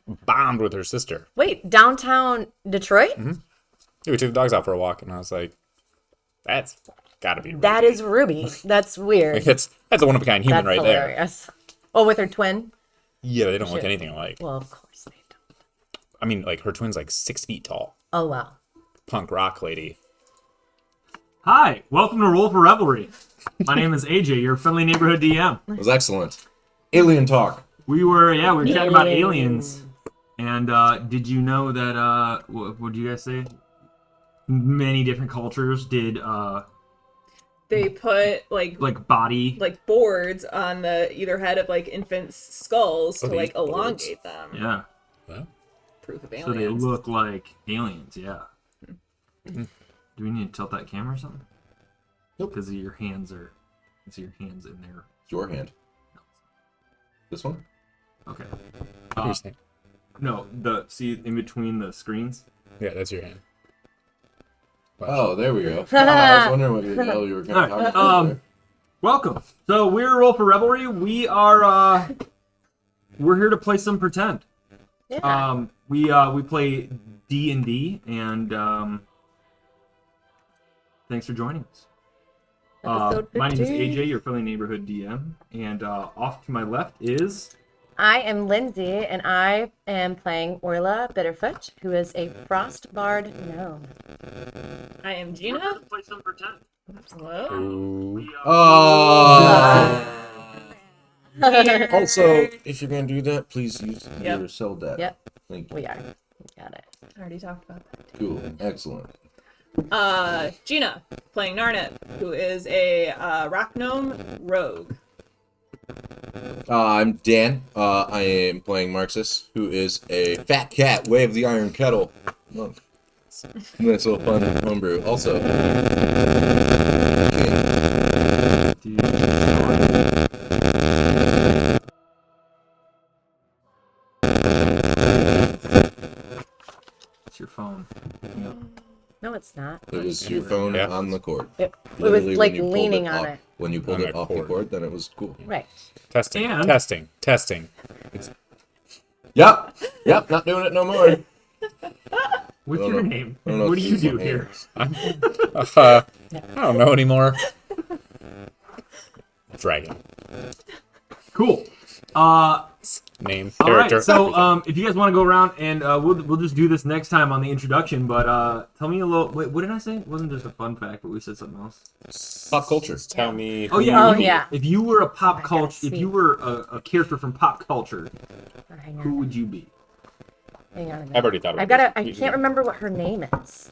bombed with her sister. Wait, downtown Detroit? Yeah, we took the dogs out for a walk, and I was like, "That's gotta be Ruby." That is Ruby. That's weird. That's a one of a kind human That's right there. hilarious. Oh, with her twin? Yeah, they don't look anything alike. Well, of course they don't. I mean, like her twin's like 6 feet tall. Oh, wow. Punk rock lady. Hi, welcome to Roll for Revelry. My name is AJ, your friendly neighborhood DM. It was excellent. Alien talk. We were chatting about aliens. And did you know that, what did you guys say? Many different cultures did, They put like body. like boards on the either head of like infants' skulls to like elongate them. Yeah. Well, Proof of So aliens. they look like aliens, yeah. Do we need to tilt that camera or something? Nope. Because your hands are, it's your hands in there. It's your hand. This one? Okay. interesting. No, see in between the screens? Yeah, that's your hand. Oh, there we go. I was wondering what the hell you were going to talk about. There. Welcome. So we're Roll for Revelry. We are we're here to play some pretend. Yeah. We play D&D and thanks for joining us. Episode My name is 15. AJ, your friendly neighborhood DM, and off to my left is I am Lindsay, and I am playing Orla Bitterfoot, who is a frost bard gnome. I am Gina. play some pretend. Hello. Ooh. Also, if you're going to do that, please use Yep. your cell data. Yep, Thank you. we are. We got it. I already talked about that. Cool. Excellent. Gina playing Narnet, who is a rock gnome rogue. I'm Dan. I am playing Marxus, who is a fat cat, way of the iron kettle. Monk. Nice little fun homebrew. Also, It's your phone. No, it's not. it was your phone Yeah. on the cord. It was Literally, when like you pulled leaning it on off- it. When you pulled On it the off the cord. cord, then it was cool. Right. Testing. And- Testing. Yep. Not doing it no more. What's I don't your know. name? I don't know What if do you this is do my here? hand. I don't know anymore. Dragon. Cool. Name. All right. Character. So, if you guys want to go around and we'll just do this next time on the introduction. But tell me a little. Wait, what did I say? It wasn't just a fun fact, but we said something else. Pop culture. Tell me. Oh yeah. Oh, you- yeah. If you were a pop I gotta culture, if see. you were a character from pop culture, Oh, hang who on. would you be? Hang on a minute. I've already thought about I've got this. I can't remember what her name is.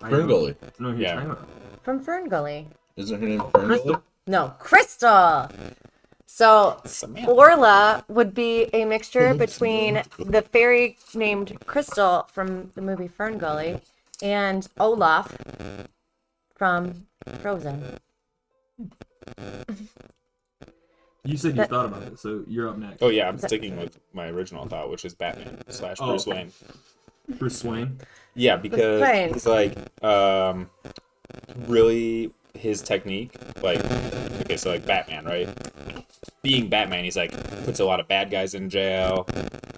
Ferngully. No, who you're Yeah. talking about. From Ferngully. Isn't her name Ferngully? No, Crystal. So Samantha. Orla would be a mixture between the fairy named Crystal from the movie Ferngully and Olaf from Frozen. You said you That- thought about it, so you're up next. Oh yeah, I'm sticking with my original thought, which is Batman / Oh, Bruce okay. Wayne. Bruce Wayne. Yeah, because Wayne. he's like really his technique, like okay, so like Batman, right? Being Batman, he's like puts a lot of bad guys in jail,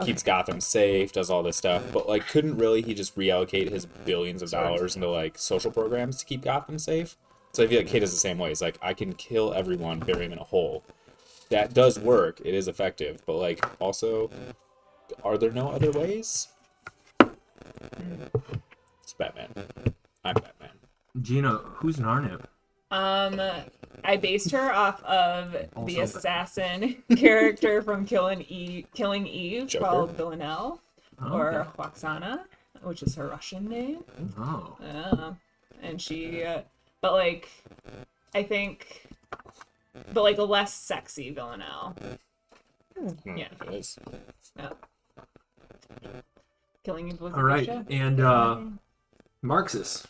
keeps Gotham safe, does all this stuff, but like couldn't really he just reallocate his billions of dollars into like social programs to keep Gotham safe? So I feel like Kate is the same way. He's like, I can kill everyone, bury him in a hole. That does work. It is effective, but like also, are there no other ways? It's Batman. I'm Batman. Gina, who's Narnib? I based her off of the Also- assassin character from Killing Eve Joker. called Villanelle, Oh, or okay. Waxana, which is her Russian name. Oh. And she, but like, I think, but like a less sexy Villanelle. Yeah. It is. Yeah. Killing Eve was a All good right, show. and Marxus.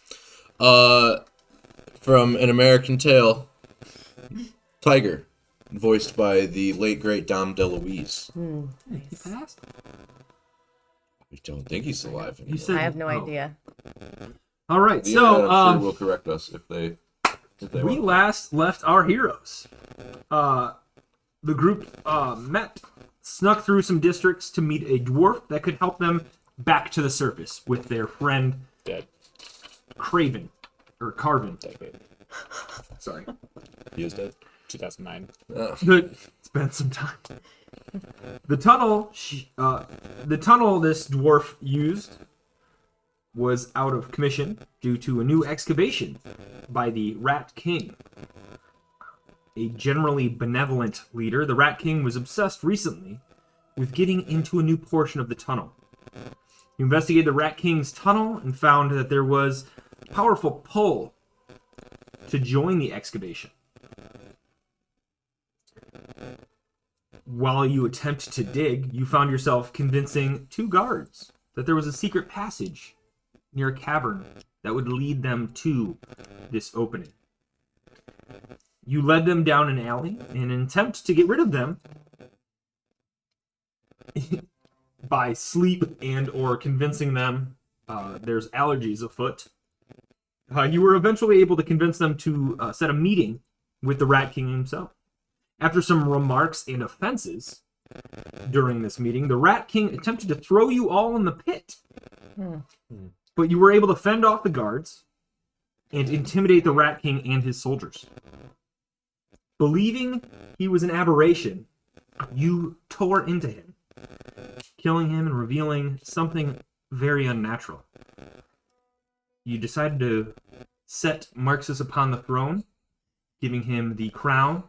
From An American Tale, Tiger, voiced by the late great Dom DeLuise. He passed. I don't think he's alive anymore. You said I have no oh. idea. All right, The so internet, I'm sure will correct us if they we want. last left our heroes. The group met snuck through some districts to meet a dwarf that could help them back to the surface with their friend Dead. Craven. Or Carvin. Dead. Sorry. He is dead. 2009. It's been some time. The tunnel this dwarf used was out of commission due to a new excavation by the Rat King. A generally benevolent leader, the Rat King was obsessed recently with getting into a new portion of the tunnel. He investigated the Rat King's tunnel and found that there was a powerful pull to join the excavation. While you attempt to dig, you found yourself convincing 2 guards that there was a secret passage near a cavern that would lead them to this opening. You led them down an alley in an attempt to get rid of them by sleep and or convincing them there's allergies afoot. You were eventually able to convince them to set a meeting with the Rat King himself. After some remarks and offenses during this meeting, the Rat King attempted to throw you all in the pit. But you were able to fend off the guards and intimidate the Rat King and his soldiers. Believing he was an aberration, you tore into him, killing him and revealing something very unnatural. You decided to set Marxus upon the throne, giving him the crown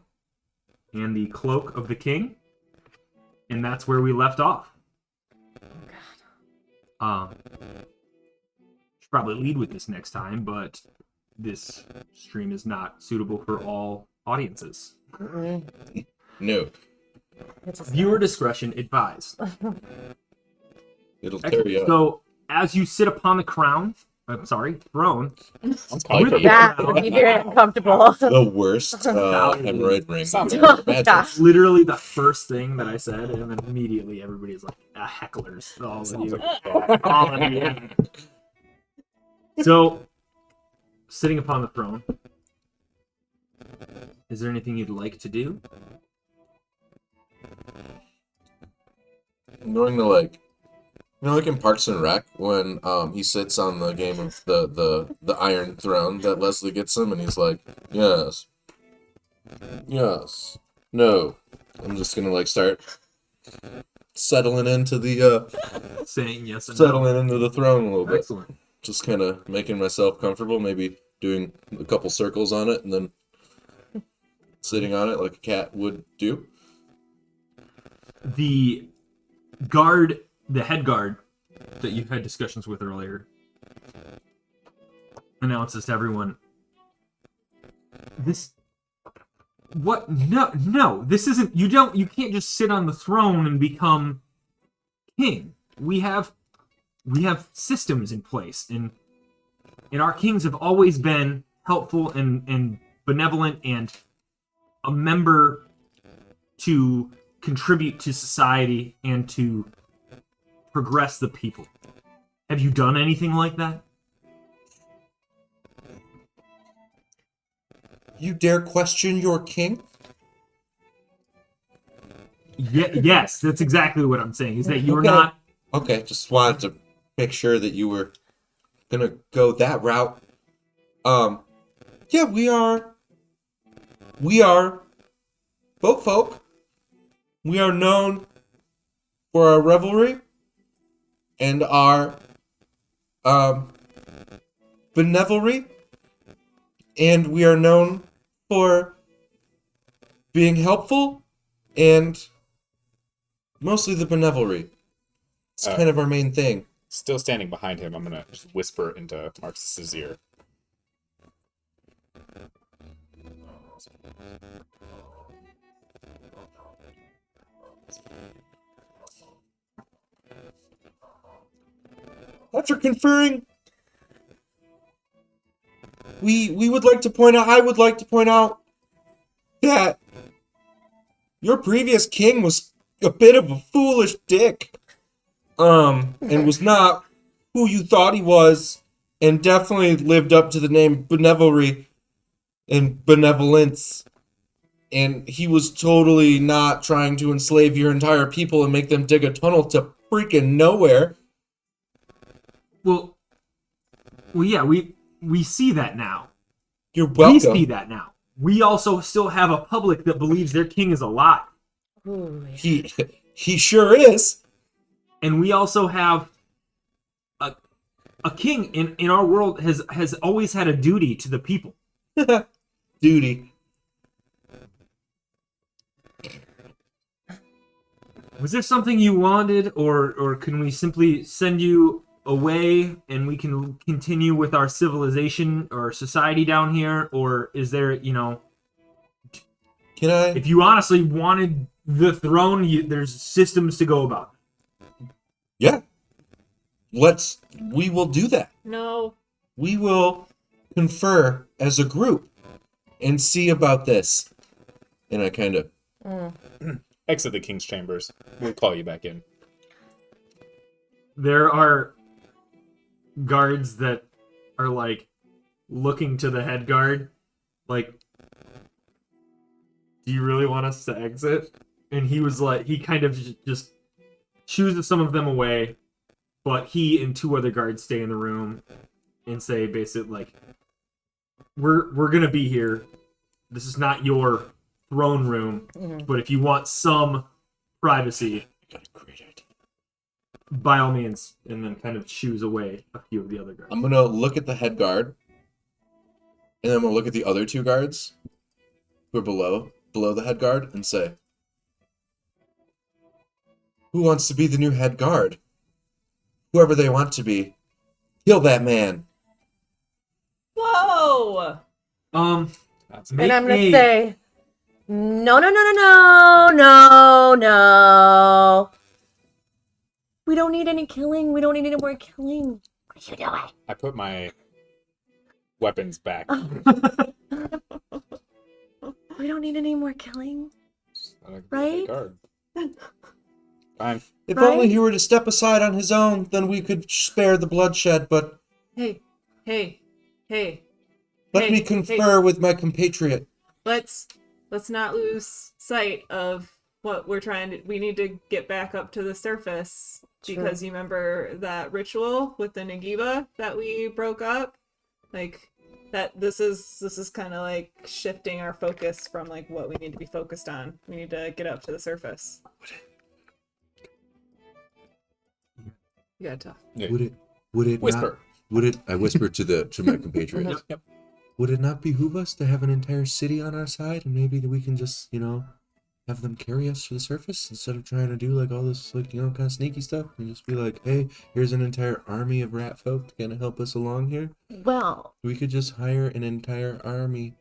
and the cloak of the king, and that's where we left off. Should probably lead with this next time, but this stream is not suitable for all audiences. No. Viewer discretion advised. It'll tear you up. So, as you sit upon the throne, Sounds with like That would be very uncomfortable. The worst hemorrhoid ring. Sounds you like can imagine. Gosh. literally the first thing that I said, and then immediately everybody's like, hecklers, all of Sounds you. like All of you. So, sitting upon the throne, is there anything you'd like to do? I'm going to like in Parks and Rec when he sits on the game of the Iron Throne that Leslie gets him and he's like, yes, no. I'm just gonna like start settling into the Saying yes and no. settling into the throne a little bit. Excellent. Just kind of making myself comfortable, maybe doing a couple circles on it and then sitting on it like a cat would do. The head guard that you had discussions with earlier, announces to everyone, no, this isn't, you can't just sit on the throne and become king. We have systems in place, and our kings have always been helpful and benevolent and a member to contribute to society and to progress the people. Have you done anything like that? You dare question your king? Yes, that's exactly what I'm saying, is that you're Okay. not... Okay, just wanted to make sure that you were gonna go that route. Yeah, we are boat folk. We are known for our revelry and our benevolry, and we are known for being helpful and mostly the benevolry. It's kind of our main thing. Still standing behind him, I'm gonna just whisper into Marxus's ear. After conferring, we would like to point out, I would like to point out that your previous king was a bit of a foolish dick. And was not who you thought he was, and definitely lived up to the name benevolry and benevolence. And he was totally not trying to enslave your entire people and make them dig a tunnel to freaking nowhere. Well, yeah, we see that now. You're welcome. We see that now. We also still have a public that believes their king is alive. Ooh. He sure is. And we also have a king in our world has always had a duty to the people. Duty. Was there something you wanted, or can we simply send you away and we can continue with our civilization or society down here? Or is there, Can I? if you honestly wanted the throne, there's systems to go about. Yeah. We will do that. No. We will confer as a group and see about this. And I kind of... Exit the king's chambers. We'll call you back in. There are guards that are like looking to the head guard, like, do you really want us to exit? And he was like, he kind of just shoos some of them away, but he and two other guards stay in the room and say basically like, we're gonna be here. This is not your throne room, but if you want some privacy, Got a great idea. by all means, and then kind of shoos away a few of the other guards. I'm going to look at the head guard. And then I'm going to look at the other two guards who are below the head guard and say, who wants to be the new head guard? Whoever they want to be. Kill that man. Whoa! That's And I'm gonna Hey. say, no, no, no, no, no, no, no. We don't need any killing. We don't need any more killing. What are you doing? I put my weapons back. We don't need any more killing. Right? Right? Fine. If Right? only he were to step aside on his own, then we could spare the bloodshed, but Hey, hey, hey. let Hey, me confer with my compatriot. Let's not lose sight of what we're trying to. We need to get back up to the surface because you remember that ritual with the Nagiba that we broke up, like that. This is kind of like shifting our focus from like what we need to be focused on. We need to get up to the surface. You gotta talk. Yeah. Would it Whisper. not, would it I whispered to my compatriot. Yep. Would it not behoove us to have an entire city on our side, and maybe we can just, have them carry us to the surface instead of trying to do like all this like, kind of sneaky stuff, and just be like, hey, here's an entire army of rat folk to kind of help us along here. Well, We could just hire an entire army.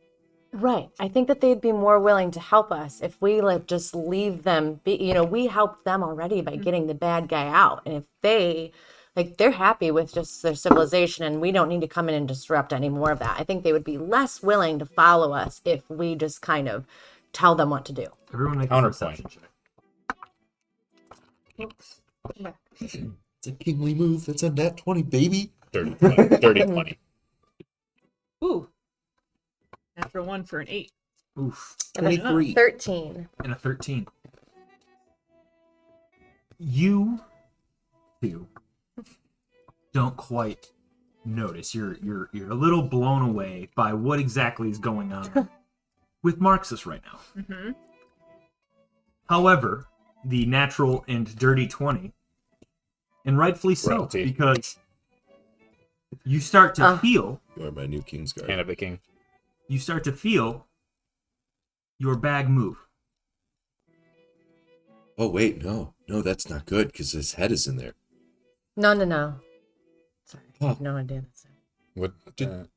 right. I think that they'd be more willing to help us if we like just leave them be. We helped them already by getting the bad guy out. And if they they're happy with just their civilization and we don't need to come in and disrupt any more of that. I think they would be less willing to follow us if we just kind of tell them what to do. Everyone make a Counterpoint. perception check. Oops. Okay. It's a kingly move. That's a nat 20, baby. Dirty 20. Dirty 20. Ooh. After 1 for an 8. Oof. 23. 13. And a 13. You two don't quite notice. You're a little blown away by what exactly is going on with Marxus right now. Mm-hmm. However, the natural and dirty 20, and rightfully so, Royalty. because you start to feel You are my new king's guard. Hand of the king. your bag move. Oh, wait, no, that's not good, because his head is in there. No, no, no. Sorry. I Huh. have no idea. What? Do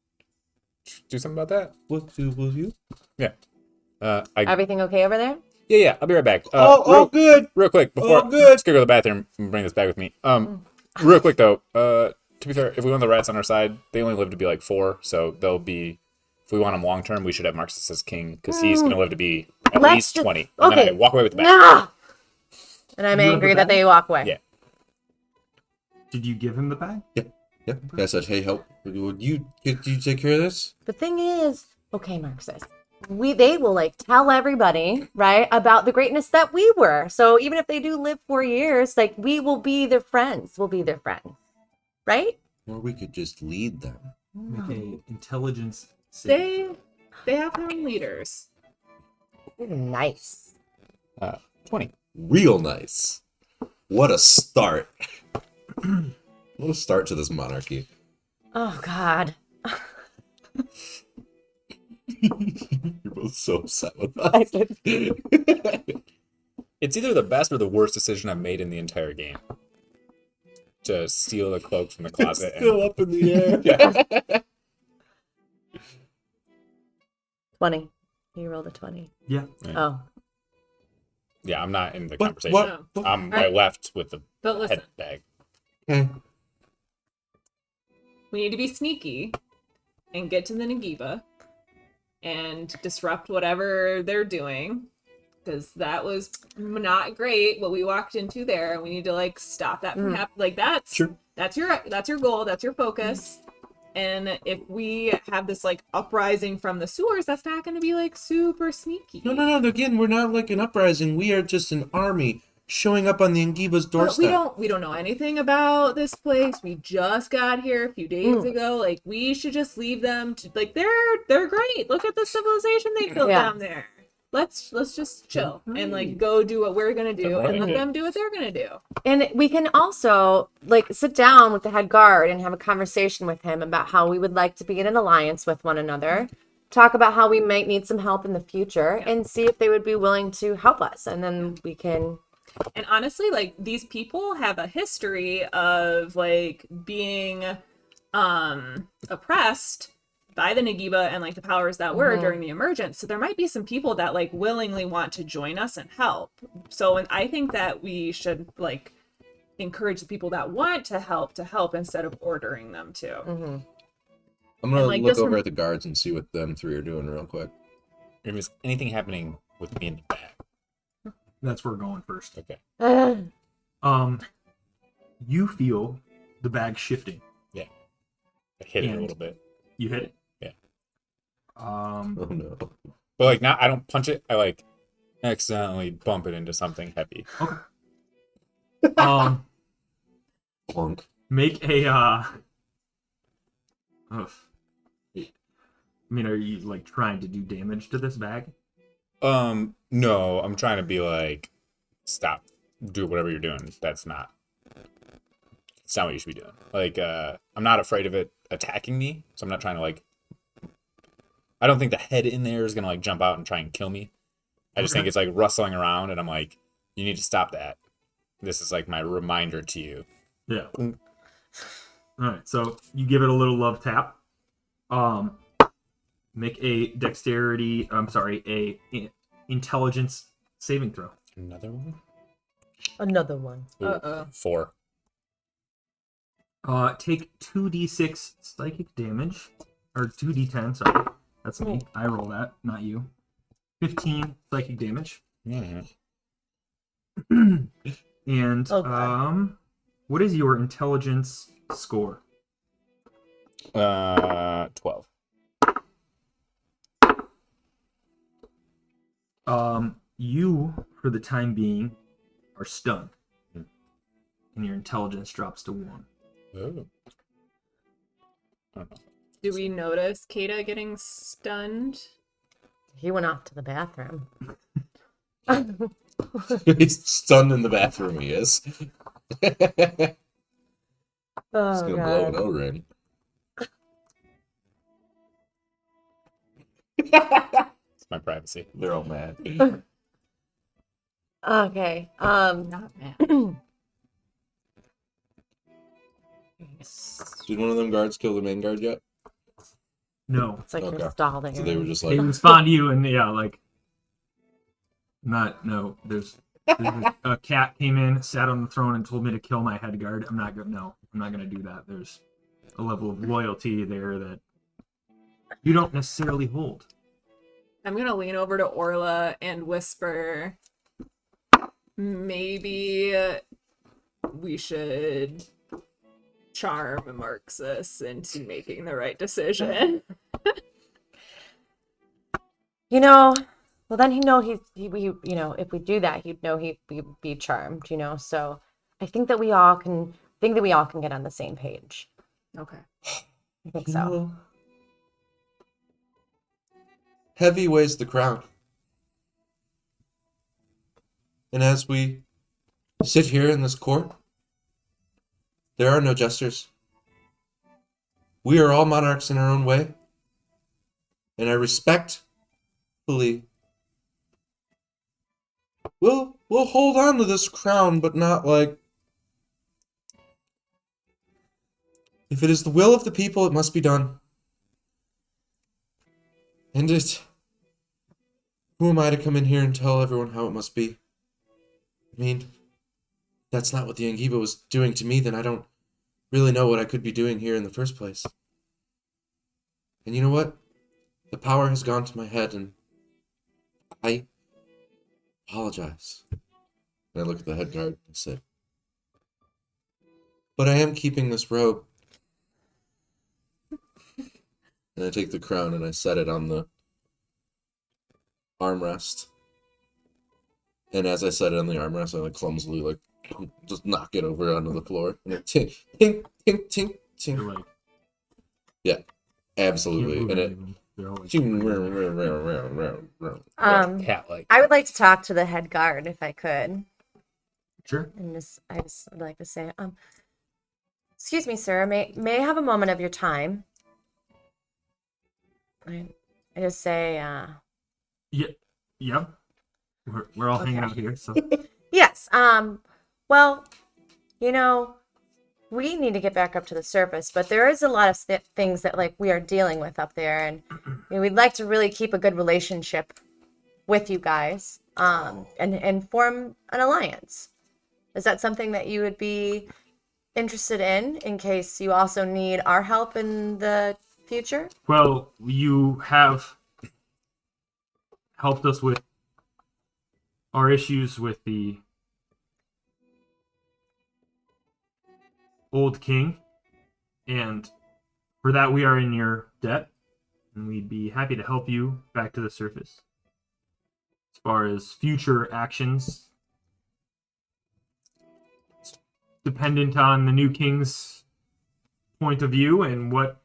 something about that? What will you? Yeah. Everything okay over there? Yeah. I'll be right back. Good. Real quick before. Oh, good. Just gonna go to the bathroom and bring this back with me. Real quick though. To be fair, if we want the rats on our side, they only live to be like 4, so they'll be. If we want them long term, we should have Marxus as king because he's gonna live to be at Let's least just- 20. And okay. then I walk away with the bag. No! And I'm You have angry the that bag? they walk away. Yeah. Did you give him the bag? I said, hey, help. Did you take care of this? The thing is, okay, Marxus, they will like tell everybody, right, about the greatness that we were. So even if they do live 4 years, like we will be their friends. We'll be their friends, right? Or we could just lead them. Make a intelligence saving They have their own leaders. Nice. 20. Real nice. What a start. What a start to this monarchy. Oh God. You're both so upset with us. It's either the best or the worst decision I've made in the entire game. To steal the cloak from the closet. Still up in the air. Yeah. 20. You rolled a 20. Yeah. Oh. Yeah, I'm not in the What- conversation. what- I'm Alright. I left with the But listen, head bag. Okay. we need to be sneaky and get to the Nagiba and disrupt whatever they're doing. Because that was not great what we walked into there, and we need to like stop that from happening. Like that's Sure. that's your goal, that's your focus. And if we have this like uprising from the sewers, that's not going to be like super sneaky. No. Again, we're not like an uprising. We are just an army showing up on the Angiba's But doorstep. we don't know anything about this place. We just got here a few days ago. Like we should just leave them to like they're great. Look at the civilization they built Yeah. down there. Let's just chill and like go do what we're gonna do and let them do what they're gonna do. And we can also like sit down with the head guard and have a conversation with him about how we would like to be in an alliance with one another, talk about how we might need some help in the future, and see if they would be willing to help us. And then we can. And honestly, like these people have a history of like being oppressed by the Nagiba and like the powers that were during the emergence. So there might be some people that like willingly want to join us and help. So and I think that we should like encourage the people that want to help instead of ordering them to. I'm gonna like, look this over one- at the guards and see what them three are doing real quick. If there's anything happening with me in the bag. That's where we're going first. Okay. You feel the bag shifting. Yeah. I hit it a And- little bit. You hit it. Yeah. Oh no. But like now I don't punch it, I like accidentally bump it into something heavy. Okay. Plunk. Make a ugh. I mean, are you like trying to do damage to this bag? No, I'm trying to be like, stop, do whatever you're doing. It's not what you should be doing. Like, I'm not afraid of it attacking me, so I'm not trying to like. I don't think the head in there is gonna like jump out and try and kill me. I just think it's like rustling around, and I'm like, you need to stop that. This is like my reminder to you. Yeah. All right. So you give it a little love tap. Make a dexterity. Intelligence saving throw. Another one. Another one. Ooh, 4. Take 2d6 psychic damage, or 2d10. Sorry, that's me. I roll that, not you. 15 psychic damage. Mm-hmm. And Okay. what is your intelligence score? 12. You, for the time being, are stunned, Hmm. and your intelligence drops to 1. Oh. I don't know. Do we notice Kata getting stunned? He went off to the bathroom. He's stunned in the bathroom. He is. He's Oh gonna blow an God. O-ring. It's my privacy. They're all mad. Okay. Not mad. Did one of them guards kill the main guard yet? No, It's like Okay. you're stalling. So they were just they like, respond to you, and there's a cat came in, sat on the throne, and told me to kill my head guard. I'm not gonna do that. There's a level of loyalty there that you don't necessarily hold. I'm gonna lean over to Orla and whisper, maybe we should charm Marxus into making the right decision. Well, then if we do that, he'd know he'd be charmed. So I think that we all can get on the same page. Okay. I think You so. know, heavy weighs the crown. And as we sit here in this court, there are no jesters. We are all monarchs in our own way. And I respectfully we'll hold on to this crown, but not like, if it is the will of the people, it must be done. And who am I to come in here and tell everyone how it must be? I mean, that's not what the Angiba was doing to me, then I don't really know what I could be doing here in the first place. And you know what? The power has gone to my head, and I apologize. And I look at the head guard and say, but I am keeping this robe. And I take the crown and I set it on the armrest. And as I set it on the armrest, I clumsily just knock it over onto the floor. And it tink, tink, tink, tink, They're tink. like, Yeah, can't absolutely. move And any it of them. They're all like, Cat-like. I would like to talk to the head guard if I could. sure. And I just would like to say, excuse me, sir, may I have a moment of your time? I just say, Yeah, yep. We're all hanging Okay. out here, so yes. Well, we need to get back up to the surface, but there is a lot of things that we are dealing with up there, and we'd like to really keep a good relationship with you guys, and form an alliance. Is that something that you would be interested in case you also need our help in the future? well, you have helped us with our issues with the old king, and for that we are in your debt, and we'd be happy to help you back to the surface. As far as future actions, it's dependent on the new king's point of view and what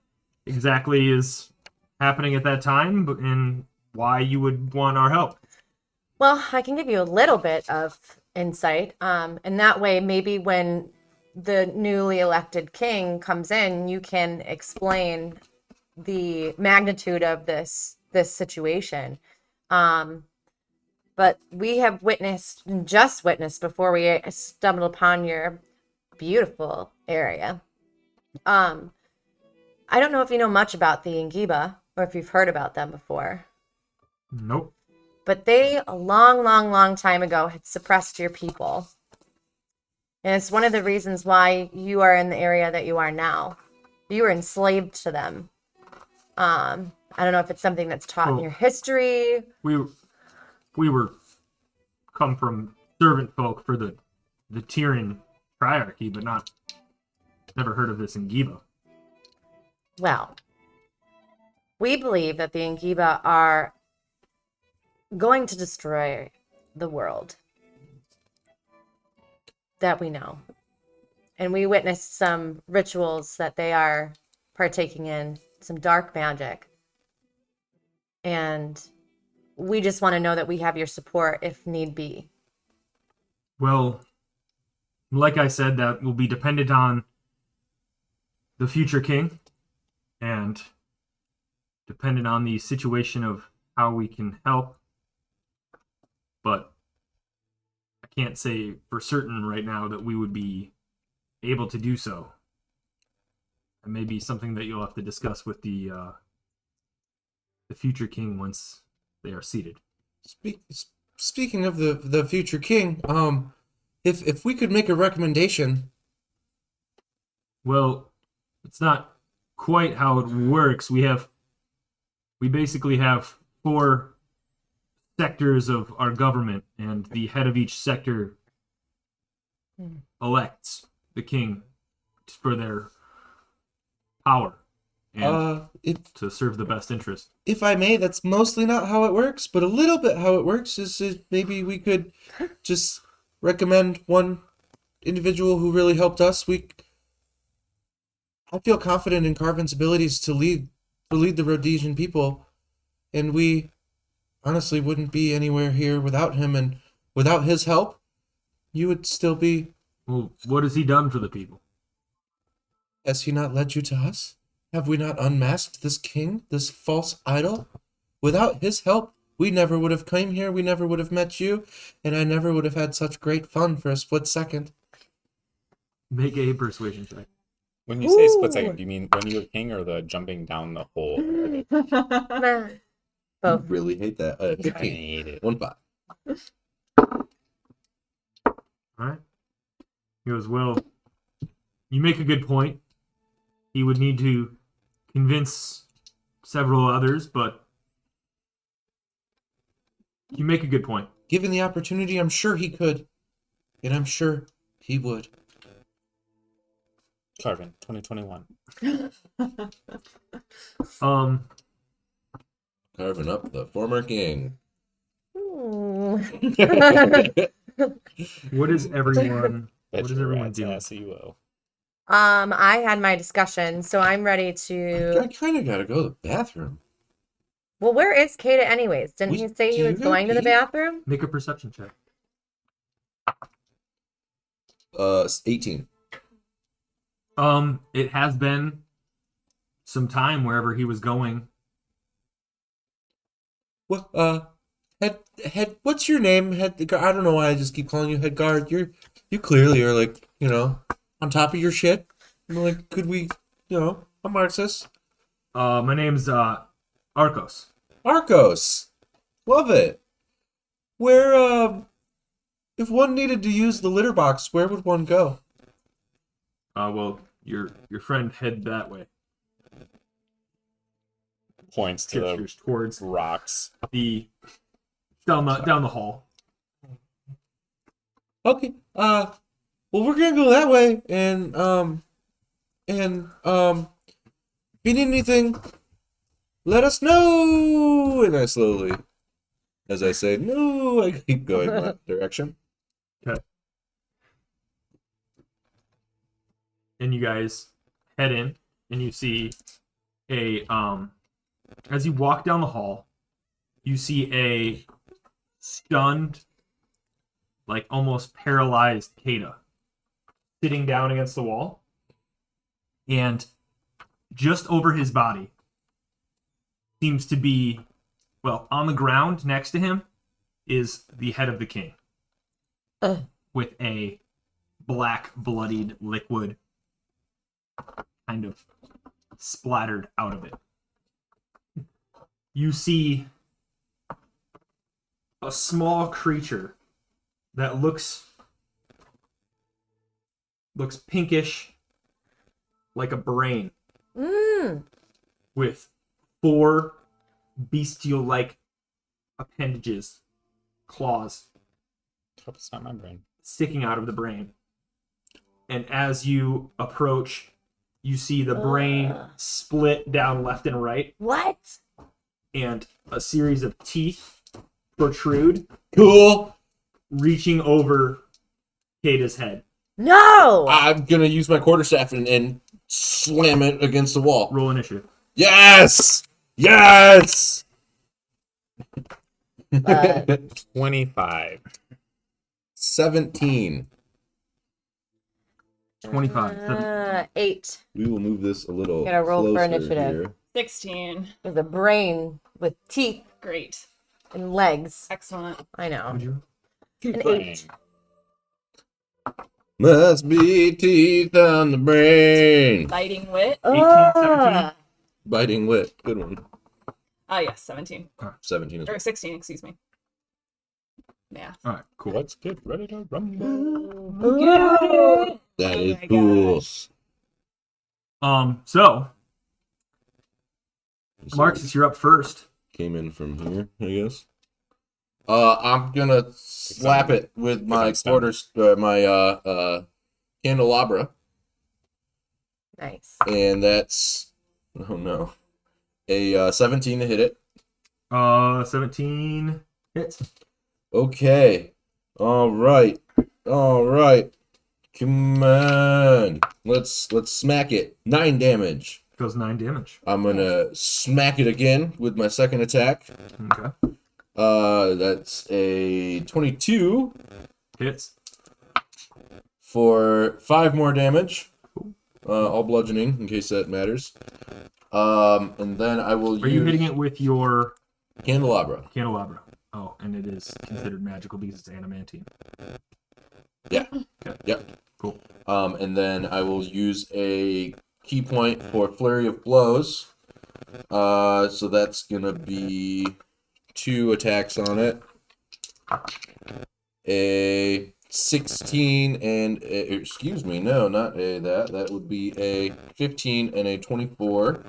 exactly is happening at that time, and why you would want our help. Well, I can give you a little bit of insight, and that way maybe when the newly elected king comes in, you can explain the magnitude of this situation. But we have just witnessed before we stumbled upon your beautiful area. I don't know if you know much about the Ingiba or if you've heard about them before, Nope. but they, a long, long, long time ago, had suppressed your people. And it's one of the reasons why you are in the area that you are now. You were enslaved to them. I don't know if it's something that's taught in Well, your history. We were come from servant folk for the Tyrian triarchy, but never heard of this in Giba. Well, we believe that the Ingiba are going to destroy the world that we know. And we witnessed some rituals that they are partaking in, some dark magic. And we just want to know that we have your support if need be. Well, like I said, that will be dependent on the future king and dependent on the situation of how we can help. But I can't say for certain right now that we would be able to do so. It may be something that you'll have to discuss with the future king once they are seated. Speaking of the future king, if we could make a recommendation. Well, it's not quite how it works. We basically have 4 sectors of our government, and the head of each sector elects the king for their power. and If to serve the best interest. if I may, that's mostly not how it works, but a little bit how it works is maybe we could just recommend one individual who really helped us. I feel confident in Carvin's abilities to lead the Rhodesian people, and we honestly wouldn't be anywhere here without him, and without his help, you would still be. Well, what has he done for the people? Has he not led you to us? Have we not unmasked this king, this false idol? Without his help, we never would have come here, we never would have met you, and I never would have had such great fun for a split second. Make a persuasion check. When you say split second, do you mean when you were king or the jumping down the hole? Nah. I Both. really hate that. I 15. hate it. 1-5. All right. He goes, well, you make a good point. He would need to convince several others, but you make a good point. Given the opportunity, I'm sure he could. And I'm sure he would. Carvin, 2021. Carving up the former king. Hmm. What is everyone? Bet What is your everyone rat's doing? ass you will. I had my discussion, so I'm ready I to. kind of gotta go to the bathroom. Well, where is Kata anyways? Didn't We- he say do he you was go going to the pee? bathroom? Make a perception check. 18. It has been some time wherever he was going. What? Head. What's your name? Head. I don't know why I just keep calling you head guard. You clearly are like, on top of your shit. I'm like, could we, I'm Marxist. My name's Arcos. Arcos. Love it. Where, if one needed to use the litter box, where would one go? Well, your friend head that way. Points to the Gestures towards rocks. the down the hall. Okay. Well, we're gonna go that way, and if you need anything, let us know. And I slowly, as I say no, I keep going that direction. Okay. And you guys head in, and you see a as you walk down the hall, you see a stunned, like almost paralyzed Kata sitting down against the wall, and just over his body seems to be, well, on the ground next to him is the head of the king with a black bloodied liquid kind of splattered out of it. You see a small creature that looks pinkish, like a brain, with 4 bestial-like appendages, claws, Hope it's not my brain. sticking out of the brain. And as you approach, you see the brain split down left and right, What? and a series of teeth protrude, Cool. reaching over Kata's head. No! I'm gonna use my quarterstaff and slam it against the wall. Roll initiative. Yes. Yes. 25. 17. 25. 8. We will move this a little. Gotta roll for closer initiative. here. 16. With a brain with teeth Great. and legs. Excellent. I know. Would you? An Dang. 8. Must be teeth on the brain. Biting wit. 18, 17. Biting wit. Good one. Oh, yes, 17. 17 is Or 16, excuse me. Math. All right, cool. Let's get ready to rumble. That is my cool. So Marcus, you're up first. Came in from here, I guess. I'm gonna slap it with my candelabra, Nice. and that's Oh no. A 17 to hit it. 17 hits. Okay. All right. All right. Come on. Let's smack it. 9 damage. Goes 9 damage. I'm gonna smack it again with my second attack. Okay. That's a 22 Hits. for 5 more damage. All bludgeoning, in case that matters. And then I will Are you hitting it with your candelabra. candelabra? Oh, and it is considered magical because it's adamantine. Yeah. Okay. Yep. Cool. And then I will use a key point for flurry of blows. So that's gonna be 2 attacks on it. A 16 and excuse me, no, not a that. That would be a 15 and a 24.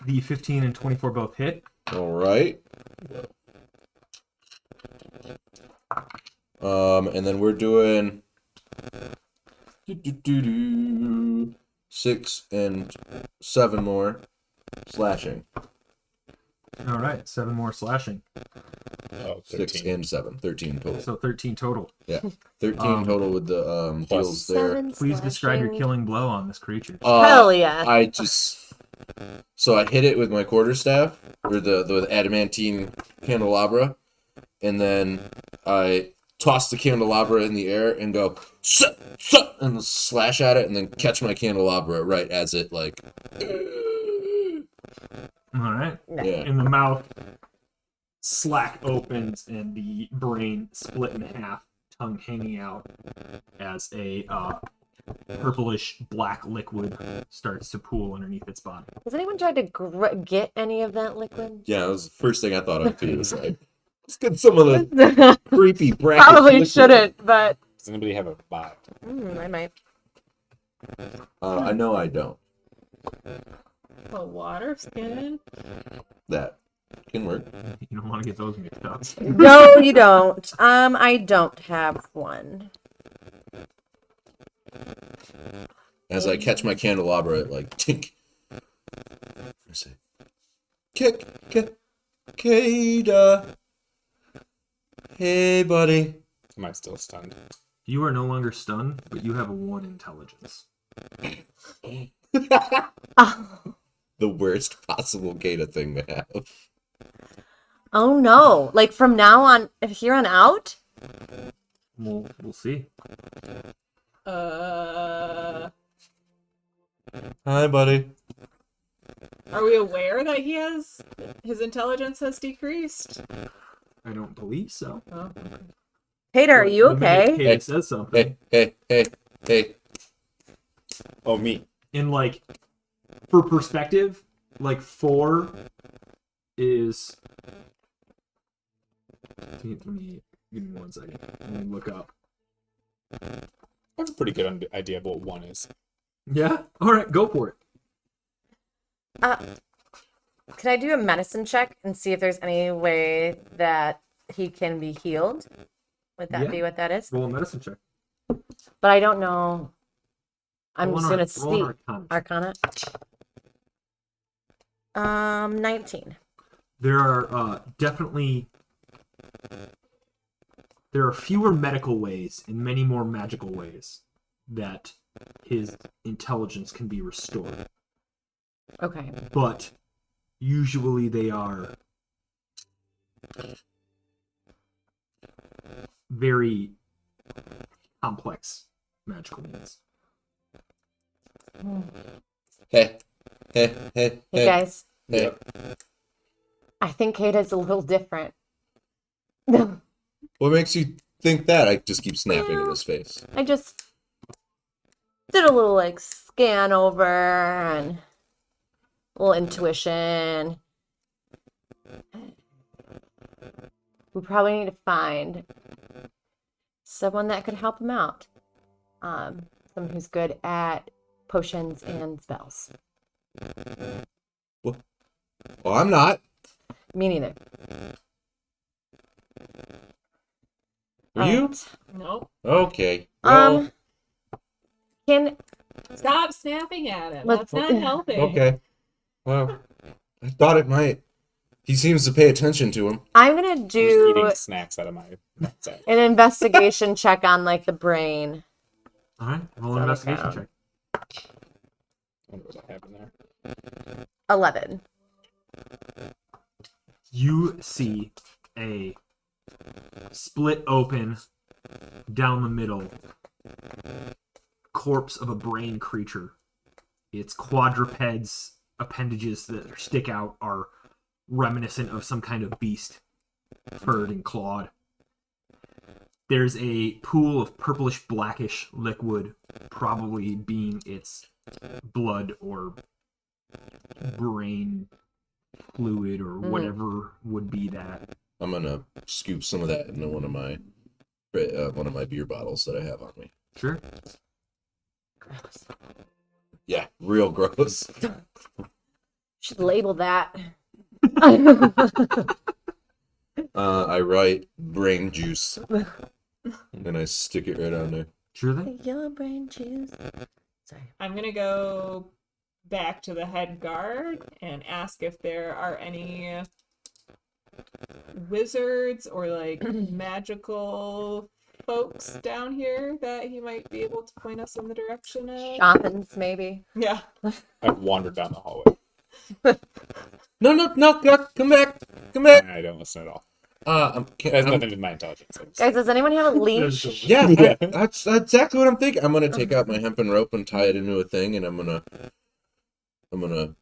The 15 and 24 both hit. All right. And then we're doing 6 and 7 more slashing. All right, 7 more slashing. Oh, 6 13. and 7, 13 total. So 13 total. Yeah, 13 total with the Plus heals there. 7 Please describe your slashing. killing blow on this creature. Hell yeah. So I hit it with my quarterstaff, or the adamantine candelabra, and then I toss the candelabra in the air and go, "Sup, sup," and slash at it, and then catch my candelabra right as it, like, All right. yeah. In the mouth, slack opens and the brain split in half, tongue hanging out as a purplish black liquid starts to pool underneath its body. Has anyone tried to get any of that liquid? Yeah, that was the first thing I thought of, too. It's like, let's get some of the creepy brackish Probably liquid. shouldn't, but Does anybody have a bot? I might. I know I don't. A water skin. That can work. You don't want to get those mixed up. No, you don't. I don't have one. As I catch my candelabra, it like tink. I say, Kada. Hey, buddy. Am I still stunned? You are no longer stunned, but you have a 1 intelligence. The worst possible Gata thing to have. Oh no! Like from now on, here on out. We'll see. Are Hi, buddy. we aware that his intelligence has decreased? I don't believe so. Oh. Peter, are you The minute okay? Kate says something. Hey. Oh, me. And like, for perspective, like 4 is. Give me 1 second. Let me look up. I have a pretty good idea of what 1 is. Yeah. All right, go for it. Can I do a medicine check and see if there's any way that he can be healed? Would that Yeah. be what that is? Roll a medicine check. But I don't know. I'm Roll just an gonna Roll see an Arcana. Arcana. 19. There are definitely fewer medical ways and many more magical ways that his intelligence can be restored. Okay. But usually they are very complex magical means. Hey. Hey guys, Hey. I think Kate is a little different. What makes you think that? I just keep snapping in his face. I just did a little like scan over and a little intuition. We probably need to find someone that could help him out. Someone who's good at potions and spells. Well, I'm not. Me neither. Are you? Alright. Nope. Okay. Well, Can Stop snapping at him. Let's- That's not helping. Okay. Well, I thought it might. He seems to pay attention to him. I'm gonna I'm just do eating snacks out of my nutsack. an investigation check on like the brain. All right, roll an Does that investigation count? check. I wonder what happened there. 11. You see a split open down the middle corpse of a brain creature. Its quadrupeds appendages that stick out are reminiscent of some kind of beast, furred and clawed. There's a pool of purplish blackish liquid, probably being its blood or brain fluid or whatever would be that. I'm gonna scoop some of that into one of my beer bottles that I have on me. Sure. Gross. Yeah, real gross. Should label that. I write brain juice, and then I stick it right on there. Sure thing. Your brain juice. Sorry. I'm gonna go back to the head guard and ask if there are any wizards or like magical folks down here that he might be able to point us in the direction of. Shamans, maybe. Yeah. I've wandered down the hallway. No, come back. I don't listen at all. It It has nothing to do with my intelligence. Guys, does anyone have a leash? Yeah, that's exactly what I'm thinking. I'm gonna take out my hempen rope and tie it into a thing, and I'm gonna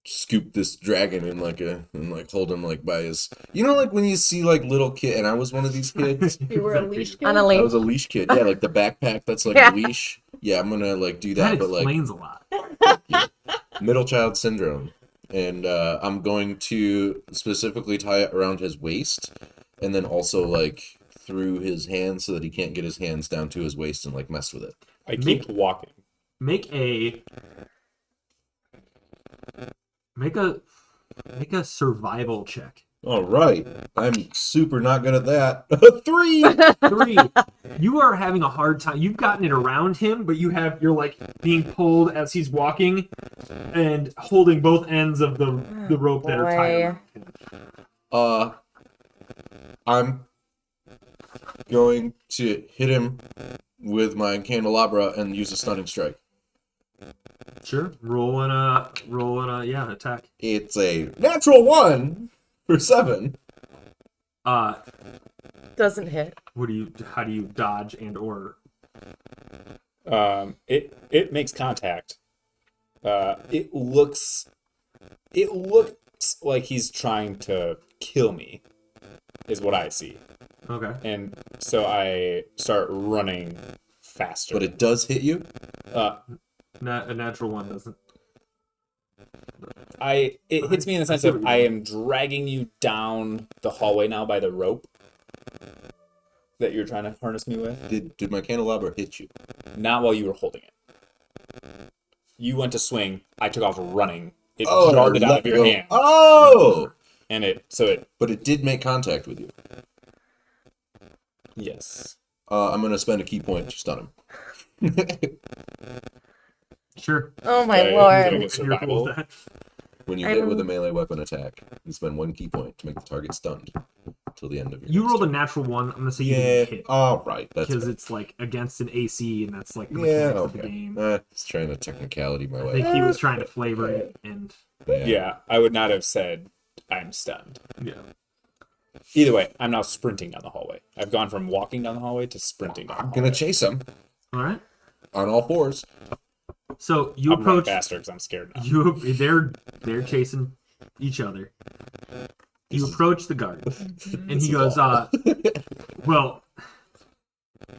scoop this dragon and hold him like by his. You know, like when you see like little kid, and I was one of these kids. You were a leash kid? On a I leash. was a leash kid. Yeah, like the backpack that's like Yeah. a leash. Yeah, I'm gonna like do That that, but like explains a lot. middle child syndrome. And I'm going to specifically tie it around his waist, and then also like through his hands so that he can't get his hands down to his waist and like mess with it. I keep walking. Make a survival check. All right, I'm super not good at that. 3. 3. You are having a hard time. You've gotten it around him, but you're like being pulled as he's walking and holding both ends of the rope that are tied around him. I'm going to hit him with my candelabra and use a stunning strike. Sure. Roll in a attack. It's a natural 1 for 7. Doesn't hit. How do you dodge and or It makes contact. It looks like he's trying to kill me, is what I see. okay. And so I start running faster. But it does hit you? A natural 1 doesn't. It hits me in the sense of I am dragging you down the hallway now by the rope that you're trying to harness me with. Did my candelabra hit you? Not while you were holding it. You went to swing. I took off running. It Oh, jarred it out let of your go. hand, Oh! and But it did make contact with you. yes. I'm going to spend a key point to stun him. Sure. Oh my Okay, lord. I'm gonna If you're cool survival. with that. When you hit with a melee weapon attack, you spend 1 key point to make the target stunned till the end of your You next rolled a turn. natural 1. I'm gonna say you Yeah. didn't hit All right. That's because fair. it's like against an AC, and that's like the Yeah. mechanics of the Okay. game. It's trying to technicality my I way. think he was trying to flavor it, and Yeah, I would not have said I'm stunned. yeah. Either way, I'm now sprinting down the hallway. I've gone from walking down the hallway to sprinting down the I'm hallway. gonna chase him All right. on all fours. So you I'm running approach. faster because I'm scared now. They're chasing each other. You approach the guard, and he goes, well,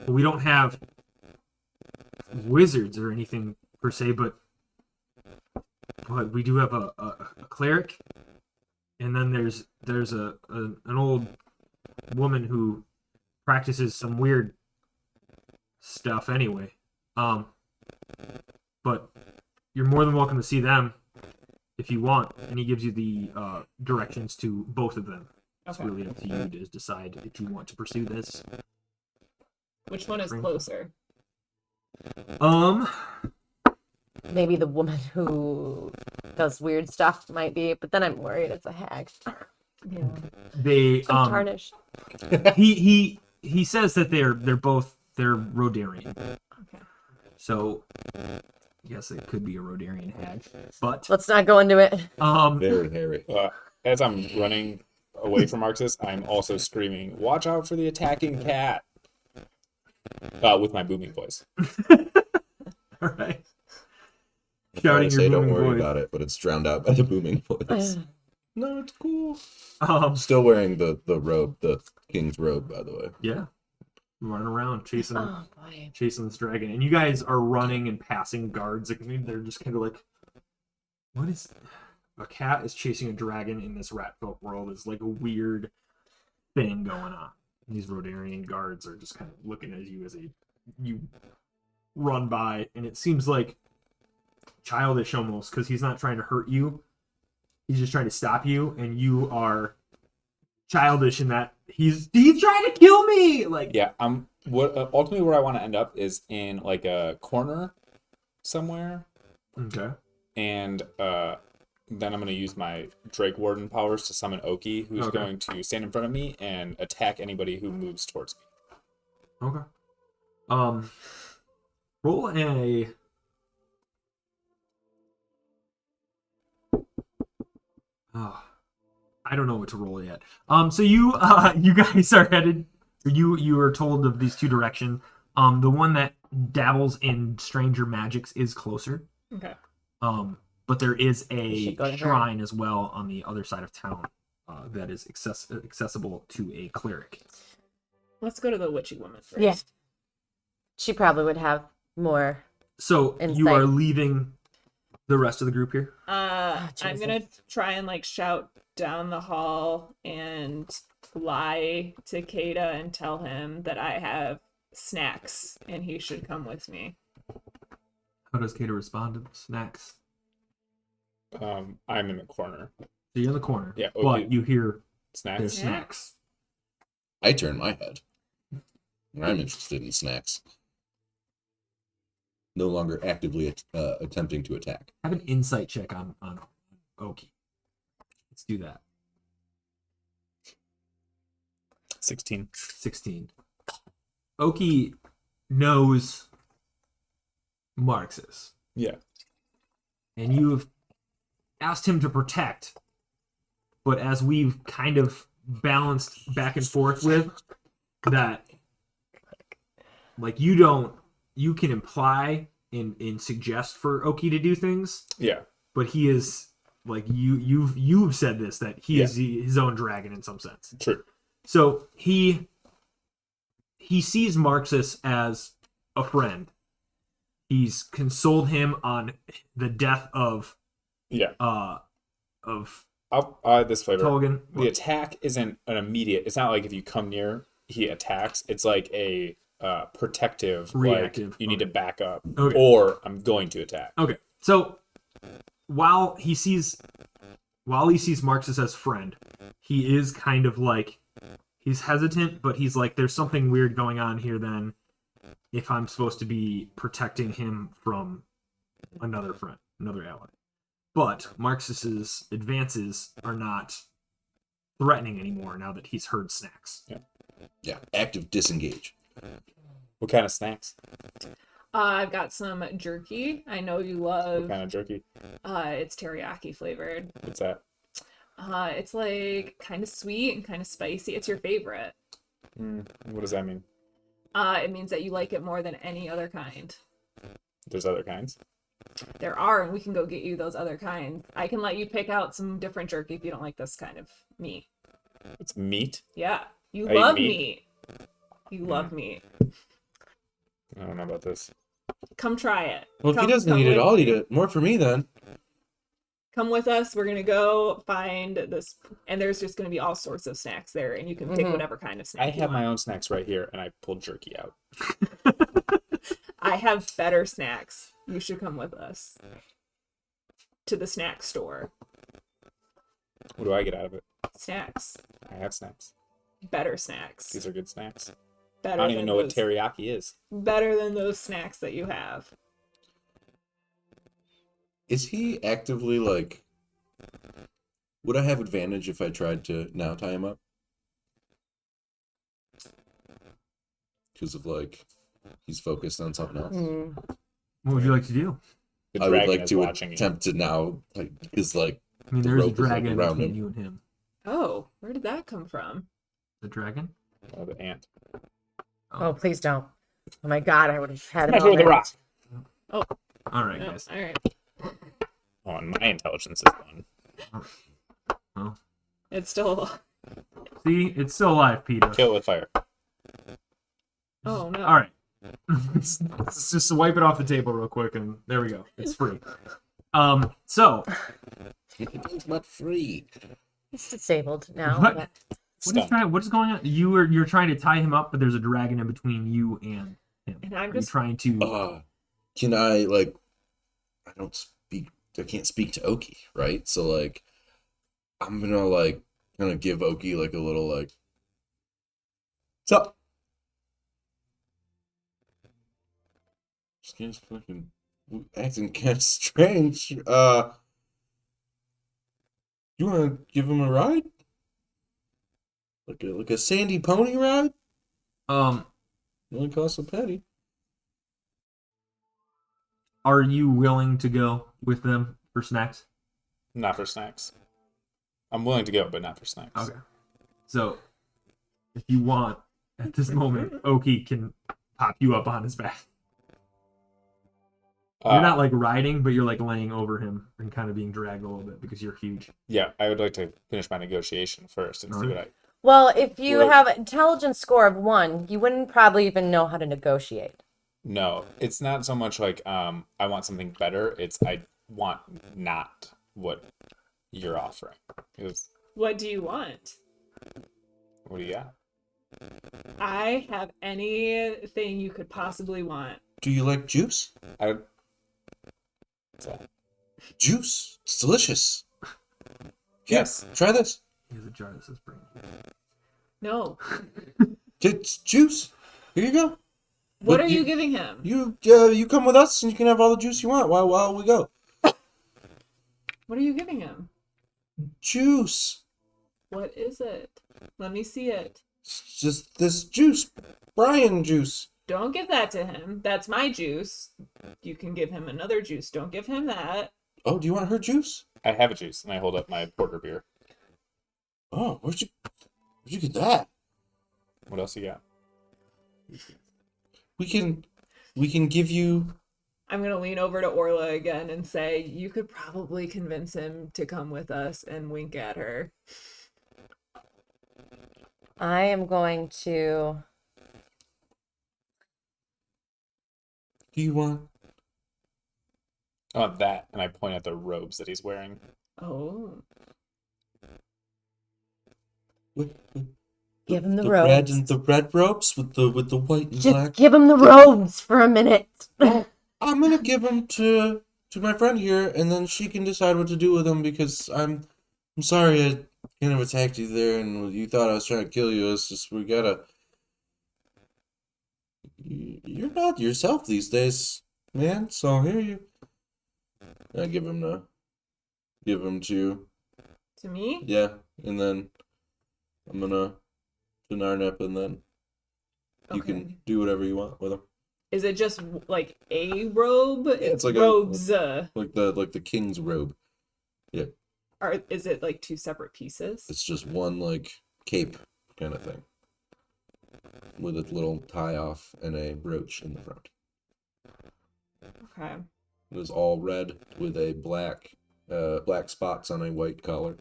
we don't have wizards or anything per se, but we do have a cleric, and then there's an old woman who practices some weird stuff anyway. But you're more than welcome to see them if you want, and he gives you the directions to both of them. It's Okay. really up to you to decide if you want to pursue this. Which one is closer? Maybe the woman who does weird stuff might be, but then I'm worried it's a hag. Yeah. They Some tarnish. he says that they're Rodarian. Okay. So yes, it could be a Rodarian hag. But Let's not go into it. Very hairy. As I'm running away from Marxus, I'm also screaming, "Watch out for the attacking cat!" With my booming voice. all right. I Shouting say your don't booming worry voice. about it, but it's drowned out by the booming voice. No, it's cool. Still wearing the robe, the king's robe, by the way. Yeah. Running around chasing Oh boy. chasing this dragon, and you guys are running and passing guards. Like, I mean, they're just kind of like, what is a cat is chasing a dragon in this rat folk world is like a weird thing going on. And these Rodarian guards are just kind of looking at you as you run by, and it seems like childish almost, because he's not trying to hurt you, he's just trying to stop you, and you are childish in that he's trying to kill me. Like, Yeah, ultimately where I want to end up is in like a corner somewhere, okay, and then I'm going to use my Drake Warden powers to summon Oki, who's Okay. going to stand in front of me and attack anybody who moves towards me. okay. Roll a. Oh, I don't know what to roll yet. So you you guys are headed. You are told of these two directions. The one that dabbles in stranger magics is closer. Okay. But there is should a go to her. shrine as well on the other side of town that is accessible to a cleric. Let's go to the witchy woman first. Yeah. She probably would have more. So you Insight. are leaving the rest of the group here. I'm Jesus. gonna try and like shout down the hall and lie to Kada and tell him that I have snacks and he should come with me. How does Kata respond to the snacks? I'm in the corner. So you're in the corner. Yeah, But okay. you hear Snacks? there's snacks. I turn my head. I'm interested in snacks. No longer actively attempting to attack. Have an insight check on Oki. Let's do that. 16. 16. Oki knows Marxus, Yeah. and you've asked him to protect, but as we've kind of balanced back and forth with that, like, you can imply and suggest for Oki to do things, Yeah. but he is like you've said this, that he is his own dragon in some sense. True. So he sees Marxus as a friend. He's consoled him on the death of Yeah. of I'll add this flavor. Tolgan. The attack isn't an immediate. It's not like if you come near, he attacks. It's like a protective, Reactive. like you need to back up, Okay. or I'm going to attack. Okay, so while he sees Marxus as friend, he is kind of like, he's hesitant, but he's like, there's something weird going on here then, if I'm supposed to be protecting him from another friend, another ally. But Marxus's advances are not threatening anymore now that he's heard snacks. Yeah, active disengage. What kind of snacks? I've got some jerky. I know you love. What kind of jerky? It's teriyaki flavored. What's that? It's like kind of sweet and kind of spicy. It's your favorite. What does that mean? It means that you like it more than any other kind. There's other kinds. There are, and we can go get you those other kinds. I can let you pick out some different jerky if you don't like this kind of meat. It's meat. Yeah, you I eat love meat. meat. You love meat. I don't know about this. Come try it. Well, if he Come- doesn't come eat it, with I'll me. eat it. More for me then. Come with us. We're gonna go find this, and there's just gonna be all sorts of snacks there, and you can pick whatever kind of snack. I you have want. my own snacks right here, and I pulled jerky out. I have better snacks. You should come with us to the snack store. What do I get out of it? Snacks. I have snacks. Better snacks. These are good snacks. I Better don't than even know what those, teriyaki is. better than those snacks that you have. Is he actively like? Would I have advantage if I tried to now tie him up? Because of like, he's focused on something else. What would you like to do? The I would dragon like is to watching attempt to now, like, because like I mean, the there is a rope is, like, dragon around between him. you and him. Oh, where did that come from? The dragon? you. Oh, the ant. Oh, please don't. Oh my God, I would have had him Smash it with the already. rock. Oh, All right, no. guys. All right. Oh, and my intelligence is 1. Oh. It's still. See, it's still alive, Peter. Kill it with fire. Oh no. All right. Let's just wipe it off the table real quick, and there we go. It's free. So But free. It's disabled now. What? but- what is going on? You're trying to tie him up, but there's a dragon in between you and him. And I'm Are just- you trying to? Can I like? I don't speak. I can't speak to Oki, right? So like, I'm gonna like kind of give Oki like a little like. What's up? This game's fucking acting kind of strange. You wanna give him a ride? Like a sandy pony ride? Um, It only costs a penny. are you willing to go with them for snacks? Not for snacks. I'm willing to go, but not for snacks. Okay. So, if you want, at this moment, Oki can pop you up on his back. You're not like riding, but you're like laying over him and kind of being dragged a little bit because you're huge. Yeah, I would like to finish my negotiation first and see what I. Well, if you We're- have an intelligence score of 1, you wouldn't probably even know how to negotiate. No, it's not so much like I want something better. It's I want not what you're offering. Because What do you want? what do you got? I have anything you could possibly want. Do you like juice? I. What's that? Juice. It's delicious. Here, Yes. try this. He has a jar that says brain juice. No. It's juice. Here you go. What But are you giving him? You come with us and you can have all the juice you want while we go. What are you giving him? Juice. What is it? Let me see it. It's just this juice. Brian juice. Don't give that to him. That's my juice. You can give him another juice. Don't give him that. Oh, do you want her juice? I have a juice, and I hold up my porter beer. Oh, where'd you get that? What else you got? We can give you. I'm going to lean over to Orla again and say, you could probably convince him to come with us, and wink at her. I am going to. Do you want? Oh, that, and I point at the robes that he's wearing. Oh. What, Give him the red robes. and the red ropes with the white and Just black. give him the robes for a minute. I'm gonna give them to my friend here, and then she can decide what to do with them because I'm sorry I kind of attacked you there, and you thought I was trying to kill you. It's just we gotta. You're not yourself these days, man. So here you. I give him to To me? yeah, and then I'm gonna to Narnep, and then you Okay. can do whatever you want with them. Is it just like a robe? it's like robes. Like the king's robe. Yeah, Is it like two separate pieces? it's just one like cape kind of thing with a little tie off and a brooch in the front. Okay. It was all red with a black spots on a white collar.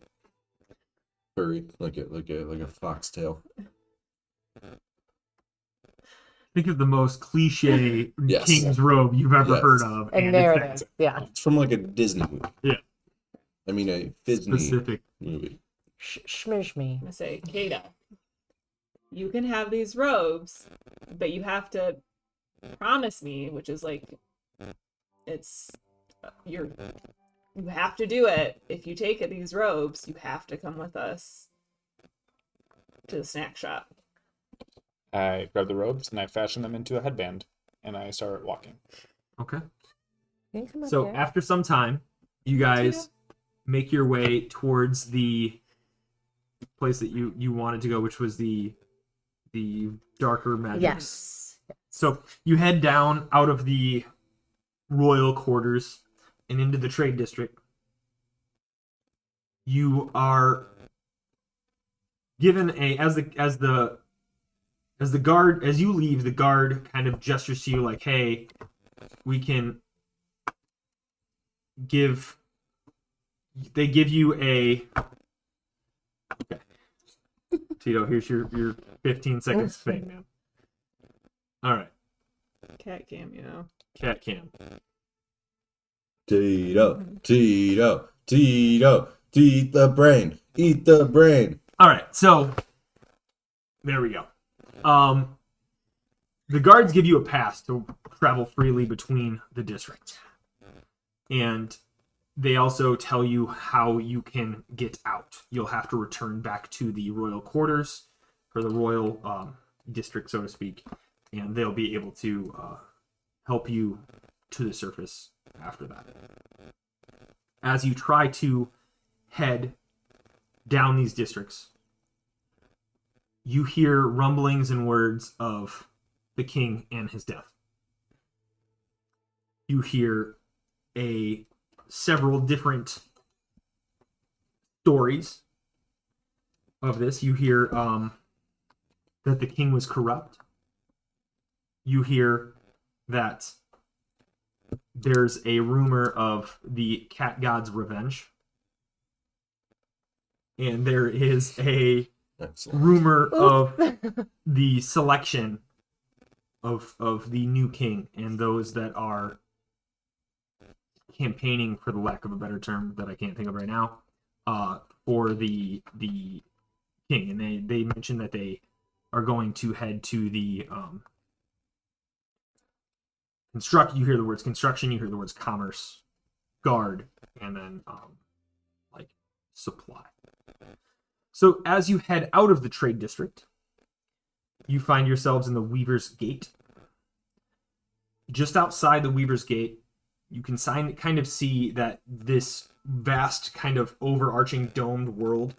Furry, like a foxtail. Think of the most cliche Yes. king's robe you've ever Yes. heard of. And it's there that it is. Yeah. It's from like a Disney movie. Yeah. I mean a Disney specific. movie. Shmish me. I'm gonna say, Kata, you can have these robes, but you have to promise me, which is like, it's you have to do it. If you take these robes, you have to come with us to the snack shop. I grab the ropes and I fashion them into a headband, and I start walking. Okay. You can come up So here. after some time, you guys make your way towards the place that you wanted to go, which was the darker magic. Yes. So you head down out of the royal quarters and into the trade district. You are given as the guard, as you leave, the guard kind of gestures to you like, hey, we can they give you a okay. Tito, here's your 15 seconds of fame, man. All right. Cat cameo. Cat cam. Tito, Tito, Tito, eat the brain, eat the brain. All right, so there we go. The guards give you a pass to travel freely between the districts, and they also tell you how you can get out. You'll have to return back to the royal quarters, or the royal district, so to speak, and they'll be able to help you to the surface after that. As you try to head down these districts, you hear rumblings and words of the king and his death. You hear several different stories of this. You hear that the king was corrupt. You hear that there's a rumor of the cat god's revenge. And there is a Excellent. rumor of the selection of the new king and those that are campaigning, for the lack of a better term that I can't think of right now, for the king. And they mentioned that they are going to head to the you hear the words construction, you hear the words commerce, guard, and then like supply. So as you head out of the trade district, you find yourselves in the Weaver's Gate. Just outside the Weaver's Gate, you can kind of see that this vast kind of overarching domed world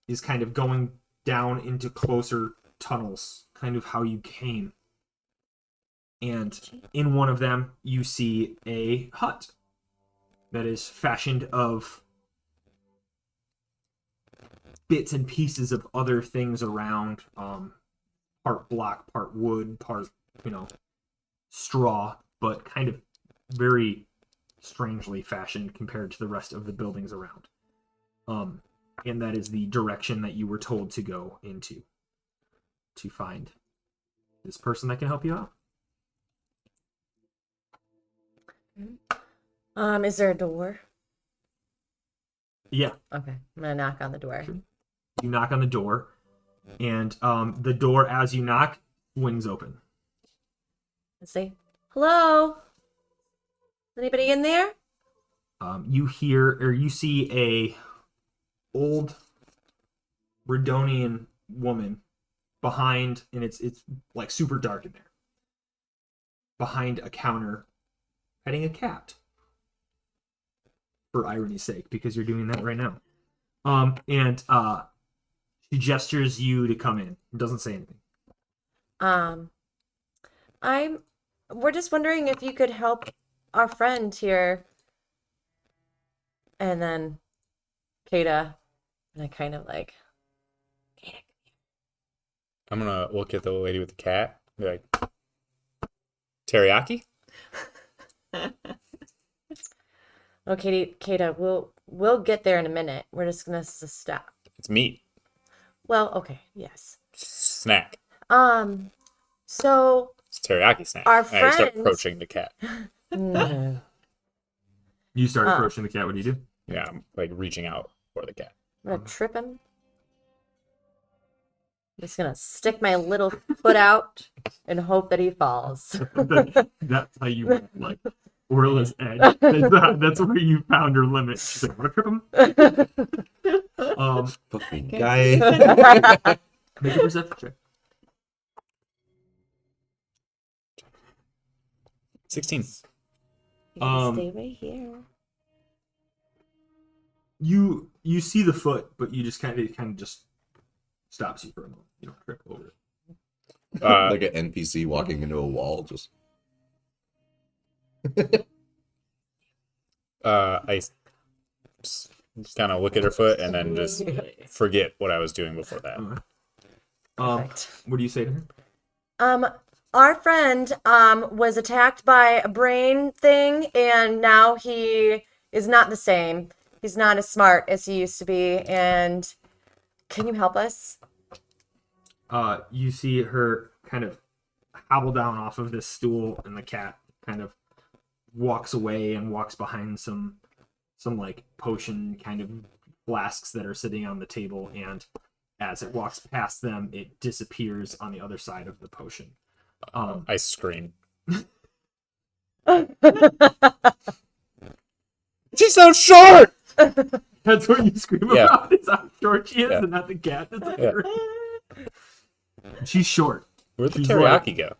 is kind of going down into closer tunnels, kind of how you came. And in one of them, you see a hut that is fashioned of bits and pieces of other things around, part block, part wood, part, straw, but kind of very strangely fashioned compared to the rest of the buildings around. And that is the direction that you were told to go into to find this person that can help you out. Is there a door? Yeah. Okay, I'm gonna knock on the door. You knock on the door, and the door, as you knock, swings open. Let's see. Hello? Anybody in there? You see a old Redonian woman behind, and it's like super dark in there, behind a counter, petting a cat. For irony's sake, because you're doing that right now. And she gestures you to come in. Doesn't say anything. We're just wondering if you could help our friend here. And then Kata, and I kind of like, Kata. I'm gonna look at the lady with the cat. Be like, teriyaki? Okay, Kata, we'll get there in a minute. We're just gonna stop. It's meat. Well, okay, yes. Snack. So It's a teriyaki snack. Our And I start friends- approaching the cat. no. You start approaching the cat. What do you do? Yeah, I'm like reaching out for the cat. I'm gonna trip him. I'm just gonna stick my little foot out and hope that he falls. That's how you like Orla's edge. That's where you found her limit. She's like, "Want to trip him?" Fucking guy. Make a perception check. 16. You gotta Um, stay right here. You see the foot, but you just kind of just stops you for a moment. You don't trip over it. Like an NPC walking into a wall, just. I just kind of look at her foot and then just forget what I was doing before that. Perfect. What do you say to her? Our friend was attacked by a brain thing, and now he is not the same. He's not as smart as he used to be. And can you help us? You see her kind of hobble down off of this stool, and the cat kind of walks away and walks behind some like potion kind of flasks that are sitting on the table, and as it walks past them, it disappears on the other side of the potion. I scream. She's so short! That's what you scream Yeah. about, is how short she is, Yeah. and not the cat. That's Yeah. She's short. Where'd the She's teriyaki go?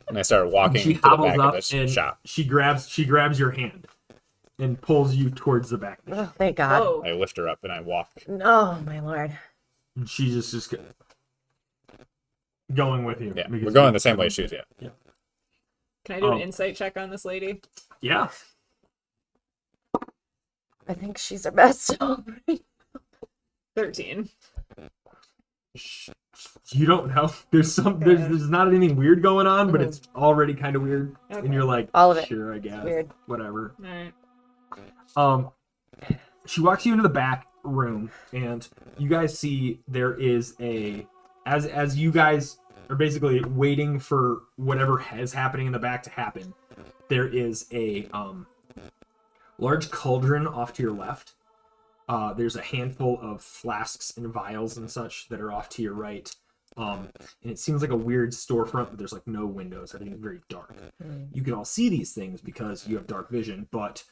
And I start walking She to the hobbles back up of the and shop. she grabs your hand and pulls you towards the back. Oh, thank God. Whoa. I lift her up and I walk. Oh, my Lord. And she's just going with you. Yeah, because we're going you- the same way she is. Yeah. Can I do an Oh. insight check on this lady? Yeah. I think she's our best. 13. You don't know. There's not anything weird going on, but it's already kind of weird, Okay. and you're like, All of it. Sure, I guess. Weird. Whatever. Alright. She walks you into the back room, and you guys see there is as you guys are basically waiting for whatever is happening in the back to happen. There is a large cauldron off to your left. There's a handful of flasks and vials and such that are off to your right. And it seems like a weird storefront, but there's like no windows. I think it's very dark. You can all see these things because you have dark vision, but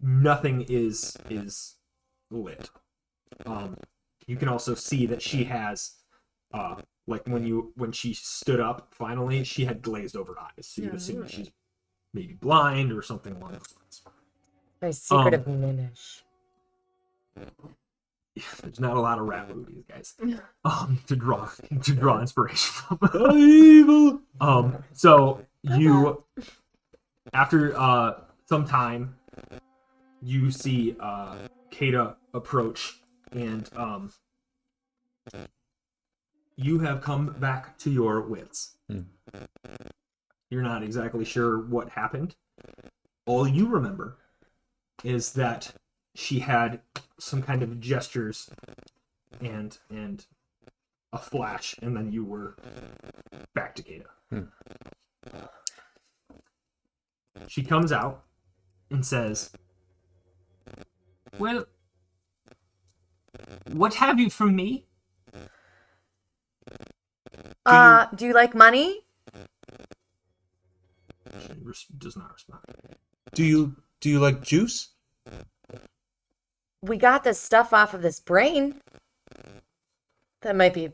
nothing is lit. You can also see that she has like when she stood up finally, she had glazed over eyes. So you'd assume that she's maybe blind or something along those lines. Very secretive mimish. There's not a lot of rat movies, guys. To draw inspiration from. So you, after some time, you see Kata approach, and you have come back to your wits. You're not exactly sure what happened. All you remember is that she had some kind of gestures and a flash, and then you were back to Kata. She comes out and says, "Well, what have you from me?" Do you like money? She does not respond. Do you like juice? We got this stuff off of this brain. That might be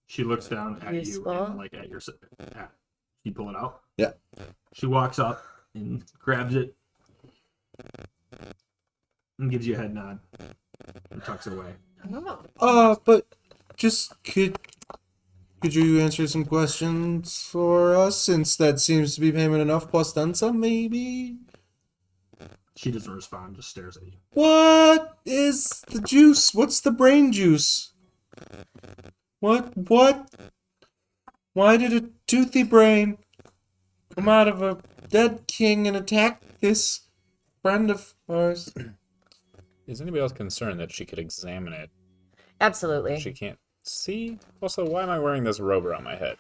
She looks down at you Useful. and like at your. You pull it out. Yeah. She walks up and grabs it and gives you a head nod and tucks it away. But just could you answer some questions for us, since that seems to be payment enough plus then some, maybe? She doesn't respond, just stares at you. What is the juice? What's the brain juice? What? Why did a toothy brain come out of a dead king and attack this friend of ours? Is anybody else concerned that she could examine it? absolutely. She can't see? Also, why am I wearing this robe around my head?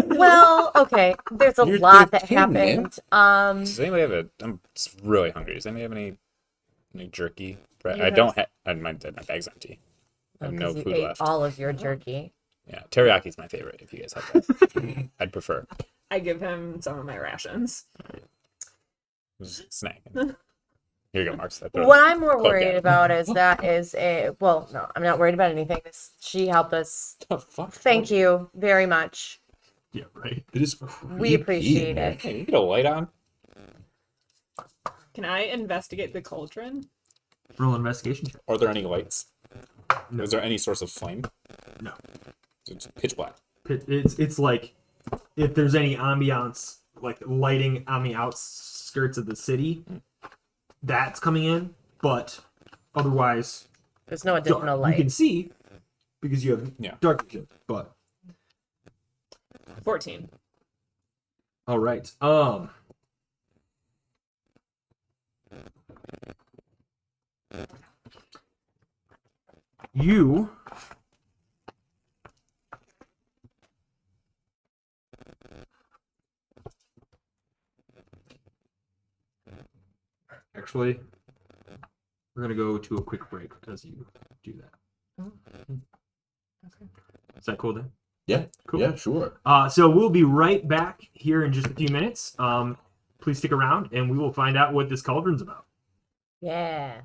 Well, okay. There's a You're lot the that king, man. happened. Does anybody have I'm really hungry. Does anybody have any jerky? You I don't have. My bag's empty. I have no 'Cause you food ate left. all of your jerky. Yeah, teriyaki's my favorite. If you guys have that, I'd prefer. I give him some of my rations. Just snack. Here you go, Mark. What I'm more Cloak worried down. about is that is a well, no, I'm not worried about anything. She helped us. The fuck? Thank you very much. Yeah, right. It is We appreciate creepy. it. Hey, you get a light on. Can I investigate the cauldron? Roll an investigation check. Are there any lights? No. Is there any source of flame? No. It's pitch black. It's like if there's any ambiance, like lighting on the outskirts of the city, that's coming in. But otherwise, There's no additional dark. light. You can see because you have Yeah. dark vision. But 14. all right. You actually, we're gonna go to a quick break as you do that. Is that cool then? Yeah. Cool. Yeah, sure. So we'll be right back here in just a few minutes. Please stick around, and we will find out what this cauldron's about. Yeah.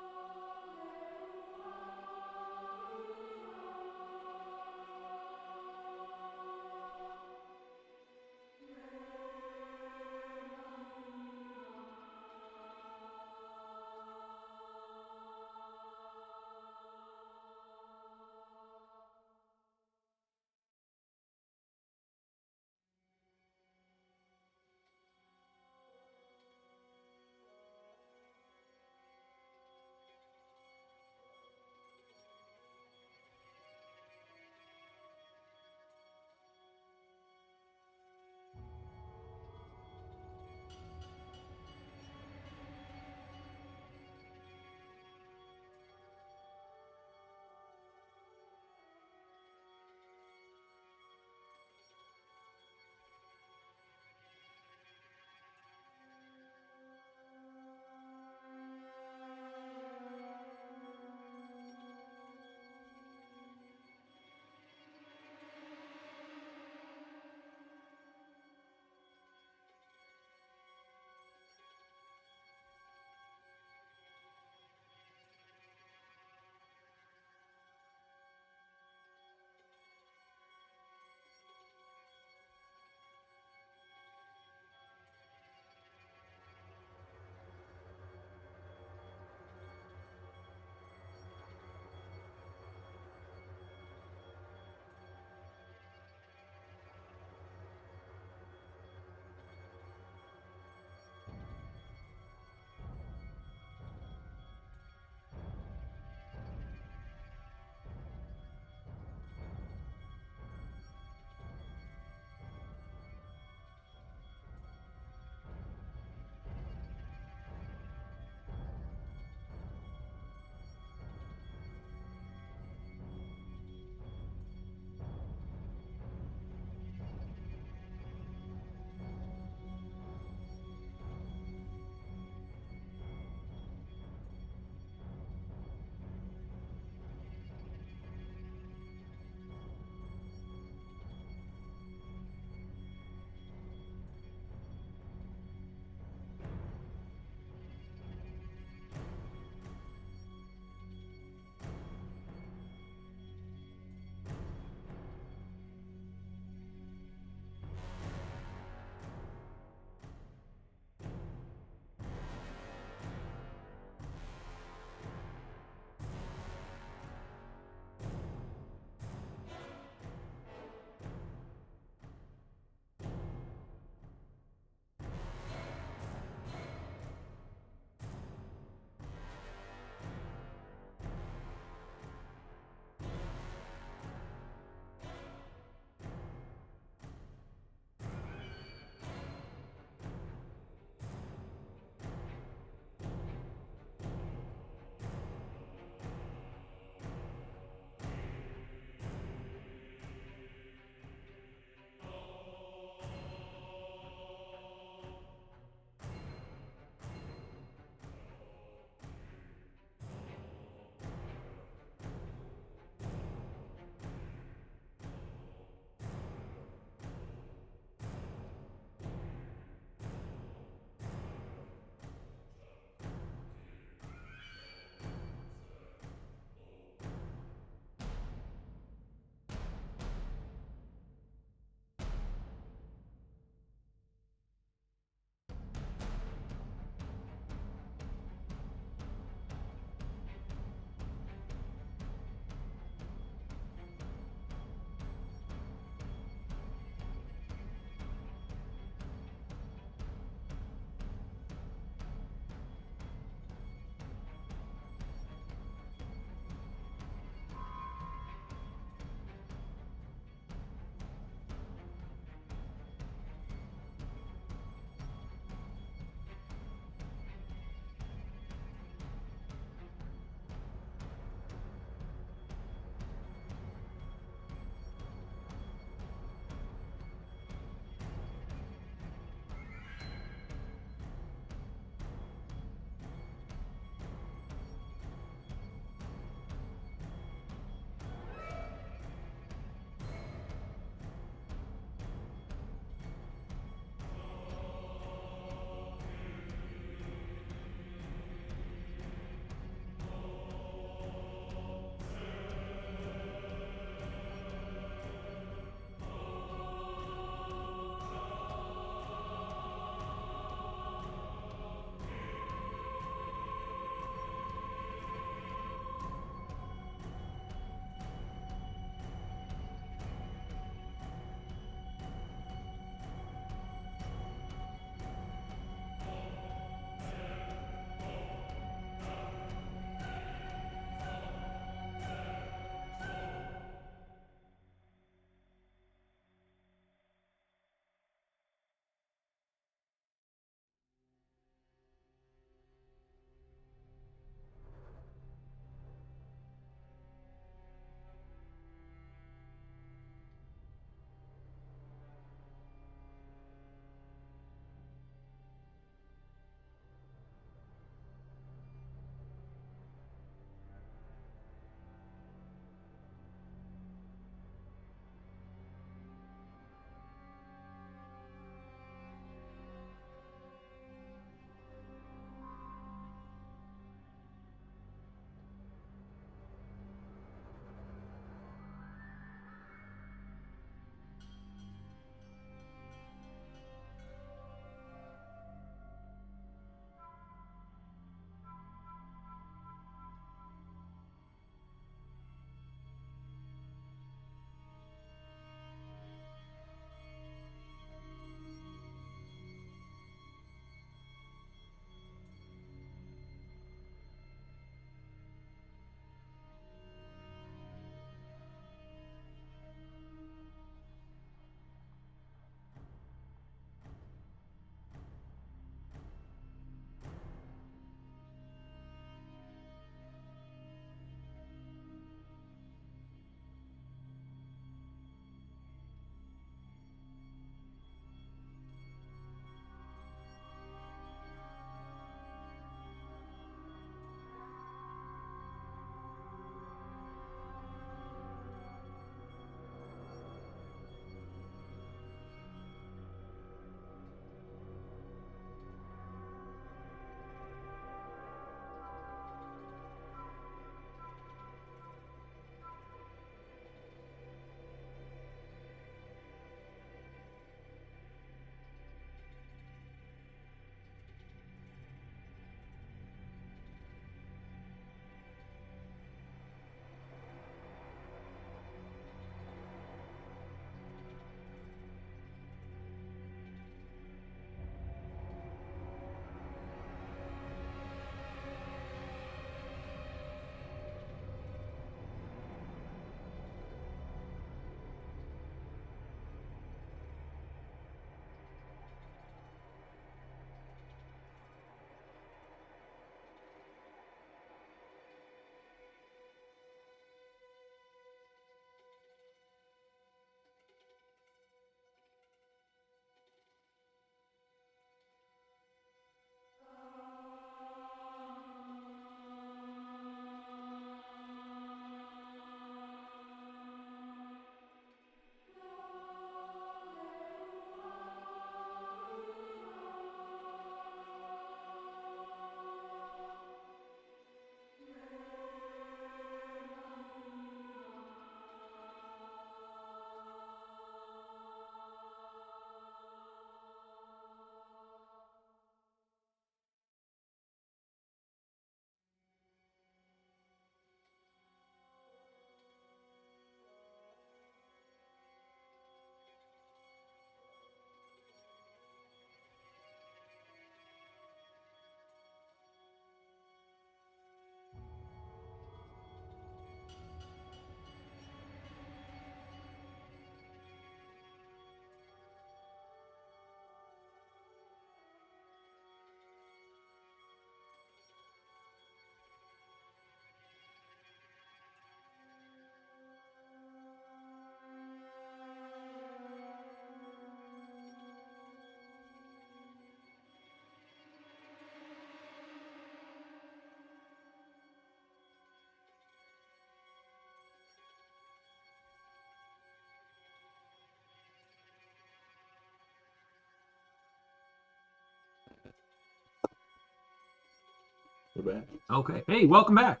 We're back. Okay. Hey, welcome back.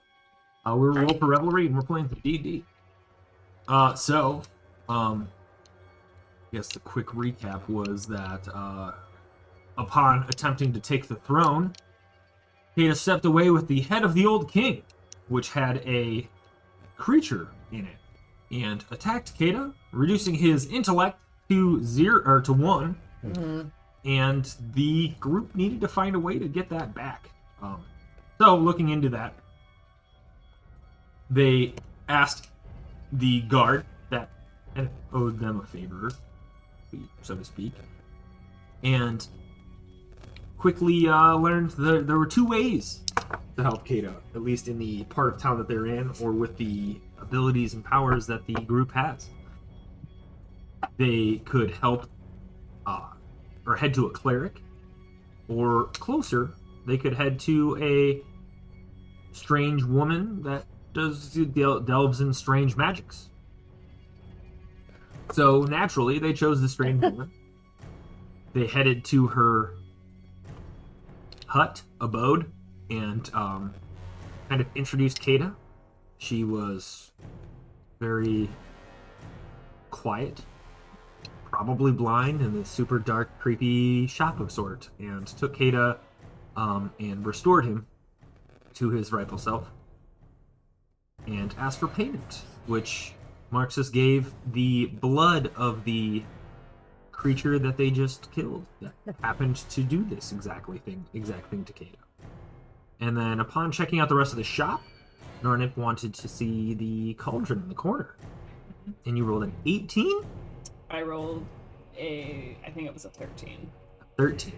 We're Roll for Revelry, and we're playing some D&D. I guess the quick recap was that upon attempting to take the throne, Kata stepped away with the head of the old king, which had a creature in it, and attacked Kata, reducing his intellect to 1. And the group needed to find a way to get that back. So, looking into that, they asked the guard that owed them a favor, so to speak, and quickly learned that there were 2 ways to help Kata, at least in the part of town that they're in, or with the abilities and powers that the group has. They could help or head to a cleric, or closer, they could head to a strange woman that delves in strange magics. So naturally, they chose the strange woman. They headed to her hut, abode, and kind of introduced Kata. She was very quiet, probably blind, in this super dark, creepy shop of sort, and took Kata and restored him to his rightful self, and asked for payment, which Marxus gave the blood of the creature that they just killed that happened to do this exact thing to Kata. And then upon checking out the rest of the shop, Nornip wanted to see the cauldron in the corner. And you rolled an 18? I rolled I think it was a 13. 13.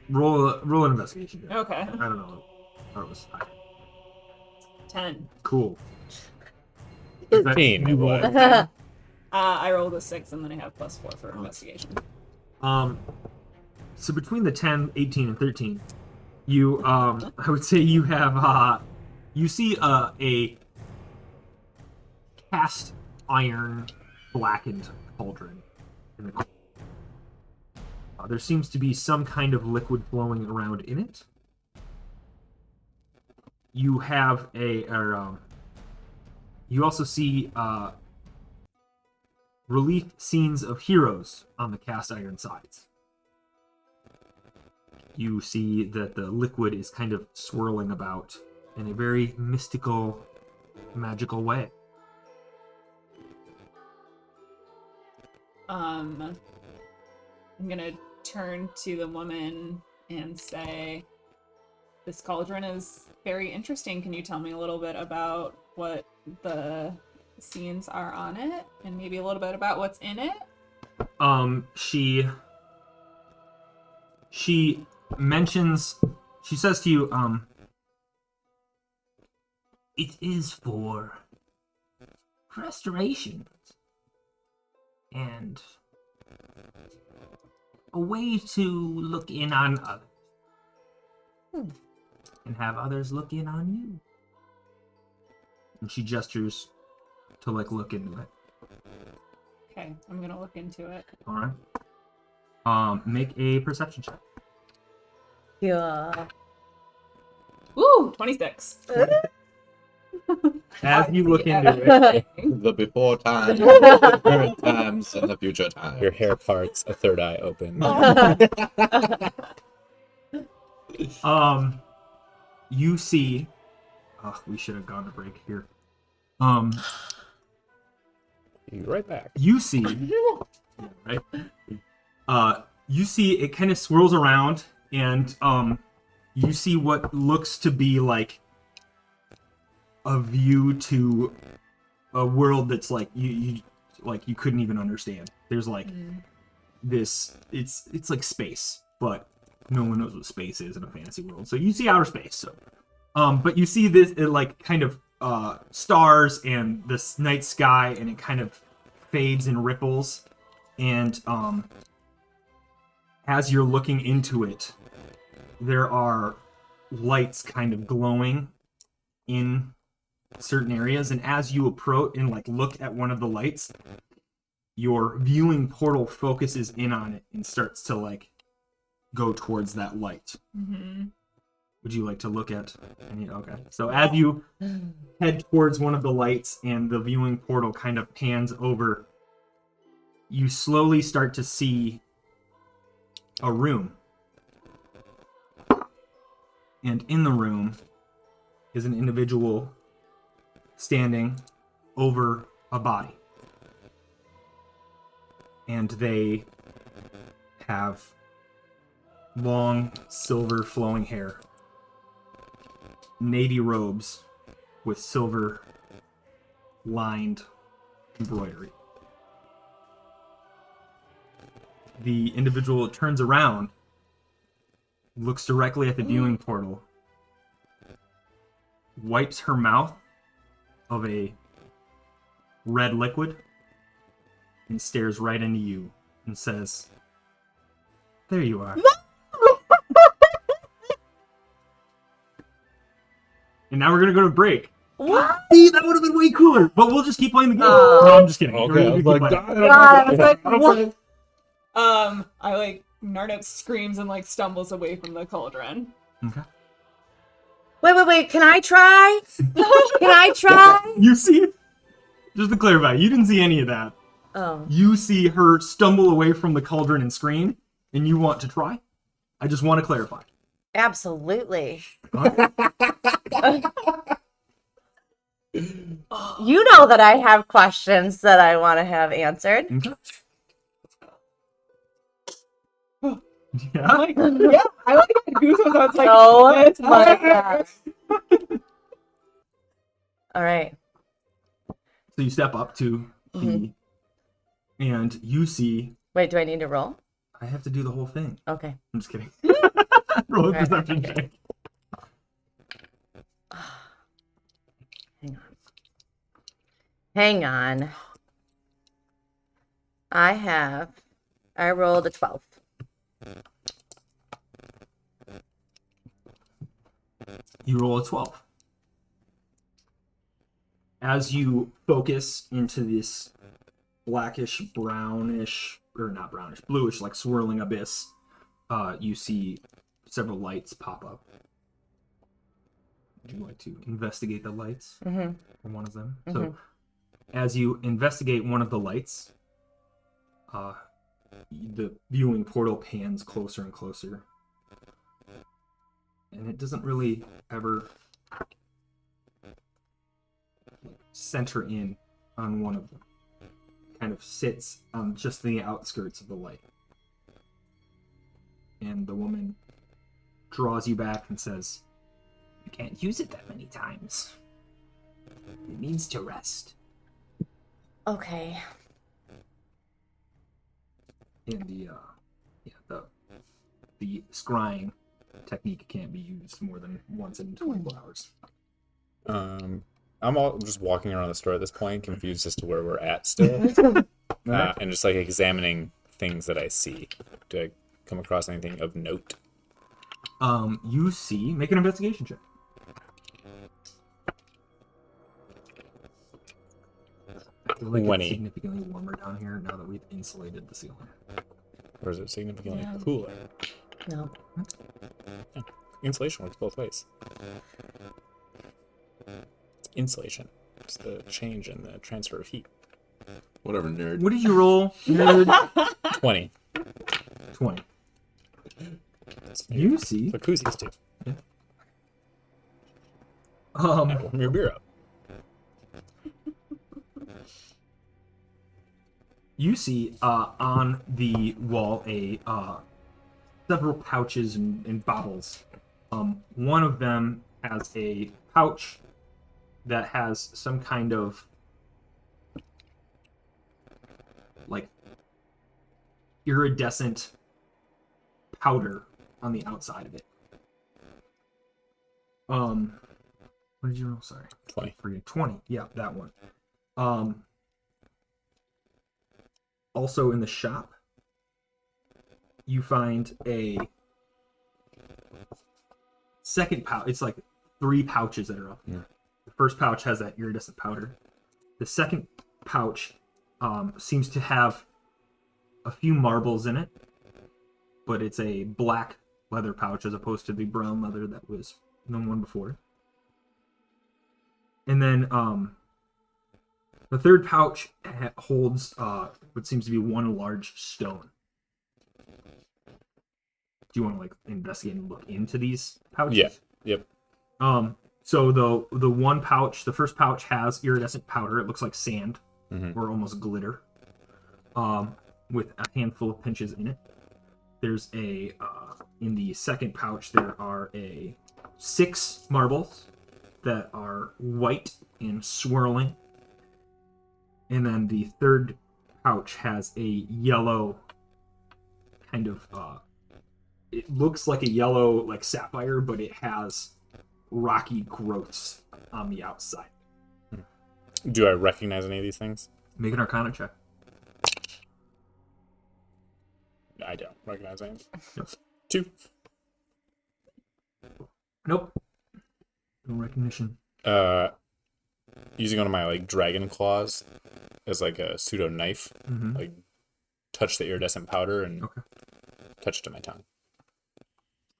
Roll an investigation. Okay. I don't know. I thought it was high. 10. Cool. 15 it was. I rolled a 6 and then I have +4 for investigation. So between the 10, 18, and 13, you, I would say you have, you see a cast iron blackened cauldron in the corner. There seems to be some kind of liquid flowing around in it. You have you also see relief scenes of heroes on the cast iron sides. You see that the liquid is kind of swirling about in a very mystical, magical way. I'm gonna turn to the woman and say, this cauldron is very interesting. Can you tell me a little bit about what the scenes are on it, and maybe a little bit about what's in it? She mentions, she says to you, it is for restoration and a way to look in on others and have others look in on you. And she gestures to look into it. Okay, I'm gonna look into it. All right. Make a perception check. Yeah. Woo! 26. As you look into it, The before times, the current times, and the future times. Your hair parts, a third eye open. you see. Oh, we should have gone to break here. Be right back. You see, right? You see it kind of swirls around, and you see what looks to be like a view to a world that's you couldn't even understand. There's this. It's like space, but no one knows what space is in a fantasy world. So you see outer space. So, but you see this kind of stars and this night sky, and it kind of fades and ripples, and as you're looking into it, there are lights kind of glowing in certain areas, and as you approach and look at one of the lights, your viewing portal focuses in on it and starts to go towards that light. Mm-hmm. Would you like to look at any? Okay. So as you head towards one of the lights and the viewing portal kind of pans over, you slowly start to see a room. And in the room is an individual standing over a body. And they have long, silver flowing hair, navy robes with silver lined embroidery. The individual turns around, looks directly at the viewing portal, wipes her mouth of a red liquid, and stares right into you and says, "There you are." And now we're gonna go to break. What? See, that would have been way cooler, but we'll just keep playing the game. Oh. No, I'm just kidding. Okay, We're I was gonna like, keep playing. God, I was like, what? I like Narnet screams and like stumbles away from the cauldron. Okay. Wait. Can I try? Can I try? You see, just to clarify, you didn't see any of that. Oh. You see her stumble away from the cauldron and scream, and you want to try? I just want to clarify. Absolutely. Okay. You know that I have questions that I want to have answered. Okay. I'm Yeah. like, yeah, I like goosebumps. I was like, Oh that's my fire. God. All right. So you step up to the, and you see. Wait, do I need to roll? I have to do the whole thing. Okay. I'm just kidding. Roll a Right. perception check. Hang on. I rolled a 12. You roll a 12. As you focus into this blackish, brownish, or not brownish, bluish, like swirling abyss, you see several lights pop up. Would you like to investigate the lights? Mm-hmm. Or one of them? So, as you investigate one of the lights, the viewing portal pans closer and closer. And it doesn't really ever center in on one of them. Kind of sits on just the outskirts of the light. And the woman draws you back and says, "You can't use it that many times. It needs to rest." Okay. And the scrying technique can't be used more than once in 24 hours. I'm all just walking around the store at this point, confused as to where we're at still, and just like examining things that I see. Do I come across anything of note? You see, make an investigation check. I feel like 20. it's significantly warmer down here now that we've insulated the ceiling. Or is it significantly Yeah. cooler? No. Insulation works both ways. It's insulation. It's the change in the transfer of heat. Whatever, nerd. What did you roll? Nerd? 20. 20. You see, That's what koozies do. Warm your beer up. you see on the wall several pouches and bottles. One of them has a pouch that has some kind of like iridescent powder on the outside of it. What did you roll? Sorry. 20. For you. 20. Yeah, that one. Also in the shop, you find a second pouch. It's like 3 pouches that are up here. The first pouch has that iridescent powder. The second pouch seems to have a few marbles in it, but it's a black leather pouch as opposed to the brown leather that was known one before. And then the third pouch holds what seems to be one large stone. Do you want to like investigate and look into these pouches? Yeah. Yep. So the one pouch, the first pouch has iridescent powder. It looks like sand or almost glitter. With a handful of pinches in it. There's a in the second pouch there are 6 marbles that are white and swirling. And then the third pouch has a yellow kind of it looks like a yellow like sapphire, but it has rocky growths on the outside. Do I recognize any of these things? Make an Arcana check. I don't recognize any. Yep. 2. Nope. No recognition. Using one of my like dragon claws as like a pseudo knife, like touch the iridescent powder and touch it to my tongue.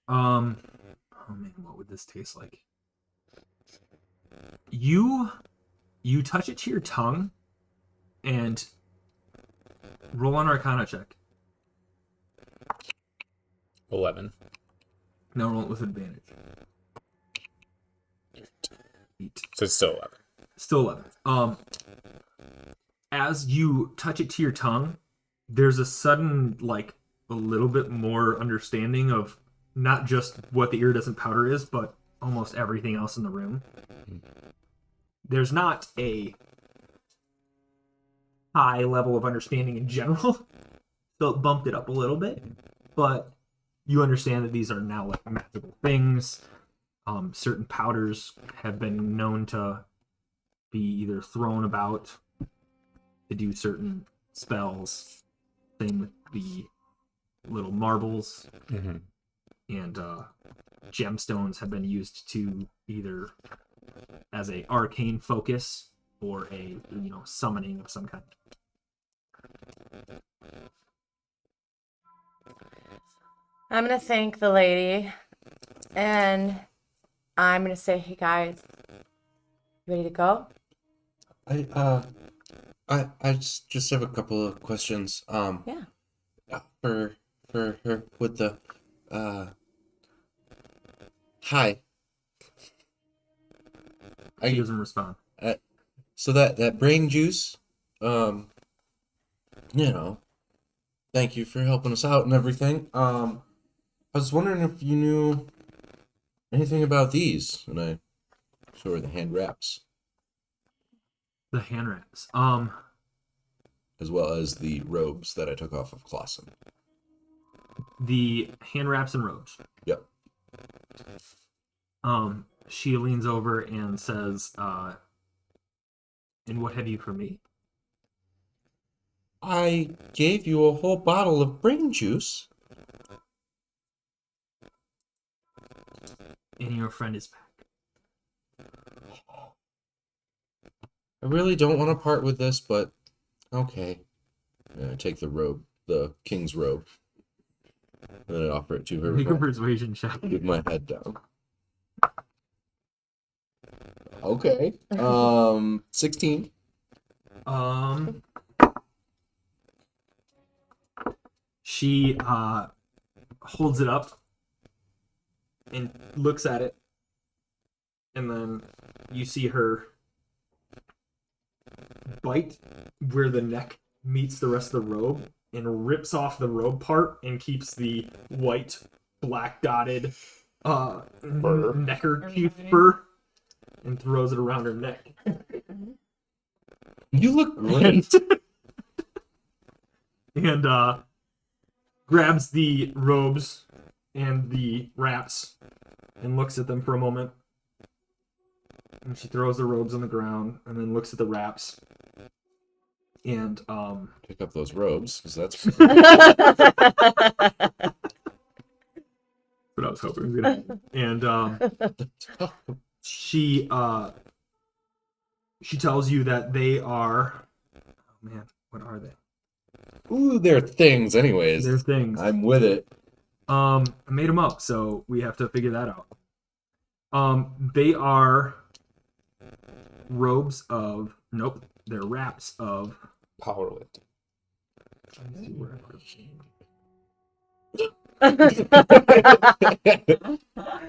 Oh man, what would this taste like? You touch it to your tongue and roll an Arcana check. 11. Now roll it with advantage. 8. So it's still 11. Still 11. As you touch it to your tongue, there's a sudden, like, a little bit more understanding of not just what the iridescent powder is, but almost everything else in the room. There's not a high level of understanding in general, so it bumped it up a little bit, but you understand that these are now like magical things. Certain powders have been known to be either thrown about to do certain spells. Same with the little marbles. And gemstones have been used to either as a arcane focus or a summoning of some kind. I'm gonna thank the lady, and I'm gonna say, "Hey guys, ready to go?" I just have a couple of questions. Yeah. For her with the hi. He doesn't respond. So that brain juice, thank you for helping us out and everything. I was wondering if you knew anything about these, and I show her the hand wraps, The hand wraps. as well as the robes that I took off of Clausen. The hand wraps and robes. Yep. She leans over and says, "And what have you for me?" I gave you a whole bottle of brain juice. And your friend is back. I really don't want to part with this, but okay. And I take the robe, the king's robe, and I offer it to her Make a with persuasion check. my head down. Okay. 16. She holds it up and looks at it, and then you see her bite where the neck meets the rest of the robe and rips off the robe part and keeps the white black dotted neckerchief fur and throws it around her neck. You look great. And grabs the robes and the wraps and looks at them for a moment. And she throws the robes on the ground and then looks at the wraps. And Pick up those robes, because that's what I was hoping was gonna happen. And she tells you that they are, oh man, what are they? ooh, they're things anyways. They're things. I'm with it. I made them up, so we have to figure that out. They are robes of nope. They're wraps of. Powerlifting. Let me see where I put them.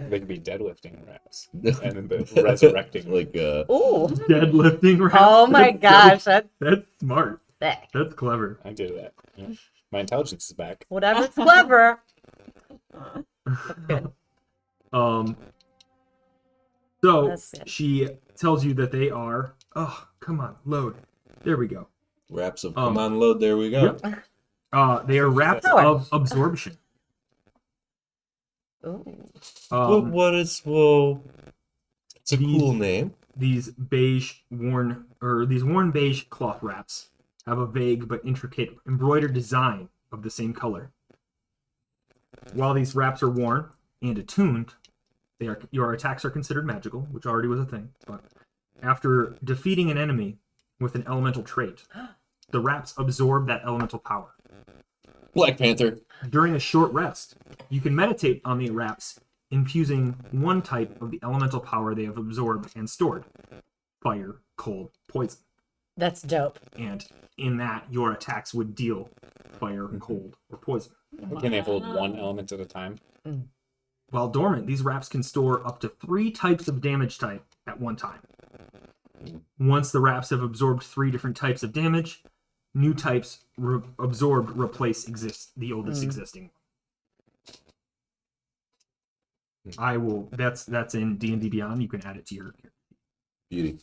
They could be deadlifting reps. And then the resurrecting. like Ooh. Deadlifting wraps. Oh my gosh, That's smart. that's thick. That's clever. I did that. Yeah. My intelligence is back. Whatever's clever. That's good. So That's good. she tells you that they are. Oh, come on, load. There we go. wraps of come on load. There we go. Yep. They are wraps Power. of absorption. Ooh. It's a cool name. These worn beige cloth wraps have a vague but intricate embroidered design of the same color. While these wraps are worn and attuned, your attacks are considered magical, which already was a thing. But after defeating an enemy with an elemental trait, the wraps absorb that elemental power. Black Panther. During a short rest, you can meditate on the wraps, infusing one type of the elemental power they have absorbed and stored: fire, cold, poison. That's dope. And in that, your attacks would deal fire, cold, or poison. Can they hold one element at a time? While dormant, these wraps can store up to 3 types of damage type at one time. Once the wraps have absorbed 3 different types of damage, new types absorbed replace the oldest existing. I will. That's in D&D Beyond. You can add it to your Beauty.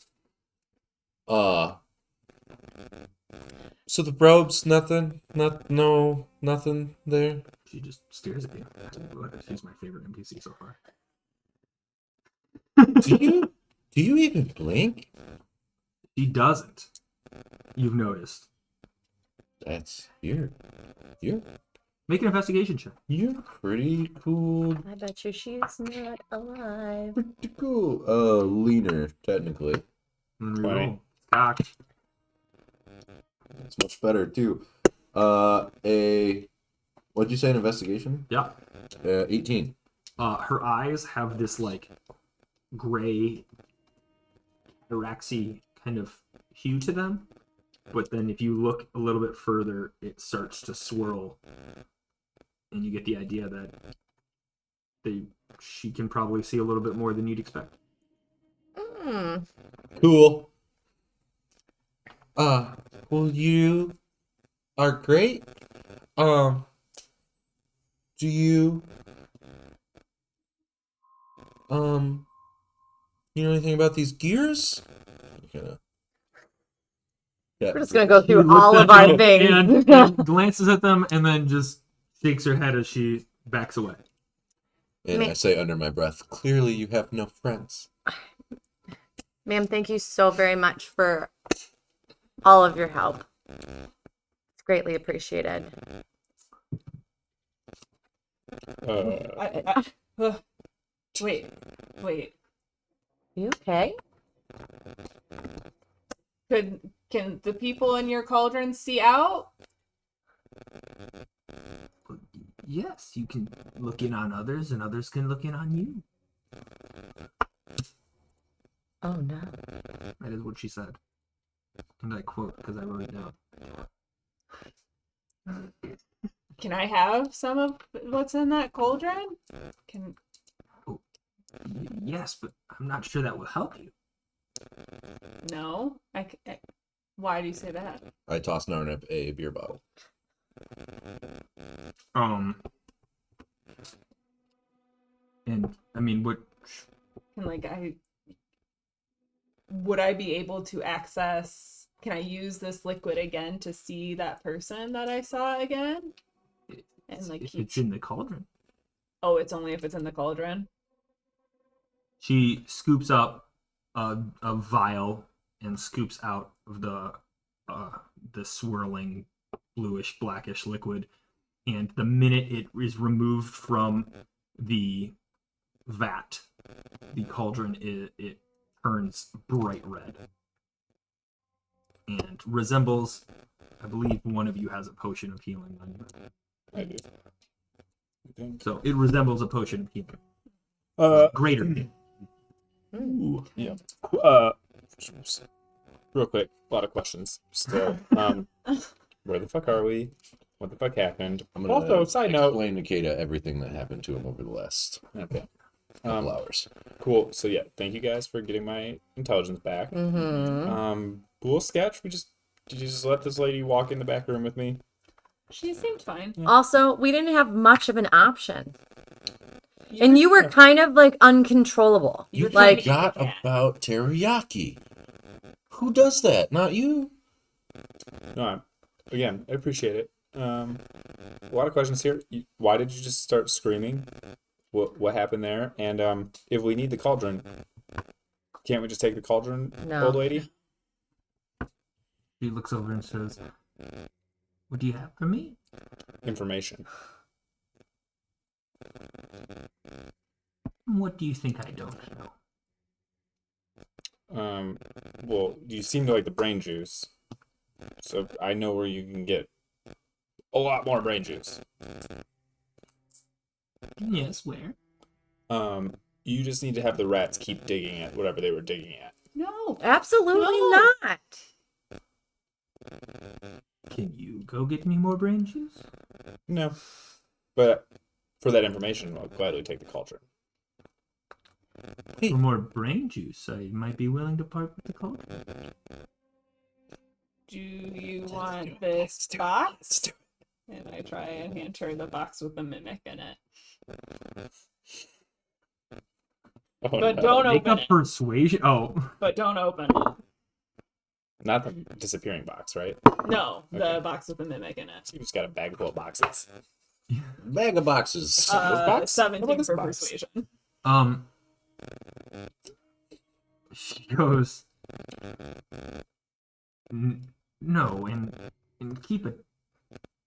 So the robes, nothing there. She just stares at you. She's my favorite NPC so far. Do you even blink? She doesn't. You've noticed. That's you're Make an investigation check. pretty cool. I bet you she's not alive. Pretty cool. Leaner technically. And Twenty. reroll. Cocked. It's much better too. What'd you say? An investigation? Yeah. 18. Her eyes have this like gray, Araxy kind of hue to them, but then if you look a little bit further, it starts to swirl, and you get the idea that she can probably see a little bit more than you'd expect. Cool. Well, you are great. Do you you know anything about these gears? Yeah. We're just gonna go She through looks all at of our them things. and glances at them, and then just shakes her head as she backs away. And I say under my breath, clearly you have no friends. Ma'am, thank you so very much for all of your help. It's greatly appreciated. Wait. You okay? Can the people in your cauldron see out? Yes, you can look in on others, and others can look in on you. Oh no. That is what she said. And I quote because I wrote it down. Can I have some of what's in that cauldron? Yes, but I'm not sure that will help you. No. Why do you say that? I toss Narnip a beer bottle. And I mean, what? Would I be able to access? Can I use this liquid again to see that person that I saw again? And If it's in the cauldron. Oh, it's only if it's in the cauldron. She scoops up a vial and scoops out of the swirling bluish blackish liquid, and the minute it is removed from the vat, the cauldron it turns bright red and resembles, I believe one of you has a potion of healing on you. So it resembles a potion of healing. Greater healing. Ooh, yeah. Real quick, a lot of questions still. Where the fuck are we? What the fuck happened? I'm gonna Also, side note. explain to Kata everything that happened to him over the last Okay. couple hours. Cool. So yeah, thank you guys for getting my intelligence back. Cool sketch. Did you just let this lady walk in the back room with me? She seemed fine. Also, we didn't have much of an option. And you were kind of like uncontrollable. You like forgot about teriyaki. Who does that? Not you. No, again, I appreciate it. A lot of questions here. Why did you just start screaming? What happened there? And if we need the cauldron, can't we just take the cauldron, No. old lady? She looks over and says, "What do you have for me?" Information. What do you think I don't know? Well, you seem to like the brain juice, so I know where you can get a lot more brain juice. Yes, where? You just need to have the rats keep digging at whatever they were digging at. No. absolutely No. not. Can you go get me more brain juice? No, but for that information, I'll gladly take the cauldron. For more brain juice, I might be willing to part with the cauldron. Do you want this box? And I try and hand her the box with the mimic in it. Oh, But no. don't Make open a it. persuasion. Oh, But don't open it. Not the disappearing box, right? No, the Okay. box with the mimic in it. You just got a bag full of boxes. Bag of boxes. box? How about 17 this for box? persuasion. she goes, no, and keep a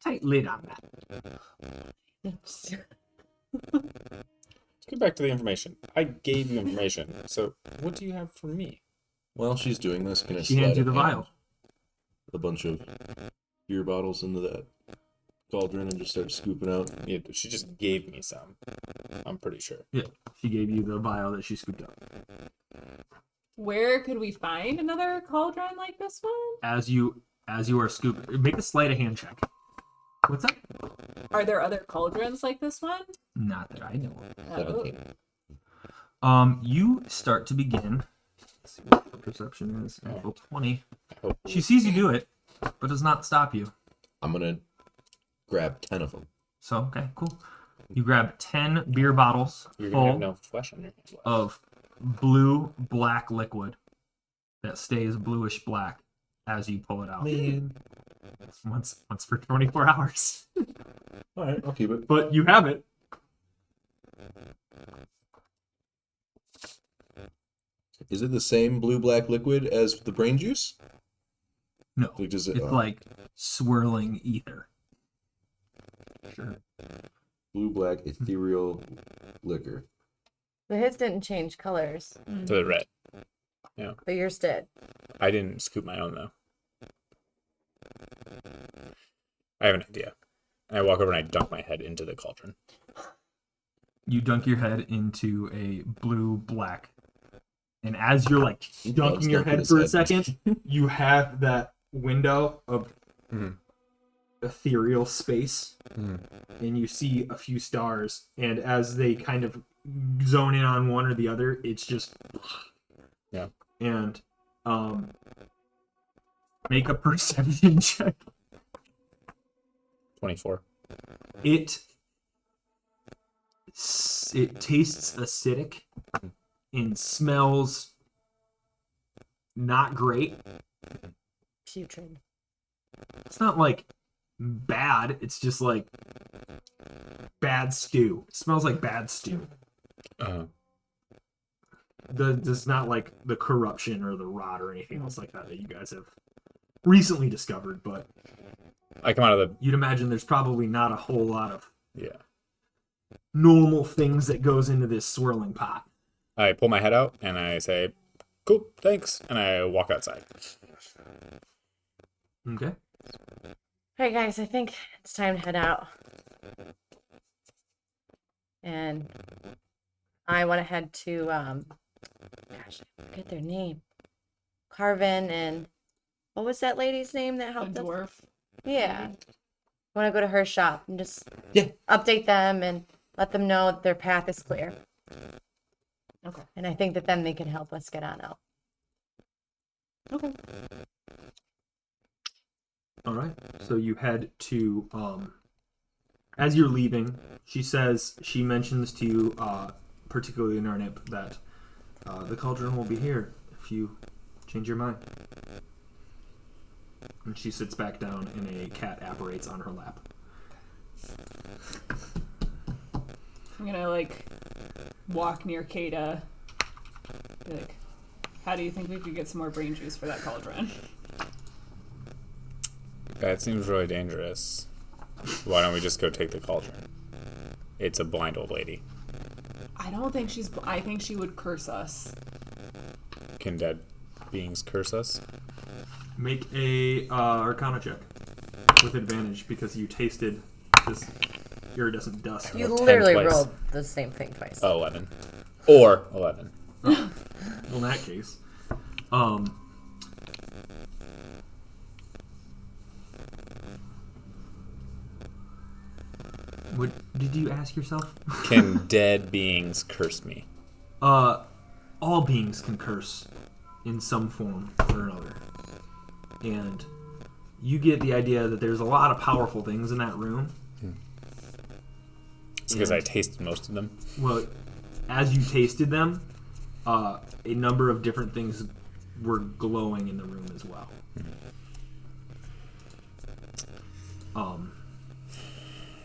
tight lid on that. Let's get back to the information. I gave you information, so what do you have for me? While she's doing this, can I She hands slide you the a vial. a bunch of beer bottles into that cauldron and just start scooping out? Yeah, she just gave me some. I'm pretty sure. Yeah, she gave you the vial that she scooped up. Where could we find another cauldron like this one? As you are scooping, make a sleight of hand check. What's that? Are there other cauldrons like this one? Not that I know of. 17. You start to begin. Let's see what the perception is. Level 20. She sees you do it, but does not stop you. I'm gonna grab 10 of them. So, okay, cool. You grab 10 beer bottles You're gonna have full no flesh on your hand left. of blue-black liquid that stays bluish black as you pull it out. Man. Once for 24 hours. All right, I'll keep it. But you have it. Is it the same blue-black liquid as the brain juice? No, Like, does it, it's like swirling ether. Sure. blue-black ethereal liquor. But his didn't change colors, To the red. but yours did. I didn't scoop my own though. I have an idea. I walk over and I dunk my head into the cauldron. You dunk your head into a blue-black. And as you're like dunking your head for a second, you have that window of ethereal space. And you see a few stars. And as they kind of zone in on one or the other, it's just... Yeah. And make a perception check. 24. It tastes acidic and smells not great. Putrid. It's not like bad, it's just like bad stew. It smells like bad stew. There's not like the corruption or the rot or anything else like that you guys have recently discovered, but I come out of the you'd imagine there's probably not a whole lot of normal things that goes into this swirling pot. I pull my head out and I say, "Cool, thanks," and I walk outside. Okay. All right, guys, I think it's time to head out. and I went ahead to gosh, I forget their name. Carvin and what was that lady's name that A helped us? dwarf. Yeah. I want to go to her shop and just Yeah. update them and let them know that their path is clear. Okay. And I think that then they can help us get on out. Okay. All right. So you head to as you're leaving, she mentions to you, particularly Narnip, that the cauldron will be here if you change your mind. And she sits back down and a cat apparates on her lap. I'm gonna like walk near Kata. Be like, how do you think we could get some more brain juice for that cauldron? That seems really dangerous. Why don't we just go take the cauldron? It's a blind old lady. I don't think she's. I think she would curse us. Can dead beings curse us? Make a Arcana check with advantage because you tasted this iridescent dust. You rolled 10 literally twice. rolled the same thing twice. 11. Or 11. Well, in that case, what did you ask yourself? Can dead beings curse me? All beings can curse in some form or another. And you get the idea that there's a lot of powerful things in that room. It's because I tasted most of them. Well, as you tasted them, a number of different things were glowing in the room as well.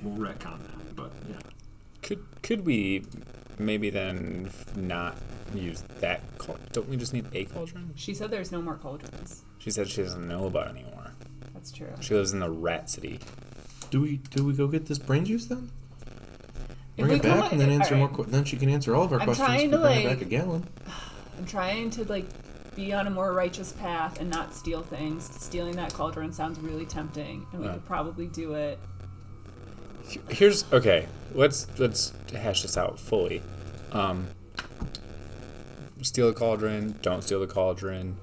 We'll retcon that, but yeah. Could we maybe then not use that? Don't we just need a cauldron? She said there's no more cauldrons. She said she doesn't know about it anymore. That's true. She lives in the rat city. Do we go get this brain juice then? If Bring we it back come- and then answer alright. more. Then she can answer all of our I'm questions. trying if we to, bring her like- back a gallon. I'm trying to like be on a more righteous path and not steal things. Stealing that cauldron sounds really tempting, and we Yeah. could probably do it. Here's okay. Let's hash this out fully. Steal the cauldron. Don't steal the cauldron.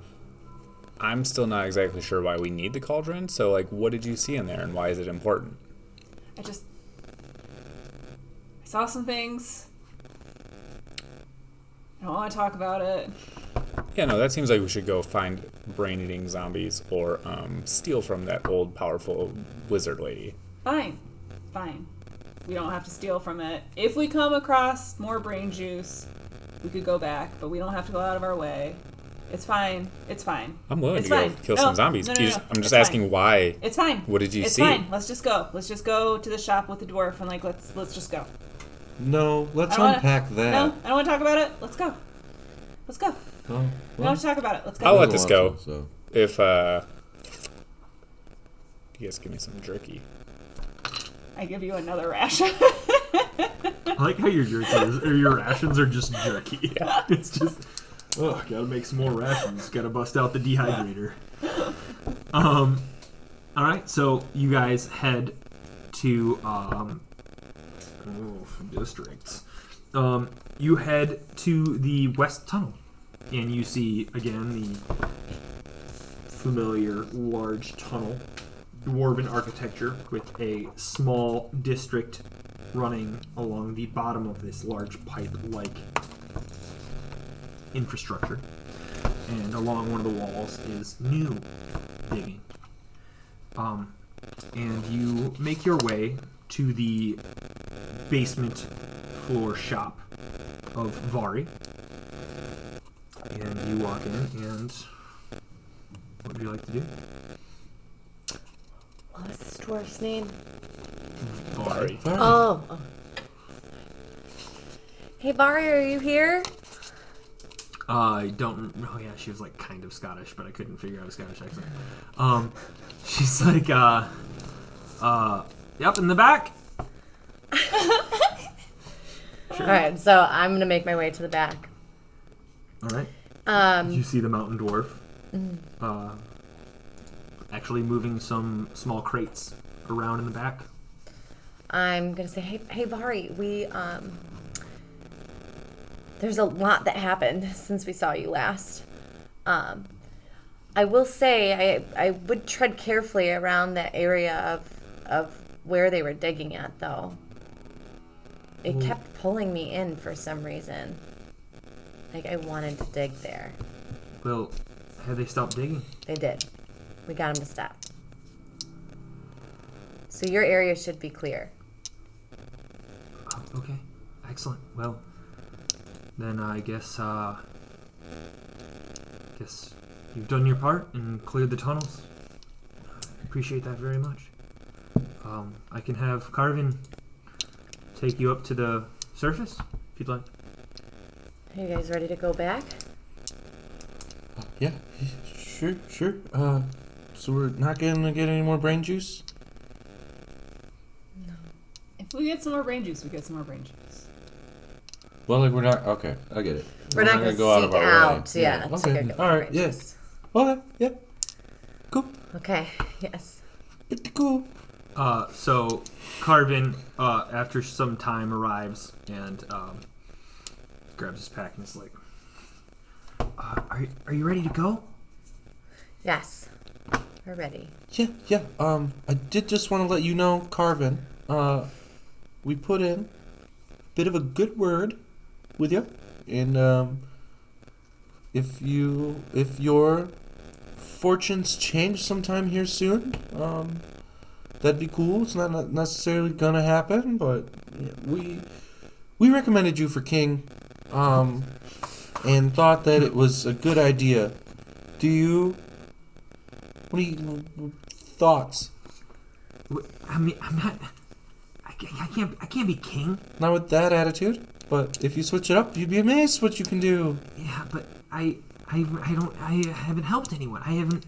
I'm still not exactly sure why we need the cauldron. So, like, what did you see in there, and why is it important? I saw some things. I don't want to talk about it. Yeah, no, that seems like we should go find brain-eating zombies or steal from that old, powerful wizard lady. Fine. We don't have to steal from it. If we come across more brain juice, we could go back, but we don't have to go out of our way. It's fine. I'm willing It's to fine. go kill No, some zombies. no, I'm just It's fine. asking why. It's fine. What did you it's see? It's fine. Let's just go. Let's just go to the shop with the dwarf and like let's just go. No, let's I don't wanna- unpack that. No, I don't want to talk about it. Let's go. Let's go. Oh, We don't well, have to talk about it. Let's go. I'll let I this want go. to, so. If you guys give me some jerky. I give you another ration. I like how your jerky is, or your rations are just jerky. Yeah. It's just, oh, gotta make some more rations. Gotta bust out the dehydrator. All right, so you guys head to districts. You head to the west tunnel, and you see again the familiar large tunnel, dwarven architecture with a small district running along the bottom of this large pipe-like infrastructure. And along one of the walls is new digging. And you make your way to the basement floor shop of Vari. And you walk in, and what would you like to do? What's this dwarf's name? Sorry. Oh. Hey, Bari, are you here? I don't. Oh yeah, she was like kind of Scottish, but I couldn't figure out a Scottish accent. She's like, yep, in the back. All right, so I'm gonna make my way to the back. All right. You see the mountain dwarf, actually moving some small crates around in the back. I'm gonna say, hey, Vari, there's a lot that happened since we saw you last. I will say I would tread carefully around that area of where they were digging at, though. It kept pulling me in for some reason. Like I wanted to dig there. Well, have they stopped digging? They did. We got them to stop. So your area should be clear. Oh, okay. Excellent. Well, then I guess you've done your part and cleared the tunnels. I appreciate that very much. I can have Carvin take you up to the surface if you'd like. Are you guys ready to go back? Yeah, sure. So we're not gonna get any more brain juice? If we get some more brain juice, we get some more brain juice. Well, like we're not. Okay, I get it. We're not going to go out of seek our out. way. Yeah. to Okay. go get All right. more Yes. branches. Okay. Yeah. Cool. Okay. Yes. Pretty cool. So Carvin, after some time, arrives and grabs his pack and is like, "Are you ready to go?" Yes. We're ready. Yeah. I did just want to let you know, Carvin. We put in a bit of a good word with you, and if your fortunes change sometime here soon, that'd be cool. It's not necessarily gonna happen, but we recommended you for king, and thought that it was a good idea. What are you thoughts? I mean, I'm not. I can't be king. Not with that attitude, but if you switch it up, you'd be amazed what you can do. Yeah, but I haven't helped anyone. I haven't.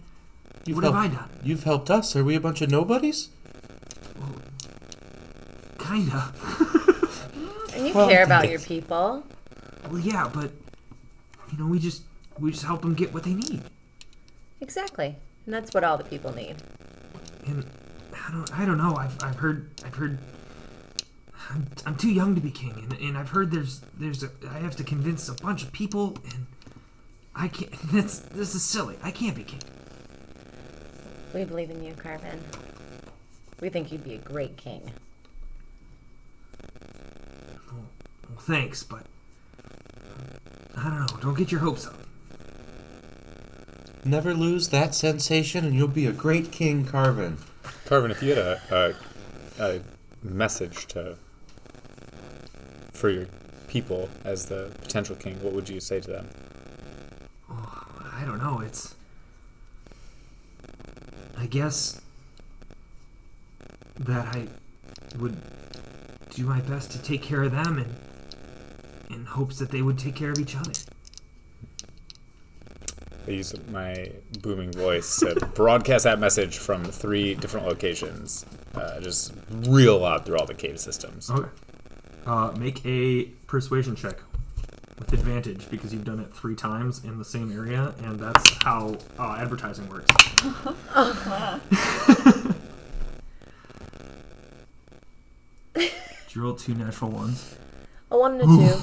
You've What have helped- I done? You've helped us. Are we a bunch of nobodies? Kinda. And you Well, care about thanks. your people. Well, yeah, but we just help them get what they need. Exactly. And that's what all the people need. And I don't know. I've heard. I'm too young to be king, and I've heard I have to convince a bunch of people, and I can't. This is silly. I can't be king. We believe in you, Carvin. We think you'd be a great king. Well, thanks, but I don't know. Don't get your hopes up. Never lose that sensation, and you'll be a great king, Carvin. Carvin, if you had a message for your people as the potential king, what would you say to them? I don't know. I guess that I would do my best to take care of them, and in hopes that they would take care of each other. I use my booming voice to broadcast that message from 3 different locations, just real loud through all the cave systems. Okay. Make a persuasion check with advantage because you've done it 3 times in the same area, and that's how advertising works. Did you roll 2 natural ones? A 1 and a 2.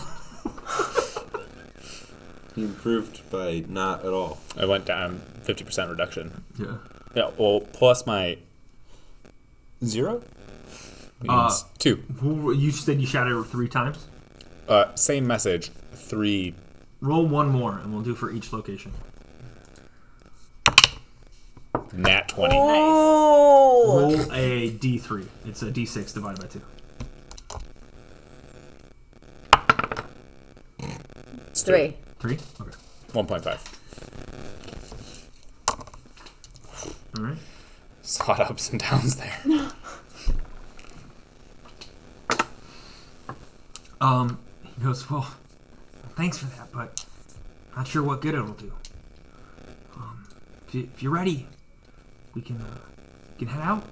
You improved by not at all. I went down 50% reduction. Yeah. Yeah, well, plus my 0 means 2. You said you shouted it 3 times? Same message, 3. Roll 1 more, and we'll do for each location. Nat 20. Oh! Roll a d3. It's a d6 divided by 2. It's 3. 3? Okay. 1.5. All right. There's a lot of ups and downs there. He goes, well, thanks for that, but not sure what good it'll do. If you're ready, we can head out.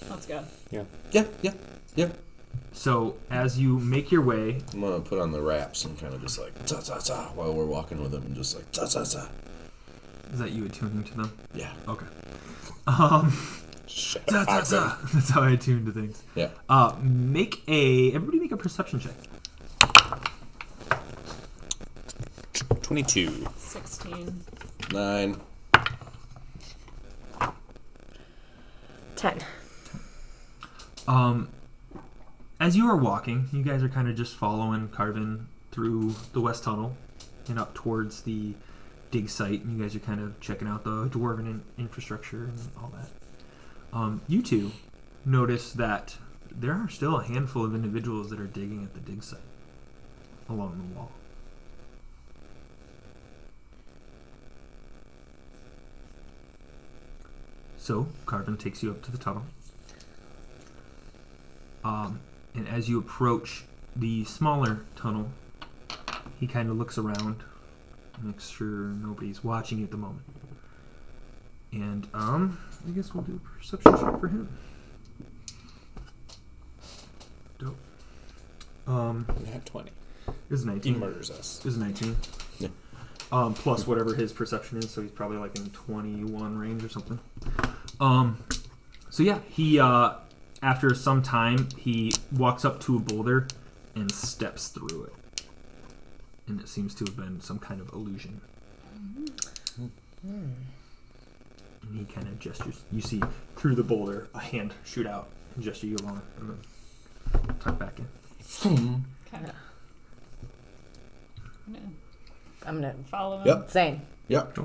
Let's go. Yeah. So as you make your way, I'm gonna put on the wraps and kind of just like ta-ta-ta while we're walking with them, and just like ta-ta-ta. is that you attuning to them? Yeah. Okay. Shadow Da, da, boxing. da. That's how I attune to things. Yeah. Everybody make a perception check. 22. 16. 9. 10. As you are walking, you guys are kind of just following Carvin through the west tunnel and up towards the dig site, and you guys are kind of checking out the dwarven infrastructure and all that. You two notice that there are still a handful of individuals that are digging at the dig site along the wall. So, Carvin takes you up to the tunnel. And as you approach the smaller tunnel, he kind of looks around, makes sure nobody's watching at the moment. And, I guess we'll do a perception check for him. Dope. Nat 20. This is He 19. murders us. This is 19. Yeah. Plus whatever his perception is, so he's probably like in 21 range or something. So yeah, he, after some time, he walks up to a boulder and steps through it. And it seems to have been some kind of illusion. And he kind of gestures. You see through the boulder a hand shoot out and gesture you along, and then tuck back in. Kind of. I'm gonna Follow him. Yep. Zane. Yep.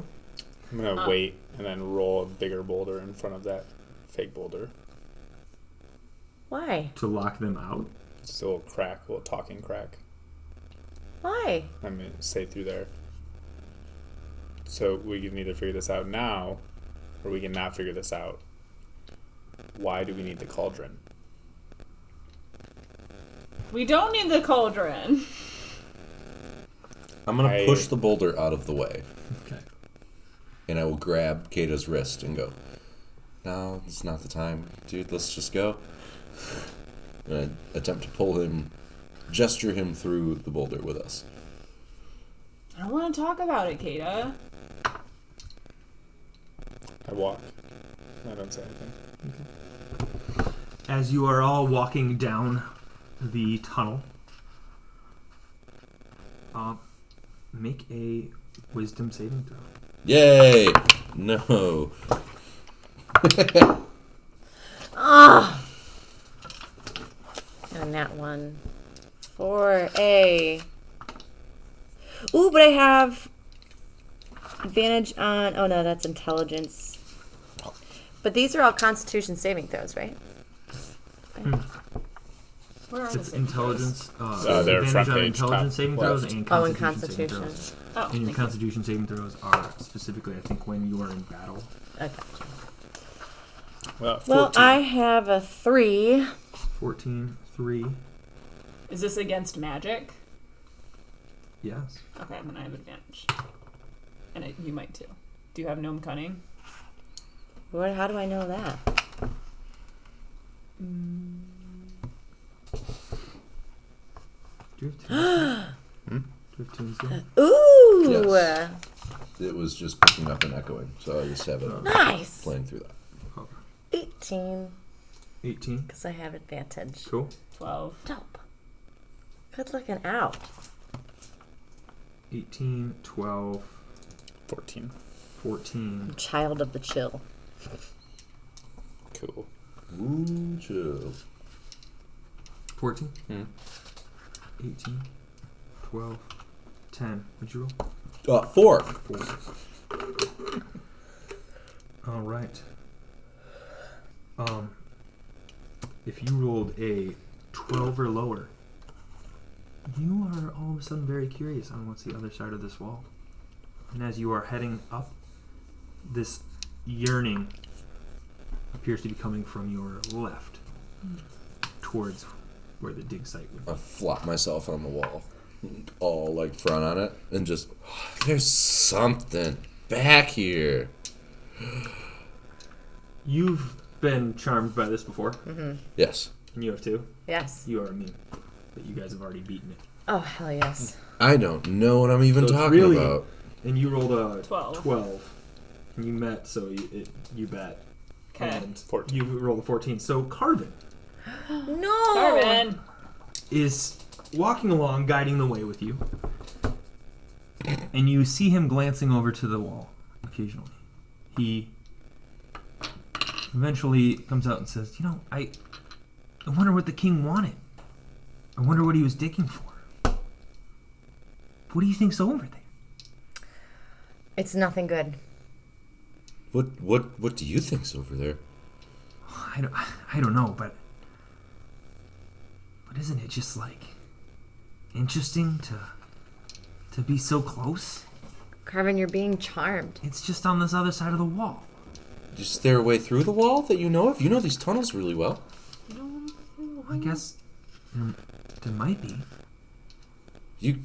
I'm gonna wait and then roll a bigger boulder in front of that fake boulder. Why? To lock them out. Just a little crack, a little talking crack. Why? I mean, stay through there. So we can either figure this out now, or we can not figure this out. Why do we need the cauldron? We don't need the cauldron. I'm going to I- push the boulder out of the way. Okay. And I will grab Kata's wrist and go, no, it's not the time. Dude, let's just go. And I attempt to pull him, gesture him through the boulder with us. I don't want to talk about it, Kata. I walk. I don't say anything. As you are all walking down the tunnel, make a wisdom saving throw. Yay! No. And that one. For a. Ooh, but I have advantage on. Oh no, that's intelligence. But these are all Constitution saving throws, right? Where are It's the intelligence. they're advantage front on page, intelligence top saving throws left. and Oh, and Constitution saving Constitution. throws. Oh, And your thank you. Constitution saving throws are specifically, I think, when you are in battle. Okay. Well, 14. Well, I have a 3. 14, 3. Is this against magic? Yes. Okay, then I have advantage. And you might too. Do you have gnome cunning? How do I know that? Do you have tunes? Do you have tunes there? Ooh! Yes. It was just picking up and echoing, so I just have it Nice! playing through that. 18, 18. because I have advantage. Cool. 12. Dope. Good looking out. 18, 12, 14. 14. Child of the chill. Cool. Ooh, chill. 14? Hmm. 18, 12, 10. What'd you roll? 4. 4. All right. If you rolled a 12 or lower, you are all of a sudden very curious on what's the other side of this wall. And as you are heading up, this yearning appears to be coming from your left towards where the dig site would be. I flop myself on the wall, all like front on it, and just, there's something back here. You've been charmed by this before, Yes. and you have too. Yes. You are immune, but you guys have already beaten it. Oh, hell yes. I don't know what I'm even So it's talking really- about. And you rolled a 12. 12. And you met, so you bet. Okay. And 14. you rolled a 14. So Carvin No. Carvin. is walking along, guiding the way with you. And you see him glancing over to the wall occasionally. He eventually comes out and says, I wonder what the king wanted. I wonder what he was digging for. What do you think's over there? It's nothing good. What do you think's over there? I don't know, but isn't it just like interesting to be so close? Carvin, you're being charmed. It's just on this other side of the wall. Is there a way through the wall that you know of? You know these tunnels really well. I guess there might be. Do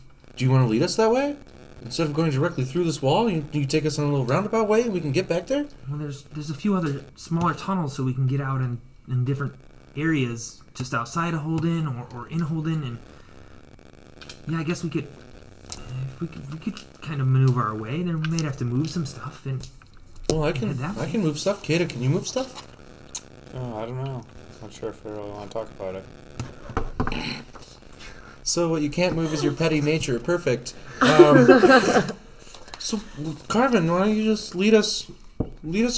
you want to lead us that way? Instead of going directly through this wall, you take us on a little roundabout way and we can get back there? Well, there's a few other smaller tunnels so we can get out in different areas just outside of Holden or in Holden, and yeah, I guess we could kind of maneuver our way. Then we might have to move some stuff and Well, I head that way. can move stuff. Kata, can you move stuff? Oh, I don't know. Not sure if I really want to talk about it. So what you can't move is your petty nature. Perfect. So, Carvin, why don't you just lead us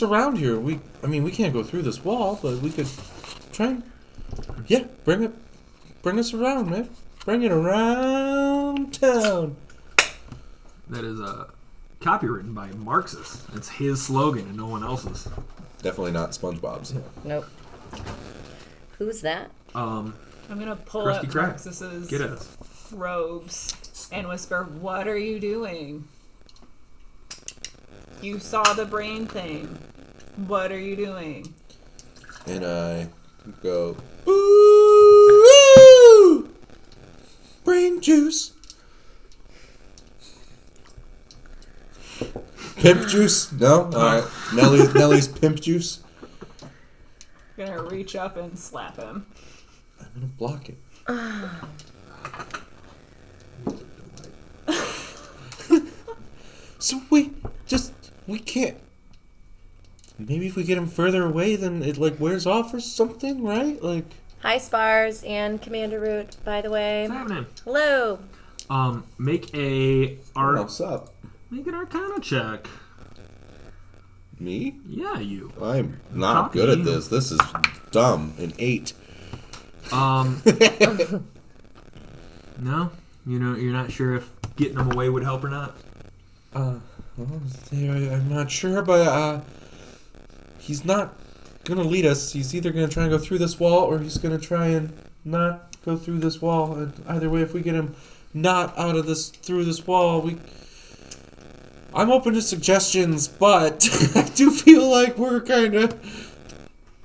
around here? We can't go through this wall, but we could try and bring us around, man. Bring it around town. That is copywritten by Marxist. It's his slogan and no one else's. Definitely not SpongeBob's. Nope. Who's that? I'm gonna pull Krusty up Krab. Marxus's Get it. robes and whisper, "What are you doing? You saw the brain thing. What are you doing?" And I go, ooh, brain juice. Pimp juice? No? Alright. Nellie's pimp juice. I'm gonna reach up and slap him. I'm gonna block it. So we can't. Maybe if we get him further away, then it wears off or something, right? Hi, Spars and Commander Root, by the way. What's happening? Hello. Make What's up? make an Arcana check. Me? Yeah, you. I'm not Copy. good at this. This is dumb. An 8. No, you're not sure if getting them away would help or not. Well, I'm not sure, but he's not gonna lead us. He's either gonna try and go through this wall, or he's gonna try and not go through this wall. And either way, if we get him not out of through this wall, I'm open to suggestions, but I do feel like we're kind of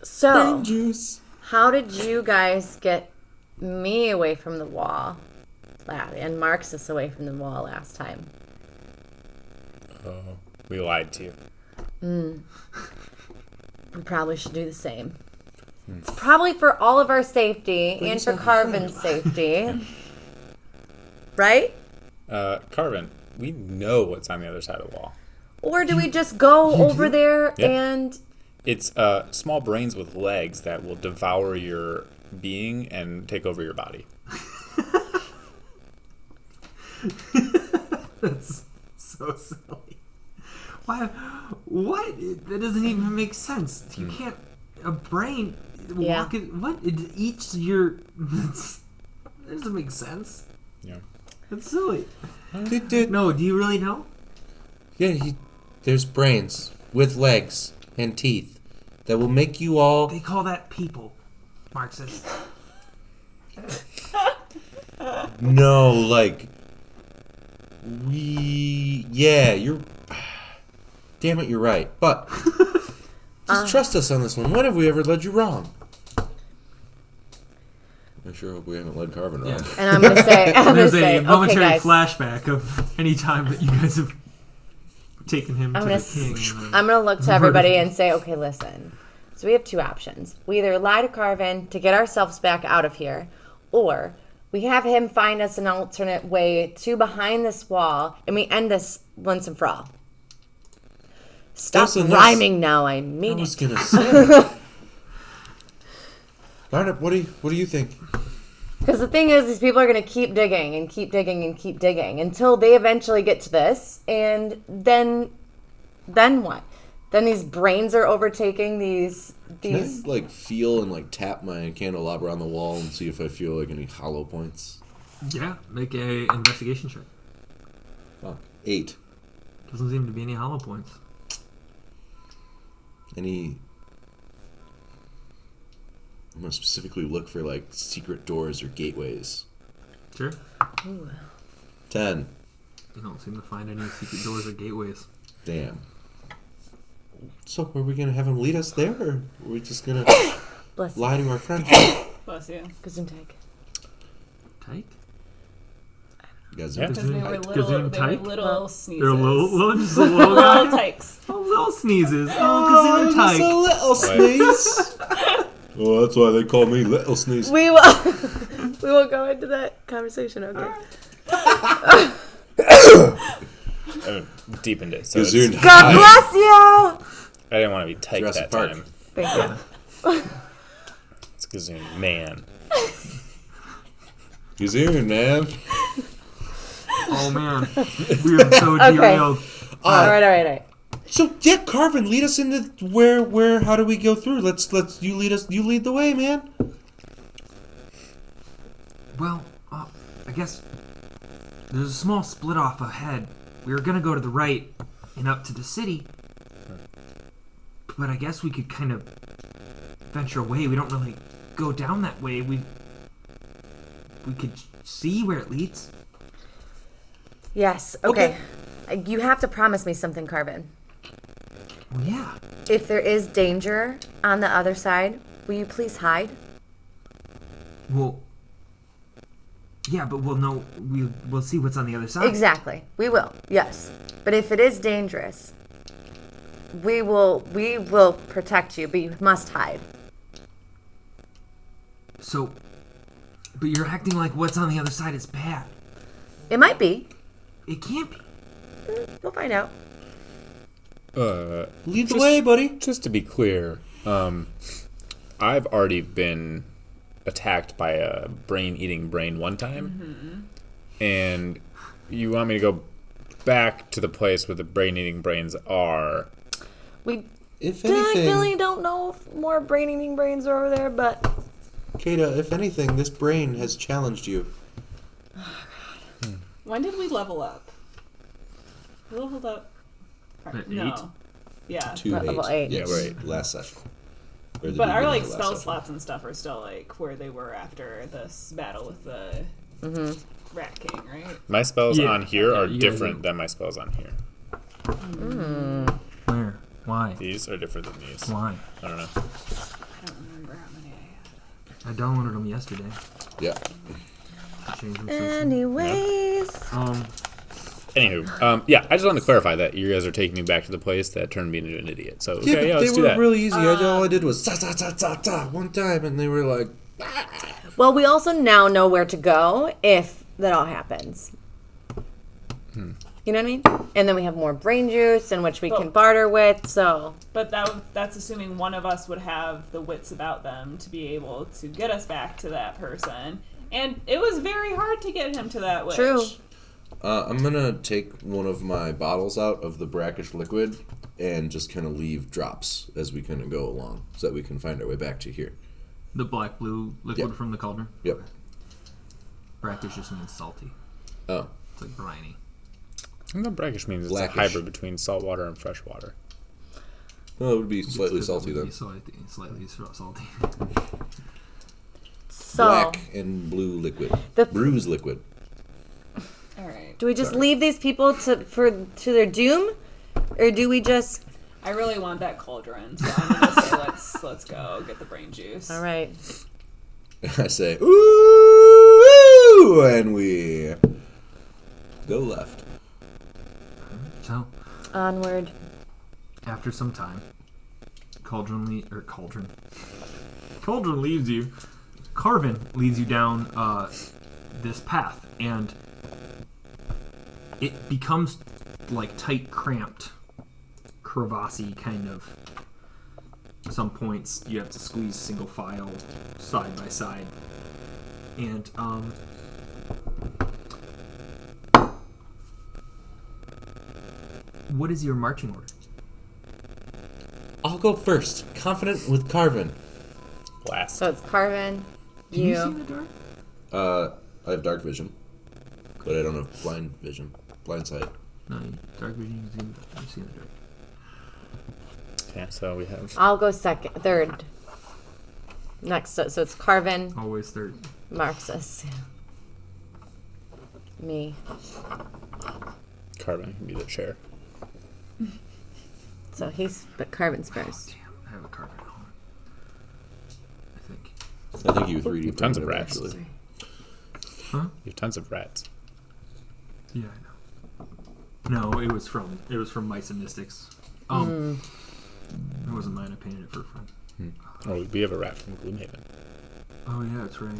So, brain juice. how did you guys get me away from the wall and Marxus away from the wall last time? We lied to you. We probably should do the same. It's probably for all of our safety and for Carvin's safety. Right? Carvin, we know what's on the other side of the wall. Or do we just go over there Yeah. and... It's small brains with legs that will devour your being and take over your body. That's so silly. Why? What? That doesn't even make sense. You can't. A brain. Yeah. Walk it. What? It eats your. That doesn't make sense. Yeah. That's silly. Did No, do you really know? Yeah, there's brains with legs and teeth that will make you all. They call that people, Marxist. No, you're. Damn it, you're right. But just trust us on this one. When have we ever led you wrong? I sure hope we haven't led Carvin wrong. And I'm going to say, There's a okay, momentary guys. flashback of any time that you guys have taken him to I'm the gonna king. I'm going to look to everybody and say, okay, listen. So we have two options. We either lie to Carvin to get ourselves back out of here, or we have him find us an alternate way to behind this wall, and we end this once and for all. Stop Close enough. rhyming now. I I mean was it. gonna say. Barnett, what do you think? Because the thing is, these people are going to keep digging and keep digging and keep digging until they eventually get to this, and then what? Then these brains are overtaking these. Can I like feel and like tap my candelabra on the wall and see if I feel like any hollow points? Yeah, make a investigation check. Oh, 8. Doesn't seem to be any hollow points. Any? I'm gonna specifically look for like secret doors or gateways. Sure. 10. You don't seem to find any secret doors or gateways. Damn. So are we gonna have him lead us there, or are we just gonna Bless you. lie to our friends? Bless you. Gesundheit. Tyke? You guys Yeah. are Because they were Tyke? little, Gesundheit? they were little sneezes. They're little, just a little Little guy. tykes. Oh, little sneezes. Oh, just a Tyke. little sneeze. Oh, that's why they call me Little Sneeze. We will. We will go into that conversation. Okay. Deepened it. So Gazoon. it's, God bless you. I didn't want to be typed Jurassic that Park. time. Thank you. It's Gazoon, man. Gazoon, man. Oh, man. We are so derailed. All right. So yeah, Carvin, lead us into where? How do we go through? Let's you lead us. You lead the way, man. Well, I guess there's a small split off ahead. We were gonna go to the right and up to the city, but I guess we could kind of venture away. We don't really go down that way. We could see where it leads. Yes. Okay. You have to promise me something, Carvin. Well, yeah. If there is danger on the other side, will you please hide? Well, yeah, but we'll know. We'll see what's on the other side. Exactly. We will. Yes. But if it is dangerous, we will protect you, but you must hide. So, but you're acting like what's on the other side is bad. It might be. It can't be. We'll find out. Lead the way, buddy. Just to be clear, I've already been attacked by a brain-eating brain one time, and you want me to go back to the place where the brain-eating brains are. We If definitely anything, don't know if more brain-eating brains are over there, but Kata, if anything, this brain has challenged you. When did we level up? We leveled up. At No. 8? Yeah. 2 Level 8. eight. Yes, Yeah, right. Last session. Or the But our beginning like of last spell session. slots and stuff are still like where they were after this battle with the Rat King, right? My spells Yeah. on here Yeah, are you guys different are- than my spells on here. Where? Why? These are different than these. Why? I don't know. I don't remember how many I had. I downloaded them yesterday. Yeah. Changed them since. anyways. Anywho, yeah, I just wanted to clarify that you guys are taking me back to the place that turned me into an idiot. So, Yeah, okay, yeah, but let's they do were that. really easy. All I did was ta ta ta ta ta one time, and they were like, Well, we also now know where to go if that all happens. You know what I mean? And then we have more brain juice in which we can barter with, so... But that's assuming one of us would have the wits about them to be able to get us back to that person. And it was very hard to get him to that witch. True. I'm gonna take one of my bottles out of the brackish liquid and just kind of leave drops as we kind of go along, so that we can find our way back to here. The black blue liquid Yep. from the cauldron. Yep. Brackish just means salty. Oh, It's like briny. I know brackish means it's Blackish. a hybrid between salt water and fresh water. well, it would be slightly salty then. Slightly salty. So, Black and blue liquid. The- Bruise liquid. All right. do we just leave these people to their doom? Or do we just... I really want that cauldron, so I'm gonna say let's go get the brain juice. All right. I say, ooh, and we go left. So, Onward. after some time, Cauldron leaves you. Carvin leads you down this path, and it becomes like tight, cramped crevassey kind of. Some points you have to squeeze single file side by side, and what is your marching order? I'll go first. Confident with Carvin. Last. So it's Carvin, Can you see in the dark? I have dark vision, but I don't have blind vision. Blind sight. No, dark vision. You can see in the dark. Yeah, so we have. I'll go third. Next, so it's Carvin, Always third. Marxus, me. Carbon can be the chair. So but Carvin's first. Damn, I have a carpet at home. I think. I think you 3D. Tons of printed it, rats. actually. Huh? You have tons of rats. Yeah, I know. No, it was from Mice and Mystics. It wasn't mine. I painted it for a friend. Oh, we have a rat from Gloomhaven. Oh yeah, that's right.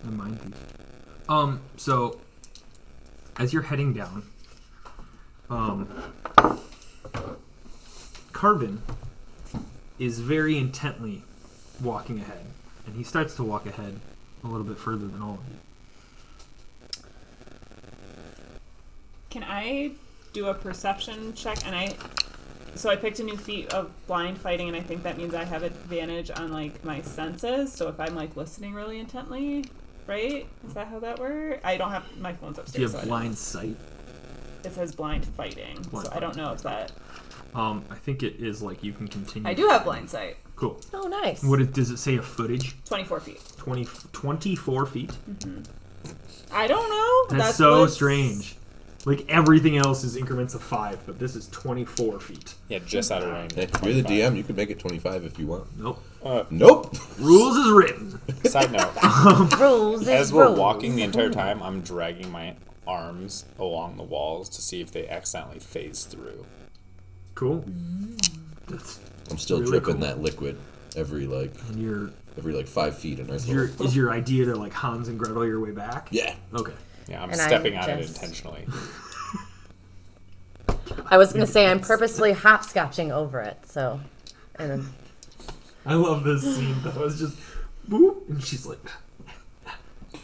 The mind piece. So as you're heading down, Carvin is very intently walking ahead, and he starts to walk ahead a little bit further than all of you. Can I do a perception check? So I picked a new feat of blind fighting, and I think that means I have advantage on like my senses. So if I'm like listening really intently, right? Is that how that works? I don't have my phone's upstairs. Do you so I have don't- blind sight? It says blind fighting, so I don't know if that. I think it is like you can continue. I do have blind sight. Cool. Oh, nice. Does it say a footage? 24 feet. 24 feet. I don't know. That's so what's- strange. Like everything else is increments of 5, but this is 24 feet. Yeah, just out of range. Hey, you're the DM. You can make it 25 if you want. Nope. Nope. Rules is written. Side note, Rules is as we're rules. walking the entire time, I'm dragging my arms along the walls to see if they accidentally phase through. Cool. That's I'm still Really dripping cool. that liquid every and your 5 feet in Earth. is your idea to like Hans and Gretel your way back? Yeah. Okay. Yeah, I'm And stepping I on it just- intentionally. I was gonna say I'm purposely hopscotching over it. So, and then I love this scene though. It's just boop, and she's like,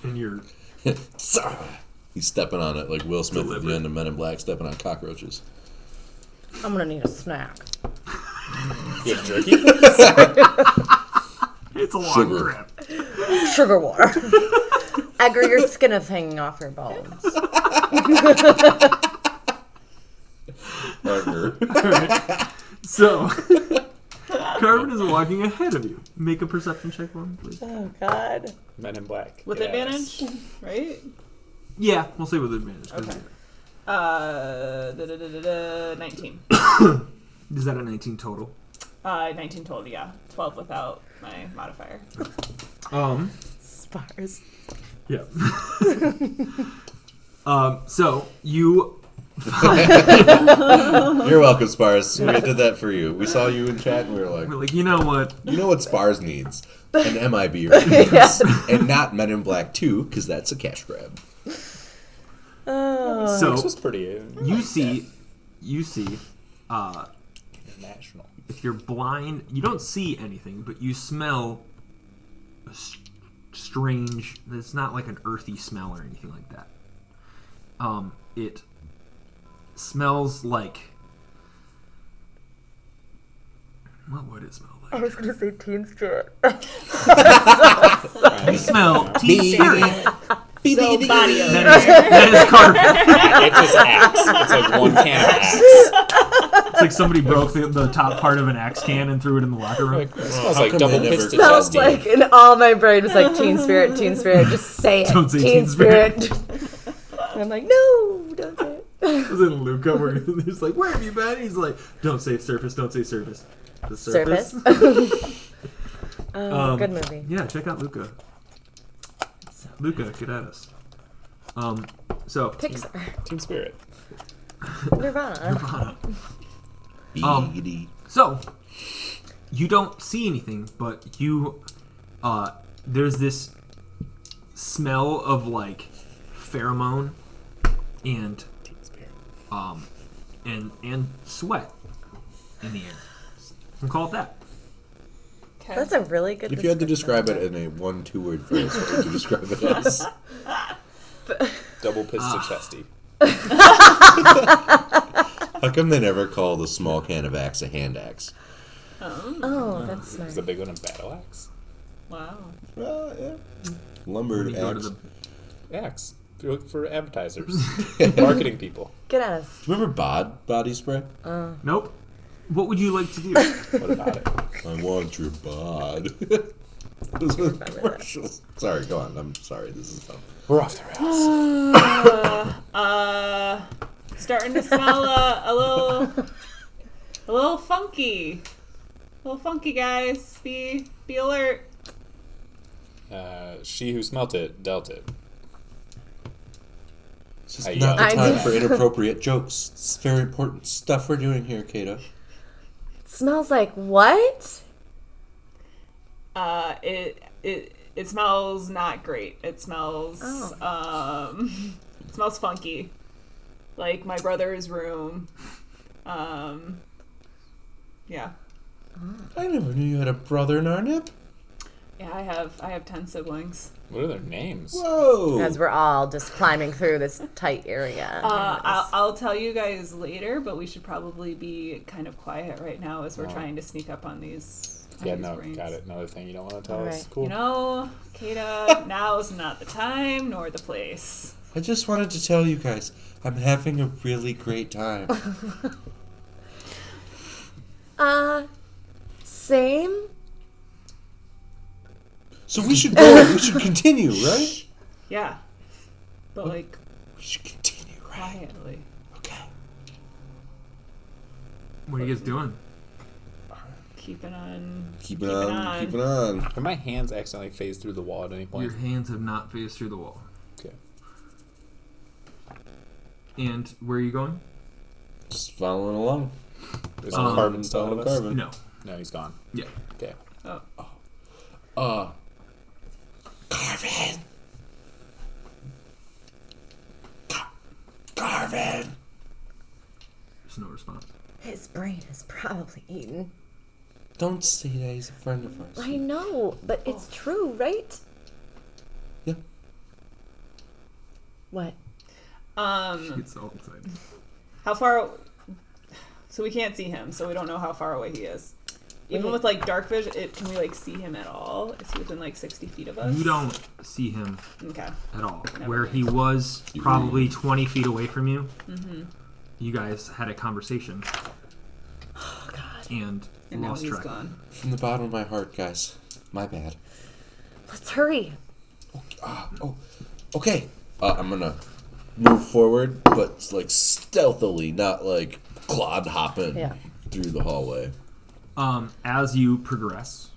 and you're He's stepping on it like Will Smith at Deliberate. the end of Men in Black, stepping on cockroaches. I'm gonna need a snack. You have jerky? it's a long Sugar. trip. Sugar water. Edgar, your skin is hanging off your bones. Partner. So Carvin is walking ahead of you. Make a perception check for me, please. Oh God. Men in Black. With Yes. advantage, right? Yeah, we'll say with advantage. Okay. 19. Is that a 19 total? 19 total, yeah. 12 without my modifier. Spars. Yeah. So you You're welcome, Spars. We did that for you. We saw you in chat and we were like, were like, you know what? you know what Spars needs? An MIB reference. And not Men in Black 2, because that's a cash grab. So This was pretty you see, international. if you're blind, you don't see anything, but you smell a strange. It's not like an earthy smell or anything like that. It smells like. What would it smell like? I was gonna say Teen Spirit. You smell Teen Spirit. So body odor. That is carpet. It's just axe. It's like one can of axe. It's like somebody broke the top part of an axe can and threw it in the locker room. Like, it smells How like come double they never fisted got Smells chesty. like, and all my brain was like Teen Spirit, Teen Spirit. Just say it. Don't say Teen Teen Spirit. And I'm like, no, don't say it. It was in Luca where he's like, "Where have you been?" He's like, "Don't say surface. Don't say surface." The surface. Good movie. Yeah, check out Luca. Luca, get at us. So Pixar. Team Spirit. Nirvana. Beady. So, you don't see anything, but you, there's this smell of like pheromone and Team Spirit. and sweat in the air. We'll call it that. Okay. That's a really good. If you had to describe it description. in a 1-2 word phrase, what would you describe it as? Double piston chesty. How come they never call the small can of axe a hand axe? Oh, that's Is smart. the big one a battle axe? Wow. Well, yeah. Lumber You go to axe. the Axe. For advertisers. Marketing people. Get at us. Do you remember body spray? Nope. What would you like to do? What about it? I want your bod. Those were the commercials. Sorry, go on. I'm sorry. This is fun. We're off the rails. Starting to smell a little funky. A little funky, guys. Be alert. She who smelt it dealt it. It's just I not the yelled. time for inappropriate jokes. It's very important stuff we're doing here, Kato. Smells like what? It smells not great. It smells it smells funky. Like my brother's room. Yeah. I never knew you had a brother in Arnip. Yeah, I have 10 siblings. What are their names? Whoa. As we're all just climbing through this tight area. I'll tell you guys later, but we should probably be kind of quiet right now as we're trying to sneak up on these. Yeah, these no, brains. got it. Another thing you don't want to tell us. Alright. Cool. You know, Kata, now's not the time nor the place. I just wanted to tell you guys, I'm having a really great time. Same. So we should go. We should continue, right? Yeah. But like We should continue, right? quietly. Okay. What are you guys doing? Keeping on. Keep it on. Keep it on. Have my hands accidentally phased through the wall at any point? Your hands have not phased through the wall. Okay. And where are you going? Just following along. There's Um, carbon still in us? Carbon. No. No, he's gone. Yeah. Okay. Carvin. Carvin. There's no response. His brain is probably eaten. Don't say that. He's a friend of ours. I know, but it's true, right? Yeah. What? It's all excited. How far? So we can't see him, so we don't know how far away he is. Even with like dark vision, can we like see him at all? Is he within like 60 feet of us? You don't see him Okay. at all. Never Where he was probably 20 feet away from you, you guys had a conversation. Oh, God. And And now lost he's track. gone. From the bottom of my heart, guys. My bad. Let's hurry. Okay. I'm gonna move forward, but like stealthily, not like clod hopping Yeah. through the hallway. As you progress,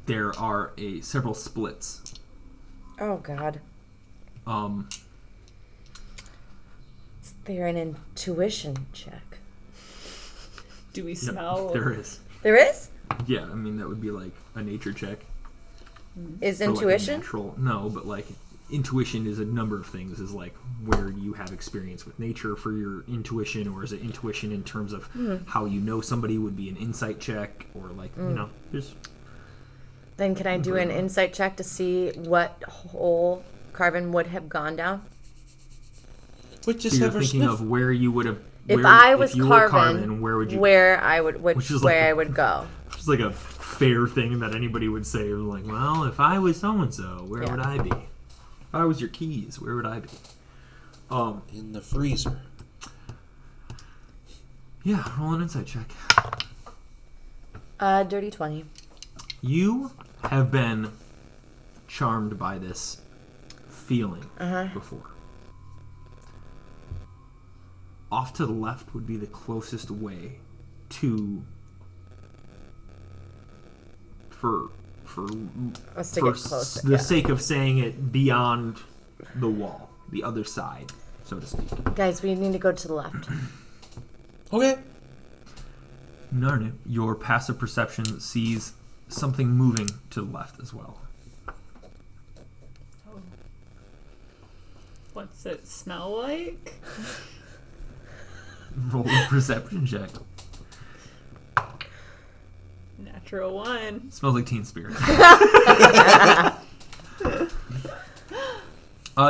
there are several splits. Oh, God. They're an intuition check. Do we Yep, smell? there is. There is? Yeah, I mean that would be like a nature check. Is For, like, a intuition? natural, no, but like intuition is a number of things. Is like where you have experience with nature for your intuition, or is it intuition in terms of how you know somebody would be an insight check, or like you know, there's Then can I do an insight check to see what hole Carvin would have gone down? But so just you're have her thinking sniff. of where you would have. If where- I was you were Carvin, where would you? where I would, Which is like where a- I would go? It's like a fair thing that anybody would say. Like, well, if I was so and so, where Yeah. would I be? If I was your keys, where would I be? In the freezer. Yeah, roll an insight check. Dirty 20. You have been charmed by this feeling before. Off to the left would be the closest way to for Let's take for it closer. the Yeah. sake of saying it beyond the wall, the other side, so to speak. Guys, we need to go to the left. Okay. Narnia, your passive perception sees something moving to the left as well. What's it smell like? Roll a perception check. Natural 1. Smells like Teen Spirit.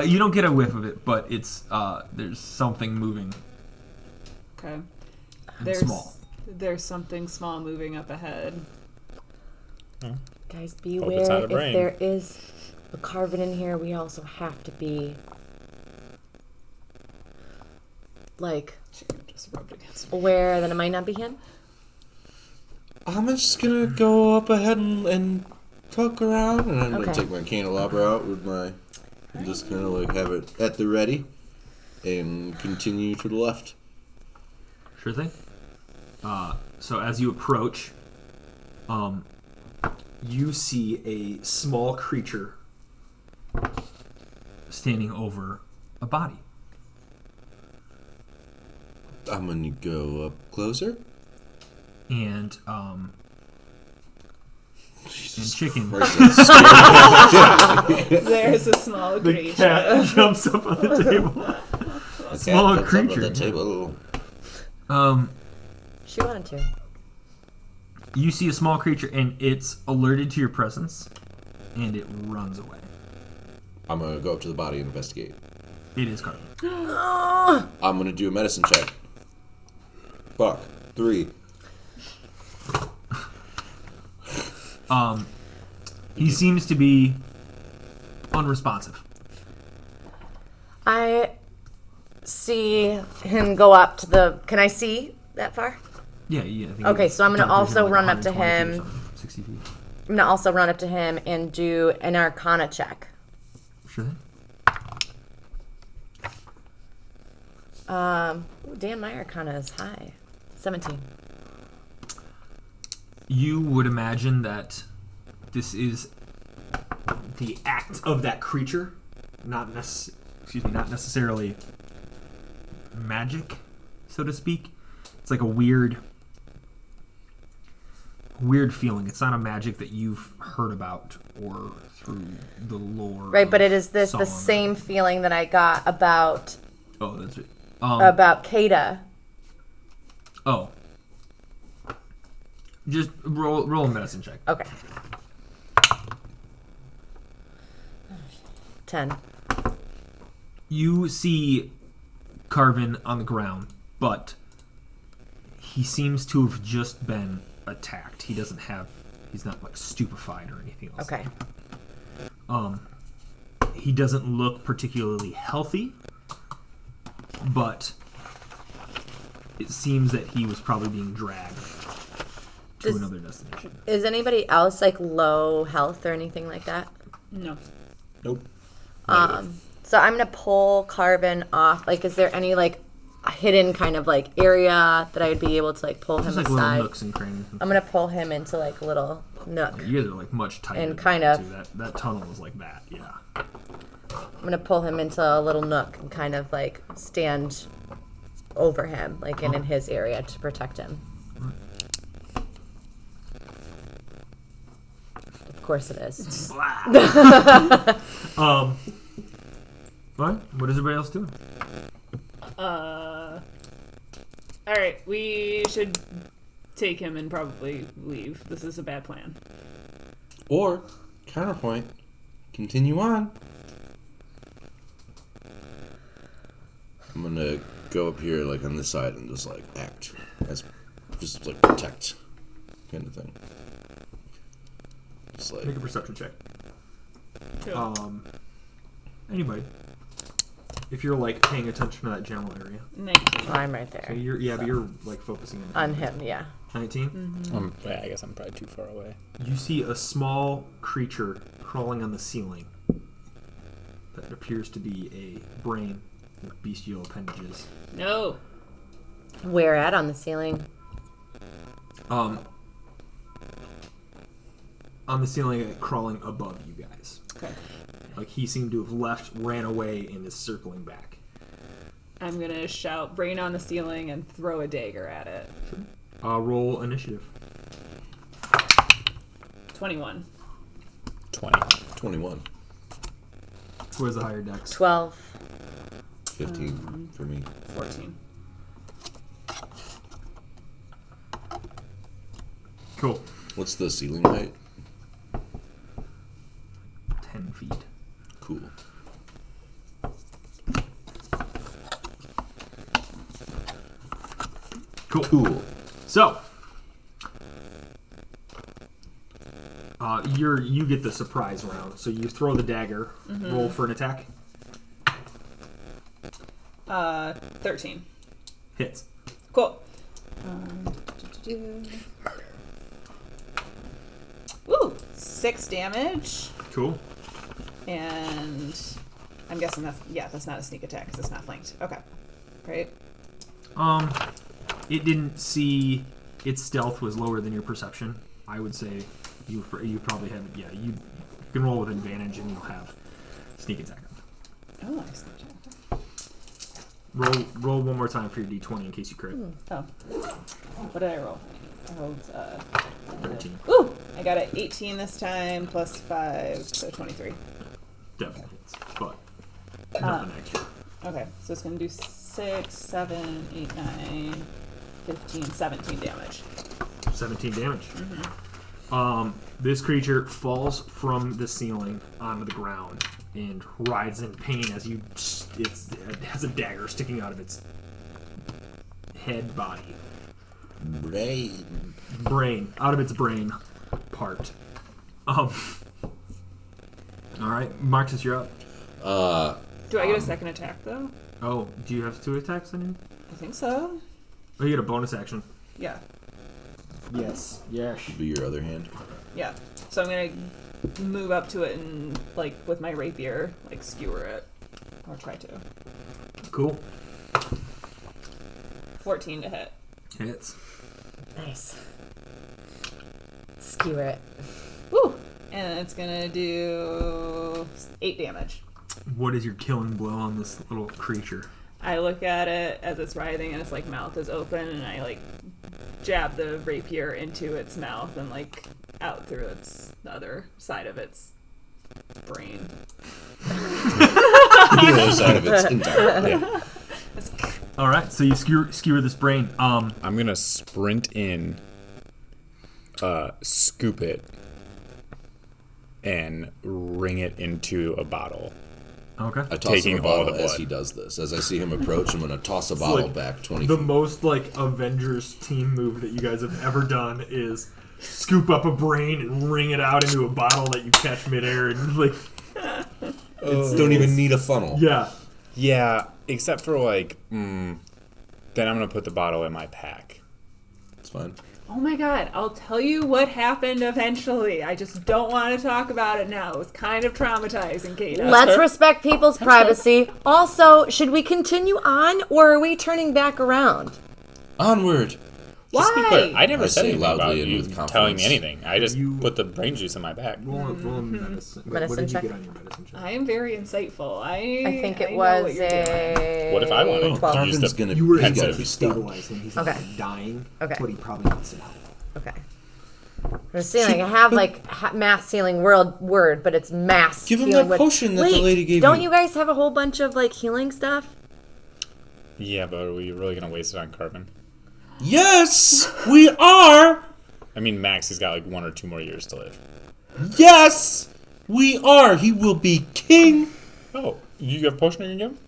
You don't get a whiff of it, but it's there's something moving. Okay. And small. There's something small moving up ahead. Guys, it's beware. not a If brain. there is a Carven in here, we also have to be like She just rubbed against me. aware that it might not be him. I'm just gonna go up ahead and poke around, and I'm Okay. gonna take my candelabra out with my, and just kind of like have it at the ready, and continue to the left. Sure thing. So as you approach, you see a small creature standing over a body. I'm gonna go up closer. And chicken. Christ, that's scary. There's a small creature. Cat jumps up on the table. A Small cat comes up creature. on the table. She wanted to. You see a small creature, and it's alerted to your presence, and it runs away. I'm gonna go up to the body and investigate. It is Carmen. I'm gonna do a medicine check. Fuck. 3. He seems to be unresponsive. I see him go up to the. Can I see that far? Yeah. I think Okay, so I'm gonna jump through also like run up to 120 feet or him. something, 60 feet. I'm gonna also run up to him and do an Arcana check. Sure thing. Ooh, damn, my Arcana is high. 17. You would imagine that this is the act of that creature, not necessarily magic, so to speak. It's like a weird feeling. It's not a magic that you've heard about or through the lore. Right, but of it is the Solomon. same feeling that I got about Oh, that's it. Kata. Oh. Just roll a medicine check. Okay. 10. You see Carvin on the ground, but he seems to have just been attacked. He's not like stupefied or anything else. Okay. He doesn't look particularly healthy, but it seems that he was probably being dragged to Does- another destination. Is anybody else like low health or anything like that? No. Nope. So I'm gonna pull Carvin off. Like, is there any like hidden kind of like area that I'd be able to like pull him Just like little aside? nooks and crannies. I'm gonna pull him into like a little nook. You guys are like much tighter. And than kind that, of- too. That tunnel was like that. Yeah. I'm gonna pull him into a little nook and kind of like stand over him, like in his area to protect him. Of course it is. What is everybody else doing? All right, we should take him and probably leave. This is a bad plan. Or, counterpoint, continue on. I'm gonna go up here, like, on this side and just, like, act as, just, like, protect kind of thing. Just, like, Make a perception check. Cool. Anybody. If you're like paying attention to that general area. 19. Oh, I'm right So there. but you're like focusing On him, yeah. 19? I guess I'm probably too far away. You see a small creature crawling on the ceiling that appears to be a brain with bestial appendages. No. Where at on the ceiling? On the ceiling, crawling above you guys. Okay. Like he seemed to have ran away, and is circling back. I'm gonna shout brain on the ceiling and throw a dagger at it. Roll initiative. 21. 20. 21. Who has the higher dex? 12. 15 for me. 14. Cool. What's the ceiling height? 10 feet. Cool. Cool. So, you get the surprise round. So you throw the dagger. Roll for an attack. 13. Hits. Cool. Ooh, 6 damage. Cool. And I'm guessing that's not a sneak attack because it's not flanked. Okay. Right? It didn't see its stealth was lower than your perception. I would say you probably have you can roll with advantage and you'll have sneak attack. Oh, I sneak attack. Roll one more time for your d20 in case you crit. Oh. What did I roll? I rolled 13. ooh! I got an 18 this time plus 5, so 23. Definitely hits, but nothing extra. Okay, so it's gonna do 6, 7, 8, 9, 15, 17 damage. 17 damage. This creature falls from the ceiling onto the ground and writhes in pain as it has a dagger sticking out of its head body. Brain. Out of its brain part. Alright, Marcus, you're up. Do I get a second attack though? Oh, do you have 2 attacks on you? I think so. Oh, you get a bonus action. Yeah. Yes. Yes. Should be your other hand. Yeah. So I'm gonna move up to it and, like, with my rapier, like, skewer it. Or try to. Cool. 14 to hit. Hits. Nice. Skewer it. Woo! And it's gonna do 8 damage. What is your killing blow on this little creature? I look at it as it's writhing and its, like, mouth is open, and I, like, jab the rapier into its mouth and, like, out through the other side of its brain. The other side of its entire. Yeah. All right, so you skewer this brain. I'm gonna sprint in, scoop it, and wring it into a bottle. Okay. I toss Taking him a all bottle the as blood. he does this. As I see him approach, I'm going to toss a bottle like back 20 The feet. most like Avengers team move that you guys have ever done is scoop up a brain and wring it out into a bottle that you catch midair and like. Don't even need a funnel. Yeah. Yeah, except for like, then I'm gonna put the bottle in my pack. It's fine. Oh my god, I'll tell you what happened eventually. I just don't want to talk about it now. It was kind of traumatizing, Kata. Let's respect people's privacy. Also, should we continue on or are we turning back around? Onward. Just be clear, Why? I never I said say anything loudly about and you with telling me confidence. anything. I just You- put the brain juice in my pack. Roll a medicine. Wait, what Medicine did check? you get on your medicine check? I am very insightful. I think it know was what you're doing. a. What if I wanted? 12. Carvin's going to You were he's able gonna to be stuck. stabilize him. He's Okay. not like, dying, Okay. but he probably needs some help. Okay. The ceiling. I have like mass healing word, but it's mass. Give him healing that word. potion that the Wait, lady gave don't you. you guys have a whole bunch of like healing stuff? Yeah, but are we really gonna waste it on Carbon? Yes, we are. I mean, Max, he's got like 1 or 2 more years to live. Yes, we are. He will be king. Oh, you have a potion you can give him?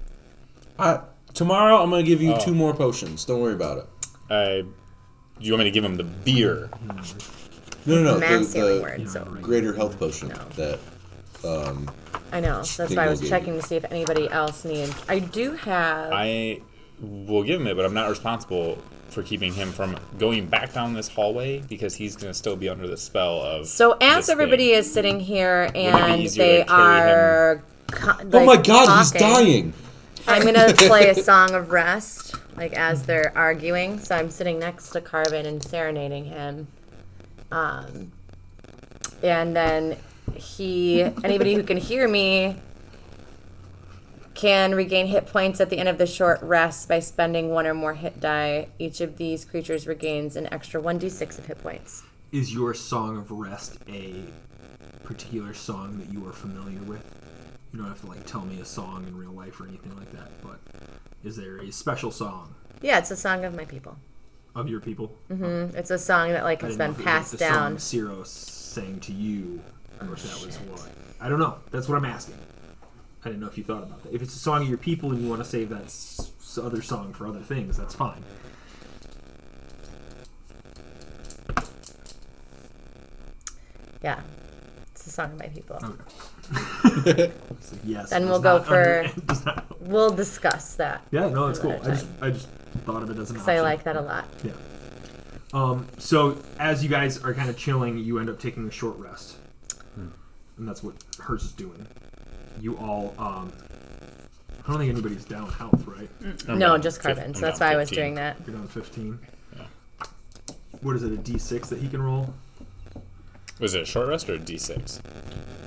Tomorrow, I'm going to give you 2 more potions. Don't worry about it. Do you want me to give him the beer? No. Mass healing The word. So greater health potion that. I know. So that's King why I will was give checking you. to see if anybody else needs. I do have. I will give him it, but I'm not responsible for keeping him from going back down this hallway because he's gonna still be under the spell of. So as this everybody thing. is sitting here it be and easier they to carry are. Oh my God, he's dying. I'm gonna play a song of rest, like as they're arguing. So I'm sitting next to Carvin and serenading him. And then anybody who can hear me can regain hit points at the end of the short rest by spending 1 or more hit die. Each of these creatures regains an extra 1d6 of hit points. Is your song of rest a particular song that you are familiar with? You don't have to like tell me a song in real life or anything like that, but is there a special song? Yeah, it's a song of my people. Of your people. It's a song that like I has didn't know been if it was, passed the down. song Ciro sang to you, or if that was what. I don't know. That's what I'm asking. I didn't know if you thought about that. If it's a song of your people and you want to save that other song for other things, that's fine. Yeah, it's a song of my people. Okay. Yes. Then does we'll go not for- does not- We'll discuss that yeah, no, it's cool. another I just thought of it as an because option. I like that a lot. Yeah. So as you guys are kind of chilling, you end up taking a short rest, and that's what hers is doing. You all, I don't think anybody's down health, right? I'm No, down just fif- Carvin. I'm So that's down why I was 15. doing that. You're down 15. Yeah. What is it? A D6 that he can roll? Was it a short rest or a D6?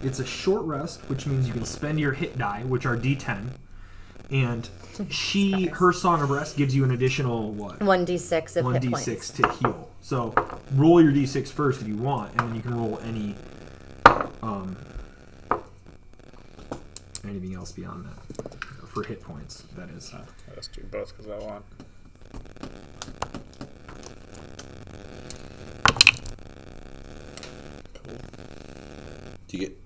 It's a short rest, which means you can spend your hit die, which are D10, and her song of rest gives you an additional what? 1d6 of hit 1d6 points. to heal. So roll your d6 first if you want, and then you can roll anything else beyond that for hit points. That is. Let's do both because I want. Do you get,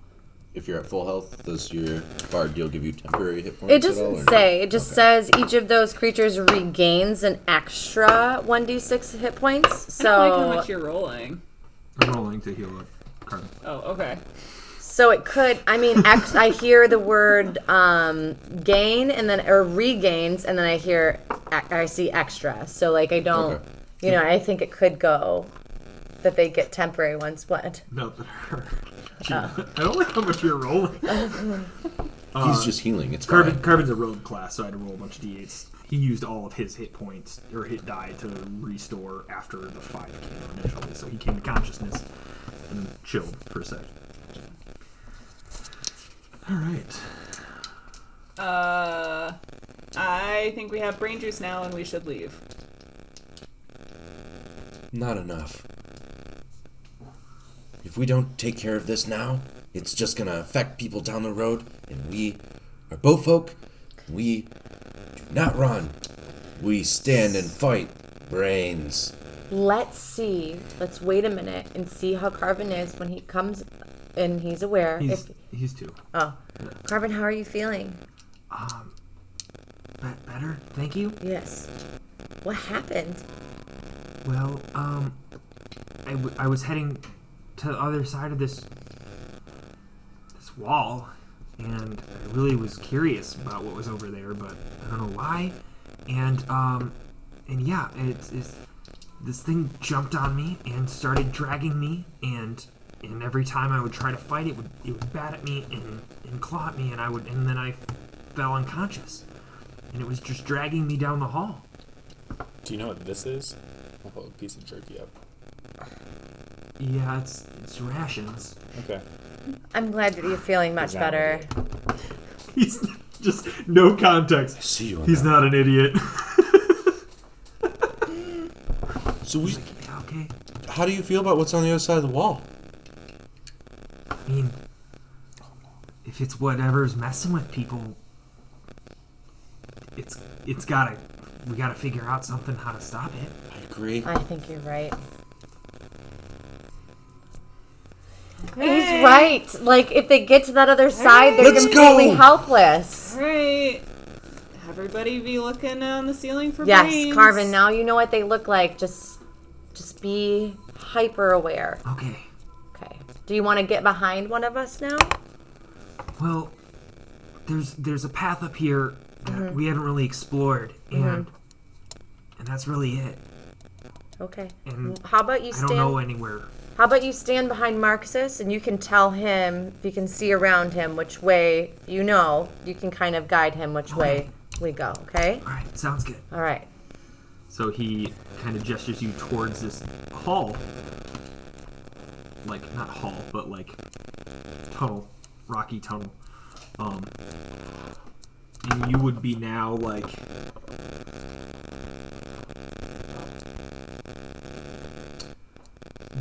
if you're at full health, does your bard deal give you temporary hit points It at all? doesn't or no? say. It just says each of those creatures regains an extra 1d6 hit points. I don't like how So, much you're rolling. I'm rolling to heal a card. Oh, okay. so it could. I mean, I hear the word gain and then or regains, and then I see extra. So like I don't. Okay. You know, I think it could go that they get temporary ones split. No, I don't like how much you're rolling. He's just healing. It's fine. Carbon's a rogue class, so I had to roll a bunch of d8s. He used all of his hit points or hit die to restore after the 5 came initially, so he came to consciousness and chilled for a sec. All right. I think we have brain juice now and we should leave. Not enough. If we don't take care of this now, it's just gonna affect people down the road, and we are bowfolk. We do not run. We stand and fight. Brains. Let's see. Let's wait a minute and see how Carvin is when he comes and he's aware. He's 2. Carvin, how are you feeling? Better, thank you. Yes. What happened? Well, I was heading to the other side of this wall, and I really was curious about what was over there, but I don't know why. And yeah, it's this thing jumped on me and started dragging me, and every time I would try to fight it would bat at me and claw at me, and then I fell unconscious, and it was just dragging me down the hall. Do you know what this is? I'll hold a piece of jerky up. Yeah, it's rations. Okay. I'm glad that you're feeling much better. He's just no context. See you. He's not an idiot. So we. Yeah, okay. How do you feel about what's on the other side of the wall? I mean, if it's whatever's messing with people, we gotta figure out something how to stop it. I agree. I think you're right. He's right. Like, if they get to that other side, they're Let's completely go! helpless. Alright. Everybody be looking on the ceiling for Yes, brains. Carvin, now you know what they look like. Just be hyper aware. Okay. Okay. Do you want to get behind one of us now? Well, there's a path up here that we haven't really explored, and that's really it. Okay. And How about you I don't know stand? anywhere. How about you stand behind Marxus and you can tell him, if you can see around him which way you can kind of guide him which way we go. Okay. All right, sounds good. All right. So he kind of gestures you towards this hall. Like, not hall, but like tunnel, rocky tunnel. And you would be now like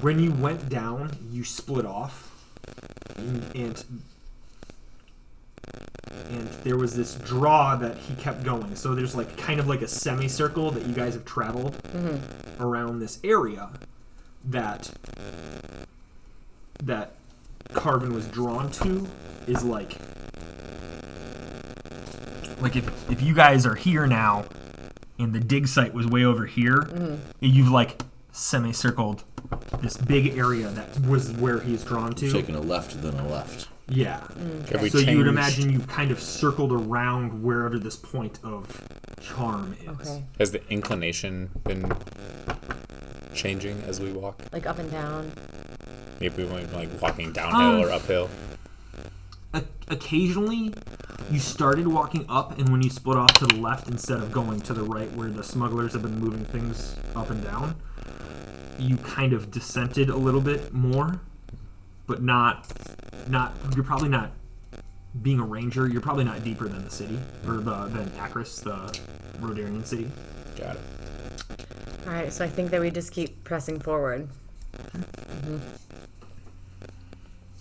when you went down, you split off, and there was this draw that he kept going. So there's like kind of like a semicircle that you guys have traveled around this area that Carvin was drawn to is like if you guys are here now and the dig site was way over here, you've like semicircled this big area that was where he's drawn to. Taking a left, then a left. Yeah. Have we So you would changed- imagine you've kind of circled around wherever this point of charm is. Okay. Has the inclination been changing as we walk? Like up and down. Maybe we went like walking downhill or uphill. Occasionally, you started walking up, and when you split off to the left instead of going to the right where the smugglers have been moving things up and down, you kind of dissented a little bit more, but not. You're probably not being a ranger. You're probably not deeper than the city or than Akris, the Rodarian city. Got it. All right, so I think that we just keep pressing forward.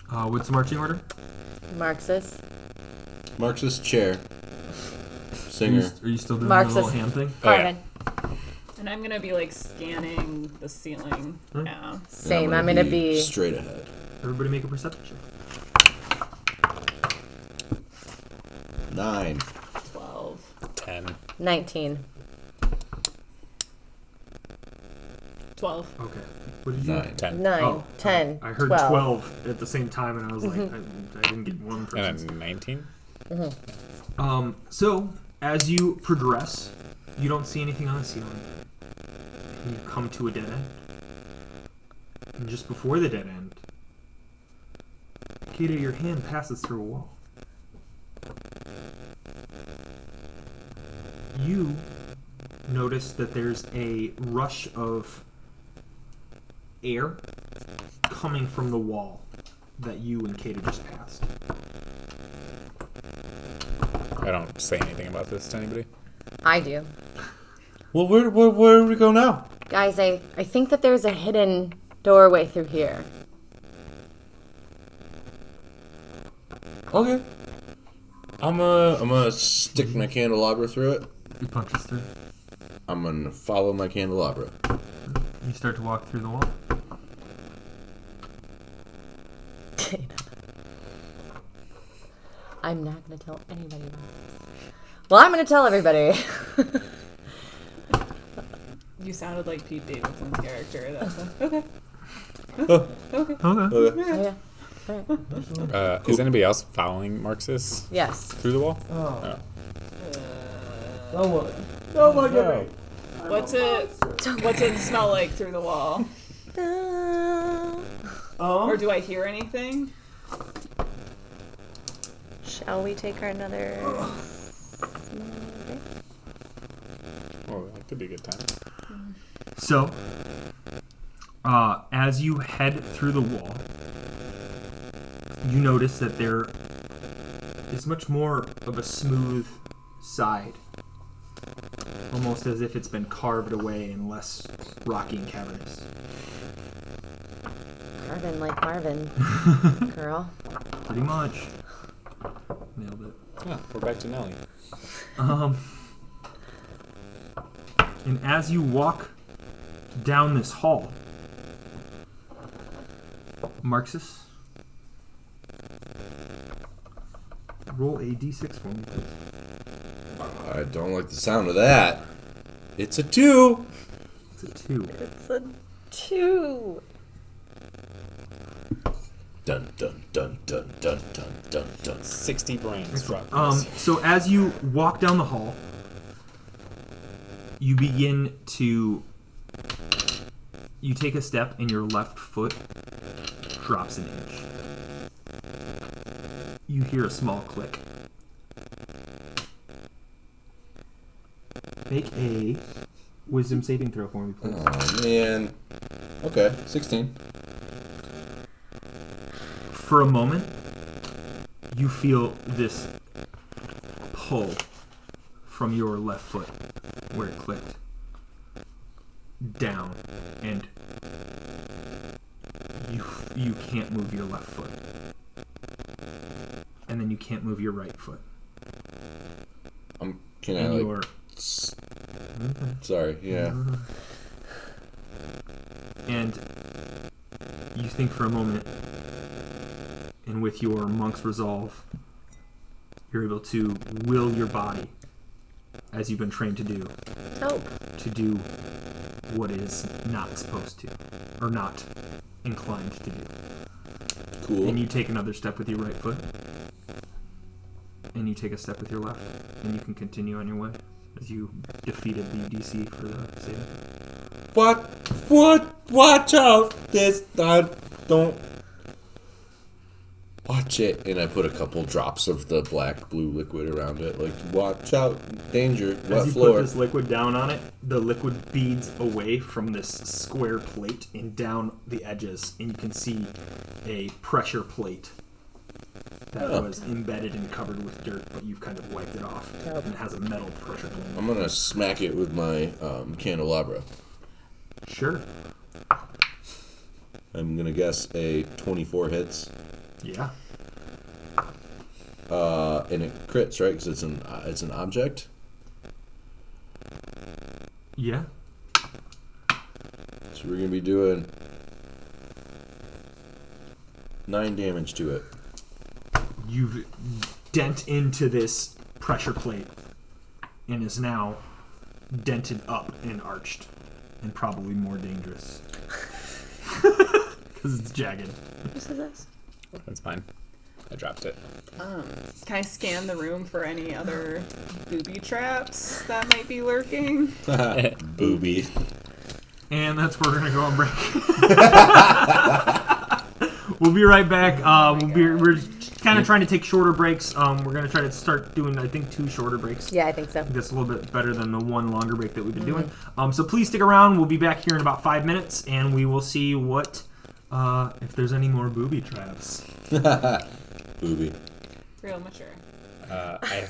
What's the marching order? Marxist. Marxist chair. Are Singer. you still doing the Marxist. little hand thing? Oh, yeah. Carvin. And I'm gonna be like scanning the ceiling. Yeah. Same. I'm gonna be straight ahead. Everybody make a perception check. 9. 12. 10. 19. 12. Okay. What did you? 9. 10. 9. Oh, 10. I heard 12. 12 at the same time, and I was like, I didn't get one person. And then 19? So, as you progress, you don't see anything on the ceiling. You come to a dead end. And just before the dead end, Kata, your hand passes through a wall. You notice that there's a rush of air coming from the wall that you and Kata just passed. I don't say anything about this to anybody. I do. Well, where do we go now? Guys, I think that there's a hidden doorway through here. Okay. I'm gonna stick my candelabra through it. You punch us through. I'm gonna follow my candelabra. You start to walk through the wall. I'm not going to tell anybody about this. Well, I'm going to tell everybody. You sounded like Pete Davidson's character. That's okay. Okay. Oh, yeah. Is anybody else following Marxist Yes. through the wall? Oh. What's it smell like through the wall? Or do I hear anything? Shall we take another? Oh, that could be a good time. So, as you head through the wall, you notice that there is much more of a smooth side. Almost as if it's been carved away and less rocky and cavernous. Marvin like Marvin. Girl. Pretty much. Nailed it. Yeah, we're back to Nelly. And as you walk down this hall, Marxus, roll a d6 for me, please. I don't like the sound of that. It's a 2. It's a 2. It's a 2. Dun dun dun dun dun dun dun dun. 60 brains drop. So as you walk down the hall, you begin to... You take a step and your left foot drops an inch. You hear a small click. Make a wisdom saving throw for me, please. Oh man. Okay, 16. For a moment, you feel this pull from your left foot where it clicked down, and you can't move your left foot, and then you can't move your right foot. Can I and like? your Sorry. Yeah. and you think for a moment, and with your monk's resolve, you're able to will your body, as you've been trained Hope. to do what it is not supposed to, or not inclined to do. Cool. And you take another step with your right foot, and you take a step with your left, and you can continue on your way as you defeated the DC for the save. What? Watch out! This I don't. Watch it, and I put a couple drops of the black blue liquid around it. Like, watch out, danger, wet As you floor. put this liquid down on it, the liquid beads away from this square plate and down the edges, and you can see a pressure plate that was embedded and covered with dirt, but you've kind of wiped it off. And it has a metal pressure plate. I'm gonna smack it with my candelabra. Sure. I'm gonna guess a 24 hits. Yeah. And it crits, right? Because it's an object. Yeah. So we're gonna be doing 9 damage to it. You've dent into this pressure plate and is now dented up and arched and probably more dangerous because it's jagged. Who says this? That's fine. I dropped it. Can I scan the room for any other booby traps that might be lurking? Booby. And that's where we're gonna go on break. We'll be right back. We're kind of trying to take shorter breaks. We're gonna try to start doing, I think, 2 shorter breaks. Yeah, I think so. That's a little bit better than the 1 longer break that we've been doing. So please stick around. We'll be back here in about 5 minutes, and we will see what if there's any more booby traps. Booby. Real mature. I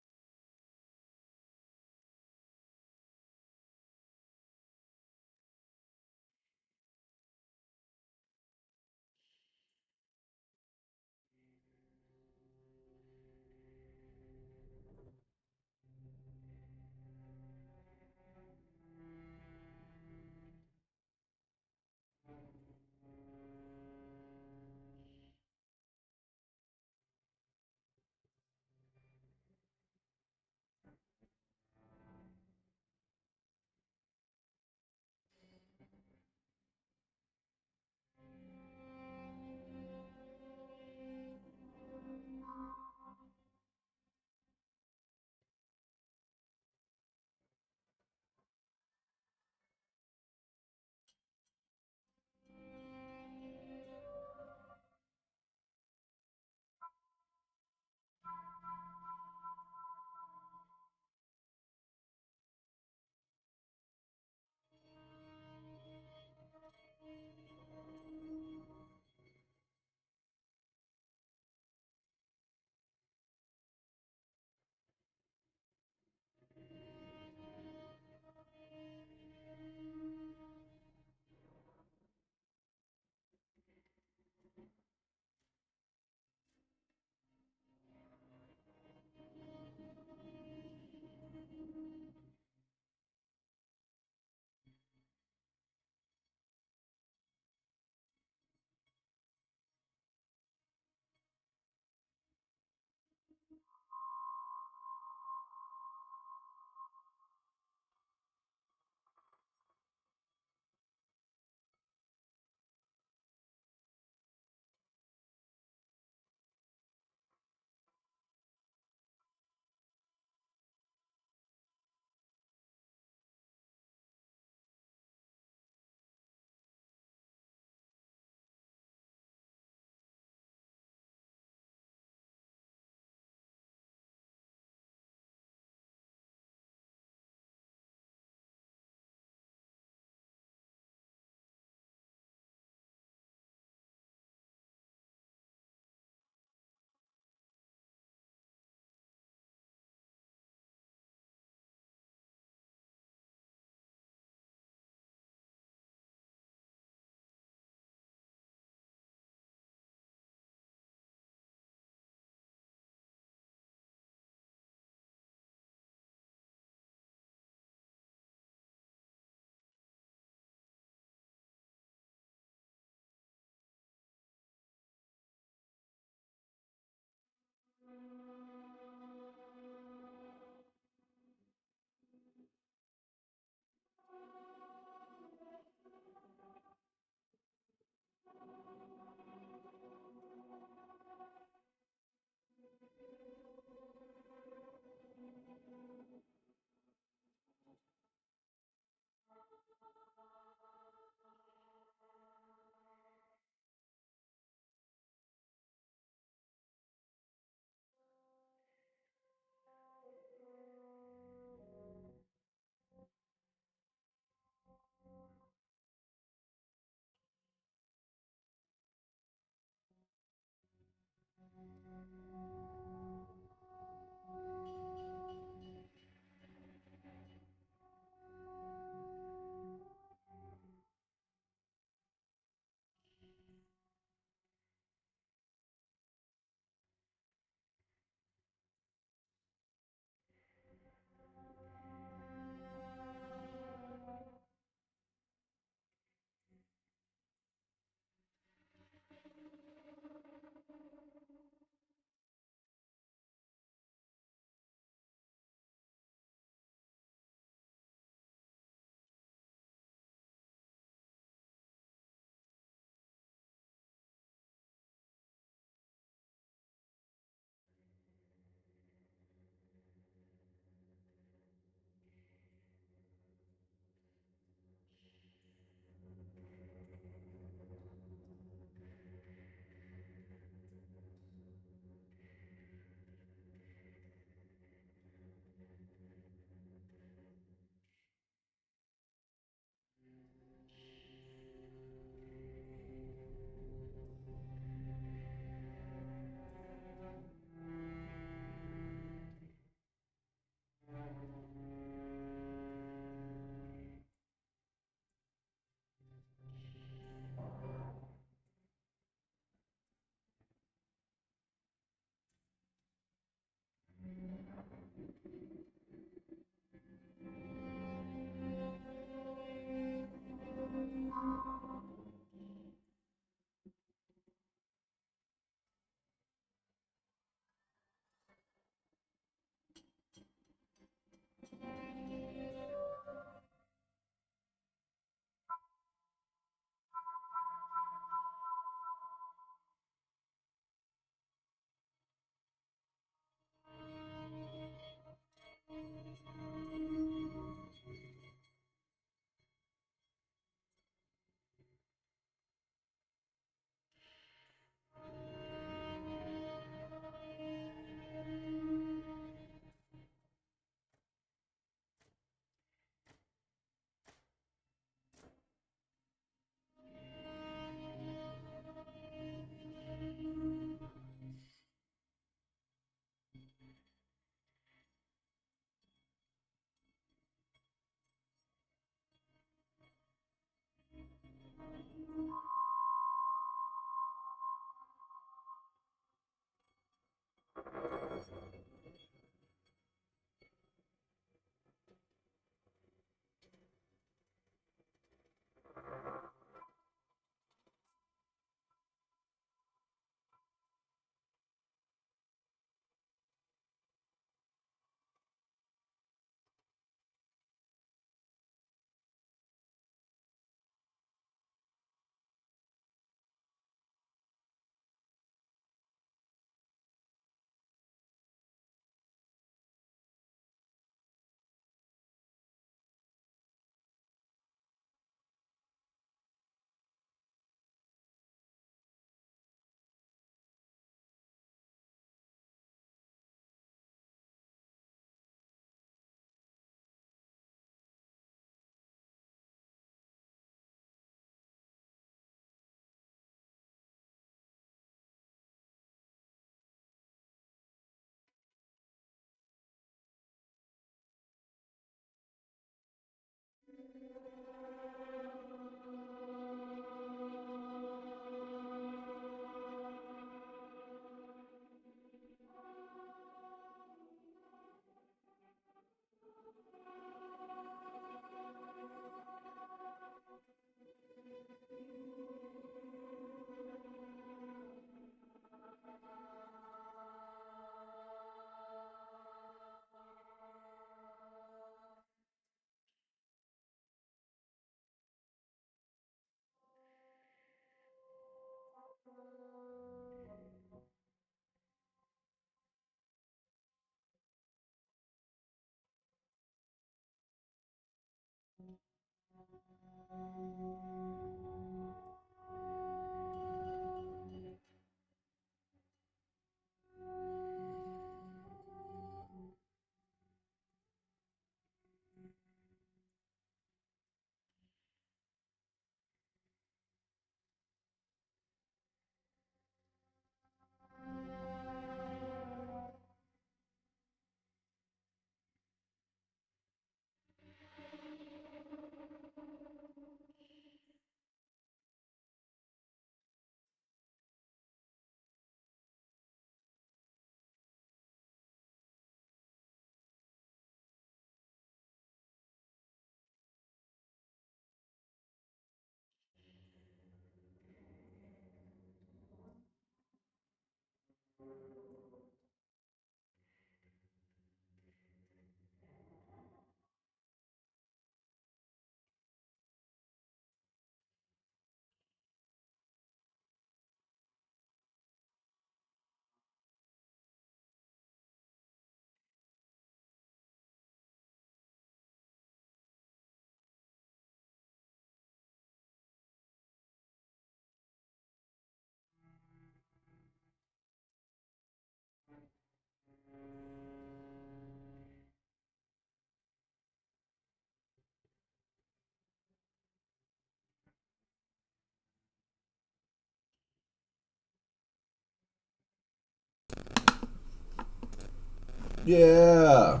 Yeah.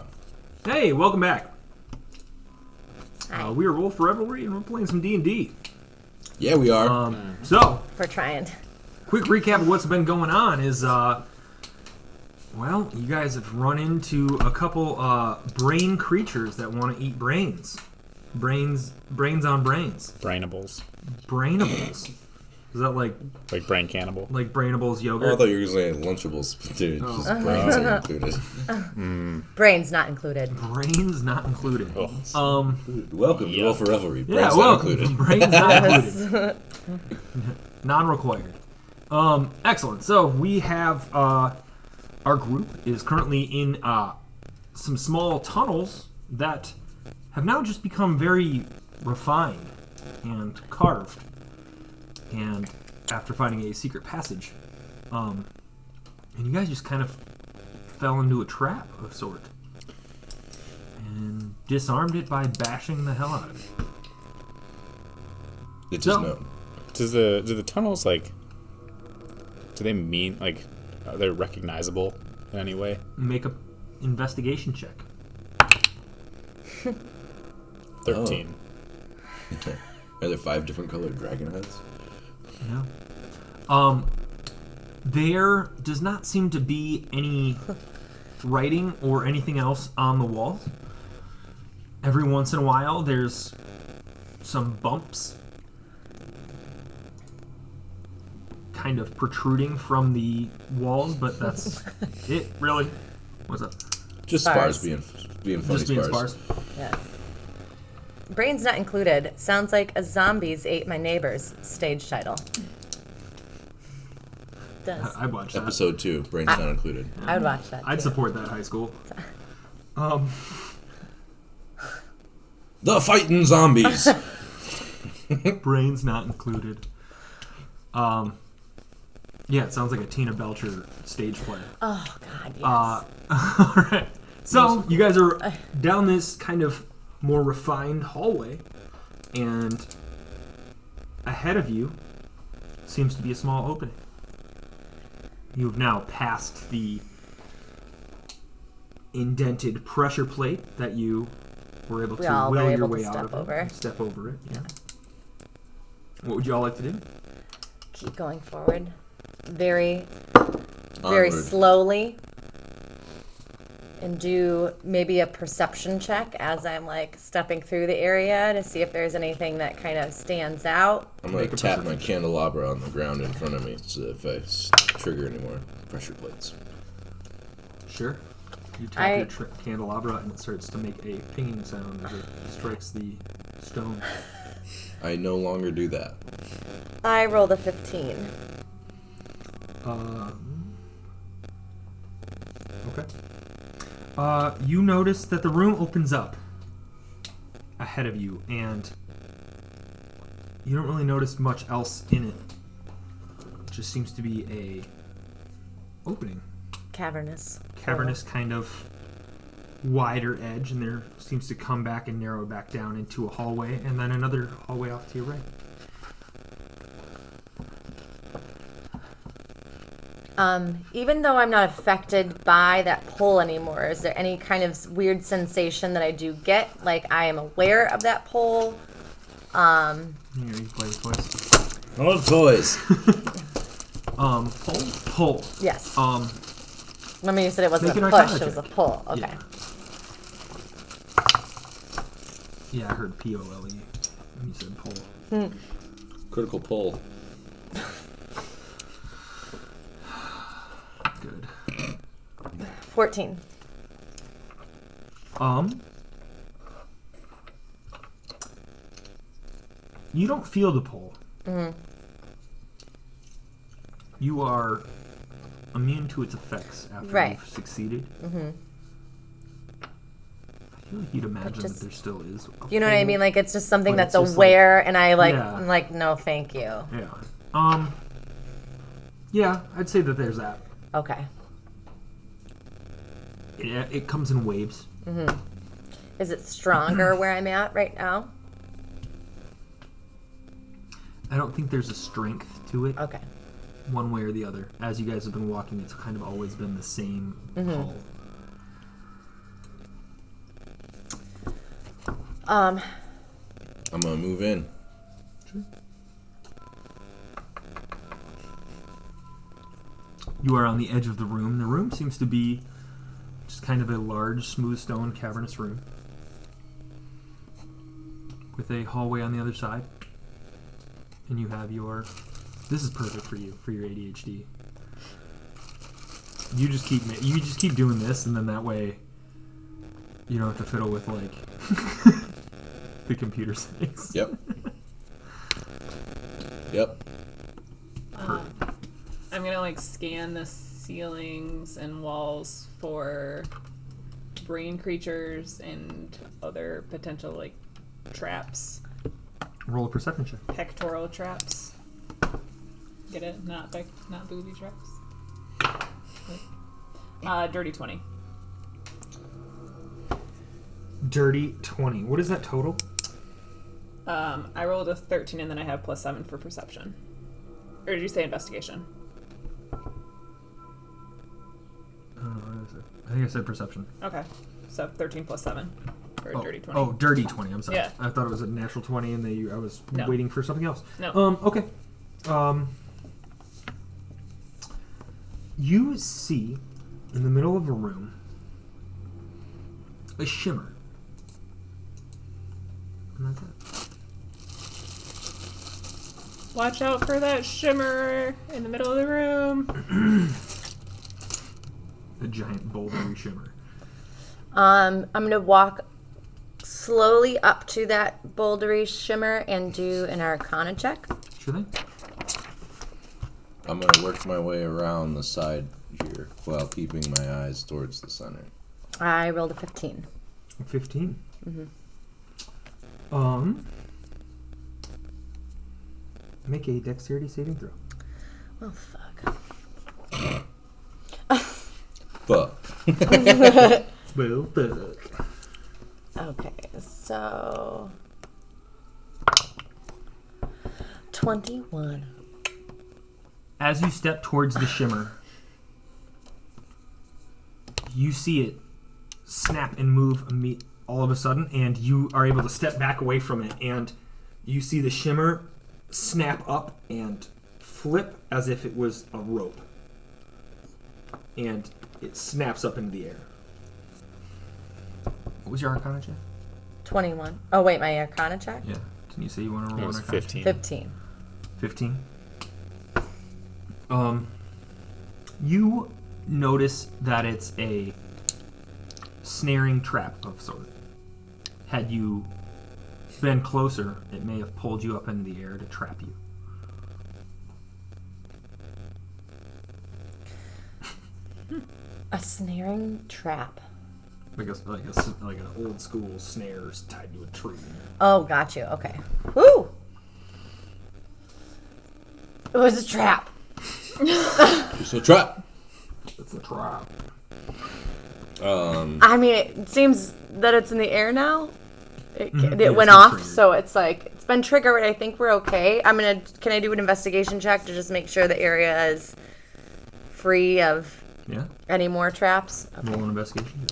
Hey, welcome back. Hi. We are Wolf Revelry, and we're playing some D&D. Yeah, we are. So, We're trying. quick recap of what's been going on is, well, you guys have run into a couple brain creatures that want to eat brains. Brains on brains. Brainables. Brainables. Is that like Brain cannibal. Brainables Oh, I yogurt? thought you were saying Lunchables, but dude, just brains are included. Brains not included. Brains not included. Welcome to Wolf Revelry. Brains Yeah, not well, included. brains not included. Non-required. Excellent. So we have our group is currently in some small tunnels that have now just become very refined and carved. And after finding a secret passage, and you guys just kind of fell into a trap of sort and disarmed it by bashing the hell out of it. It's just So- no. Do the tunnels do they mean are they recognizable in any way? Make a investigation check. 13. Are there 5 different colored dragon heads? No. There does not seem to be any writing or anything else on the walls. Every once in a while, there's some bumps kind of protruding from the walls, but that's it, really. What's up? Just Spars. spars being funny Just being spars. sparse. Yes. Brains not included. Sounds like a zombies ate my neighbors stage title. Does. I'd watch that. Episode 2, brains not included. I would watch that. I'd too. support that, high school. The fighting zombies. Brains not included. Yeah, it sounds like a Tina Belcher stage play. Oh God, yes. All right. So you guys are down this kind of more refined hallway, and ahead of you seems to be a small opening. You have now passed the indented pressure plate that you were able We to all were will your able to way out step of over. it. Step over it. Yeah. What would you all like to do? Keep going forward. Very Onward. slowly. And do maybe a perception check as I'm stepping through the area to see if there's anything that kind of stands out. I'm going to tap my candelabra on the ground in front of me so if I trigger any more pressure plates. Sure. You tap your candelabra and it starts to make a pinging sound as it strikes the stone. I no longer do that. I rolled a 15. Okay. You notice that the room opens up ahead of you, and you don't really notice much else in it. It just seems to be a opening. Cavernous. Cavernous kind of wider edge, and there seems to come back and narrow back down into a hallway, and then another hallway off to your right. Even though I'm not affected by that pull anymore, is there any kind of weird sensation that I do get? Like I am aware of that pull? Here, you play with toys. I love toys. Pull. Yes. Let me. You said it wasn't Make a an push; Arcana it was a check. pull. Okay. Yeah, I heard POLE when you said pull. Critical pull. Good. 14. You don't feel the pull. Mm-hmm. You are immune to its effects after you've succeeded. Mm-hmm. I feel like you'd imagine that there still is. You know what I mean? Like it's just something But that's it's just aware, and I like. Yeah. I'm like, no, thank you. Yeah. Yeah, I'd say that there's that. Okay. It comes in waves. Mm-hmm. Is it stronger where I'm at right now? I don't think there's a strength to it. Okay. One way or the other. As you guys have been walking, it's kind of always been the same pull. I'm gonna move in. Sure. You are on the edge of the room. The room seems to be just kind of a large, smooth stone, cavernous room with a hallway on the other side. And you have your... This is perfect for you, for your ADHD. You just keep doing this, and then that way you don't have to fiddle with, like, the computer settings. Yep. Yep. I'm gonna like scan the ceilings and walls for brain creatures and other potential like traps. Roll a perception check. Pectoral traps. Get it? Not booby traps. Dirty 20. Dirty 20. What is that total? I rolled a 13 and then I have +7 for perception. Or did you say investigation? I think I said perception. Okay. So 13 +7 for dirty 20. Oh, dirty 20. I'm sorry. Yeah. I thought it was a natural 20 and I was No. waiting for something else. No. Okay. You see in the middle of a room a shimmer. And that's it. Watch out for that shimmer in the middle of the room. A giant bouldery shimmer. I'm gonna walk slowly up to that bouldery shimmer and do an Arcana check. Sure thing. I'm gonna work my way around the side here while keeping my eyes towards the center. I rolled a 15. 15. Make a dexterity saving throw. Oh fuck. Fuck. Well, fuck. Okay, so 21. As you step towards the shimmer, you see it snap and move all of a sudden, and you are able to step back away from it, and you see the shimmer snap up and flip as if it was a rope. And it snaps up into the air. What was your Arcana check? 21. Oh wait, my Arcana check? Yeah. Can you say you want to roll It was an Arcana? 15. 15. 15. You notice that it's a snaring trap of sort. Had you been closer, it may have pulled you up into the air to trap you. A snaring trap. Like an old school snare tied to a tree. Oh, got you. Okay. Woo! It was a trap. It's a trap. It's a trap. I mean, it seems that it's in the air now. It Yeah, went it's been off, triggered. so it's like it's been triggered. I think we're okay. Can I do an investigation check to just make sure the area is free of Yeah. any more traps? Roll an investigation.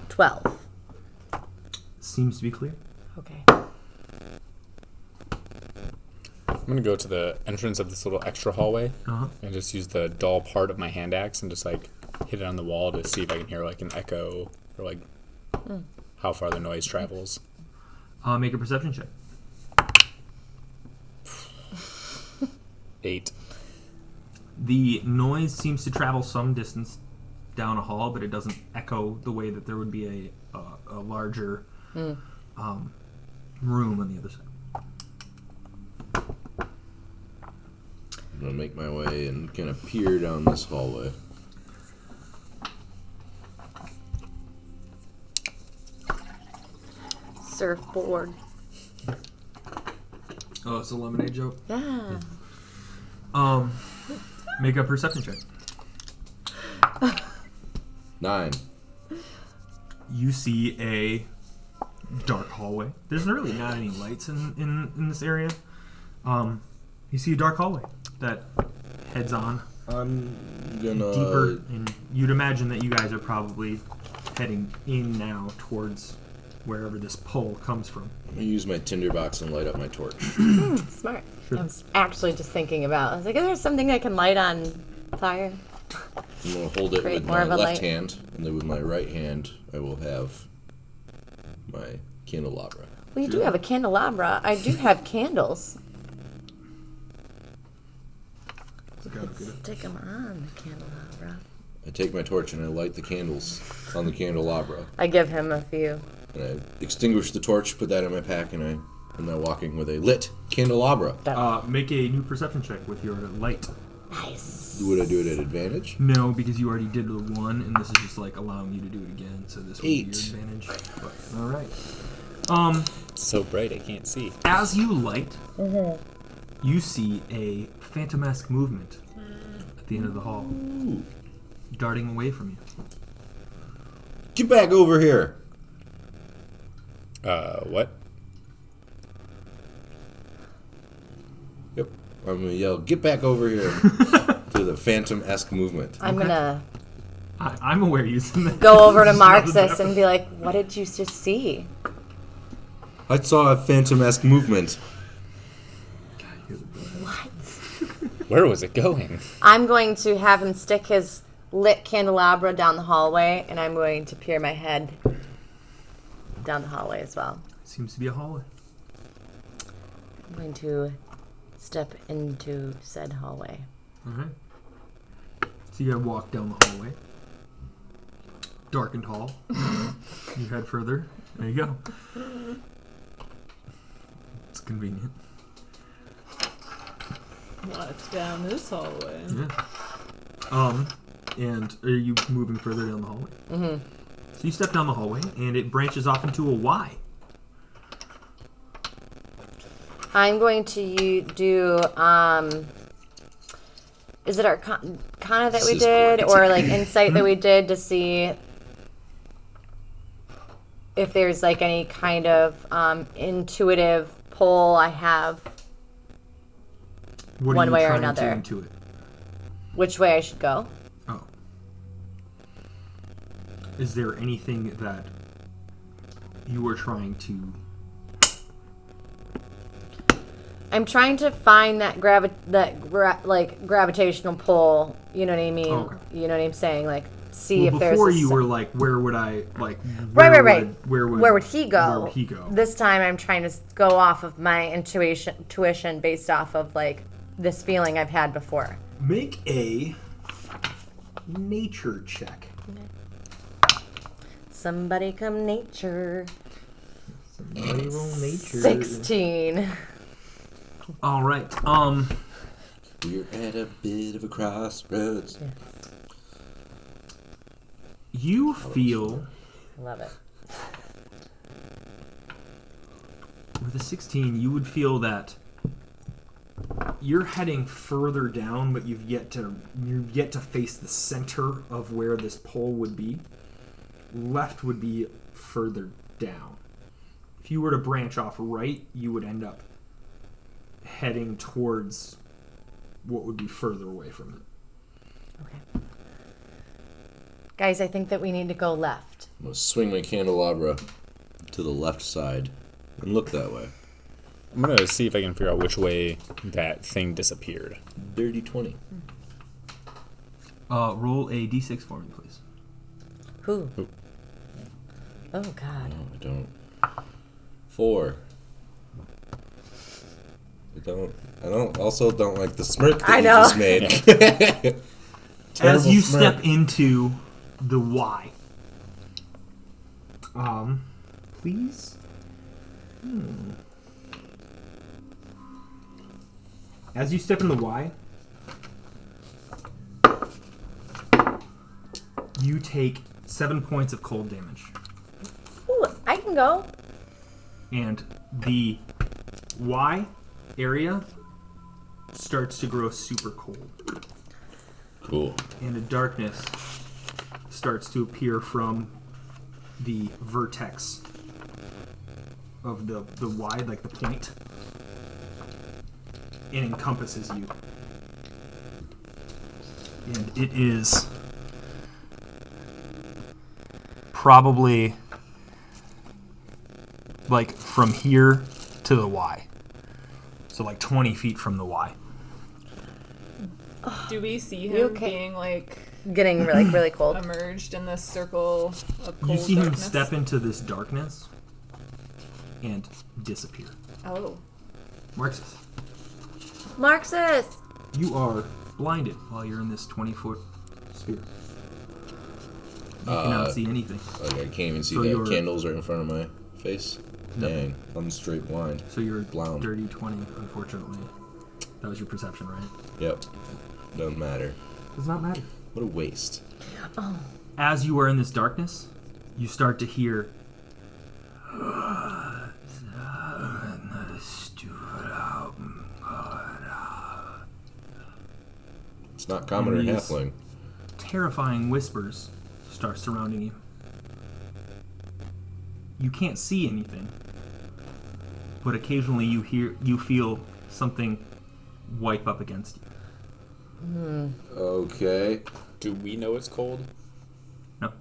12. Seems to be clear. Okay. I'm gonna go to the entrance of this little extra hallway Uh-huh. and just use the dull part of my hand axe and just like hit it on the wall to see if I can hear like an echo or like how far the noise travels. Make a perception check. 8. The noise seems to travel some distance down a hall, but it doesn't echo the way that there would be a larger room on the other side. I'm gonna make my way and kind of peer down this hallway. Surfboard. Oh, it's a lemonade joke. Yeah. Make a perception check. 9. You see a dark hallway. There's really not any lights in this area. You see a dark hallway that heads on I'm gonna deeper, and you'd imagine that you guys are probably heading in now towards wherever this pull comes from. I'm gonna use my tinderbox and light up my torch. Smart. I was actually just thinking about. I was like, is there something I can light on fire? I'm gonna hold it Create with more my of a left light. hand, and then with my right hand, I will have my candelabra. Well, you do have a candelabra. I do have candles. Stick them on the candelabra. I take my torch and I light the candles on the candelabra, I give him a few. and I extinguish the torch, put that in my pack, and I'm now walking with a lit candelabra. Make a new perception check with your light. Nice. Would I do it at advantage? No, because you already did the one, and this is just like allowing you to do it again. So this would be 8. your advantage. But, all right. It's so bright I can't see. As you light, you see a phantom-esque movement at the end of the hall, darting away from you. Get back over here! What? Yep. I'm gonna yell, "Get back over here!" to the phantom-esque movement. I'm gonna I'm aware using that. go over to Marxus and be like, "What did you just see?" I saw a phantom-esque movement. What? Where was it going? I'm going to have him stick his lit candelabra down the hallway, and I'm going to peer my head down the hallway as well. Seems to be a hallway. I'm going to step into said hallway. All right. So you gotta walk down the hallway. Darkened hall. You head further. There you go. It's convenient. What's down this hallway? Yeah. And are you moving further down the hallway? Mm-hmm. So you step down the hallway, and it branches off into a Y. I'm going to do, is it Arcana that This we is did, great. or like Insight that we did to see if there's like any kind of intuitive pull I have, What One are you way or trying another. to intuit? which way I should go? Oh. Is there anything that you were trying to... I'm trying to find that gravitational pull. You know what I mean? Oh, okay. You know what I'm saying? Like, see Well, if there's. before a you s- were like, where would I, like... Right. Where Where would he go? Where would he go? This time, I'm trying to go off of my tuition based off of like this feeling I've had before. Make a nature check. Somebody come nature. Somebody roll nature. 16. All right. We're at a bit of a crossroads. You feel I love it. With a 16, you would feel that you're heading further down, but you've yet to face the center of where this pole would be. Left would be further down. If you were to branch off right, you would end up heading towards what would be further away from it. Okay. Guys, I think that we need to go left. I'm gonna swing my candelabra to the left side and look that way. I'm gonna see if I can figure out which way that thing disappeared. Dirty 20. Roll a d6 for me, please. Who? Oh, God. No, I don't. 4. Also don't like the smirk that I you know. just made. As Terrible you smirk. step into the Y. Please? As you step in the Y, you take 7 points of cold damage. Ooh, I can go. And the Y area starts to grow super cold. Cool. And a darkness starts to appear from the vertex of the Y, like the point. It encompasses you. And it is probably like from here to the Y. So like 20 feet from the Y. Do we see You him okay? being like Getting really cold. emerged in this circle of cold You see him darkness? step into this darkness and disappear. Oh. Marxus, Marxus! you are blinded while you're in this 20-foot sphere. You cannot see anything. Like I can't even see So the you're- candles right in front of my face. No. Dang, I'm straight blind. So you're Blound. dirty 20, unfortunately. That was your perception, right? Yep. Doesn't matter. Does not matter. What a waste. As you are in this darkness, you start to hear It's not common or These- halfling. terrifying whispers start surrounding you. You can't see anything, but occasionally you feel something wipe up against you. Okay. Do we know it's cold? No.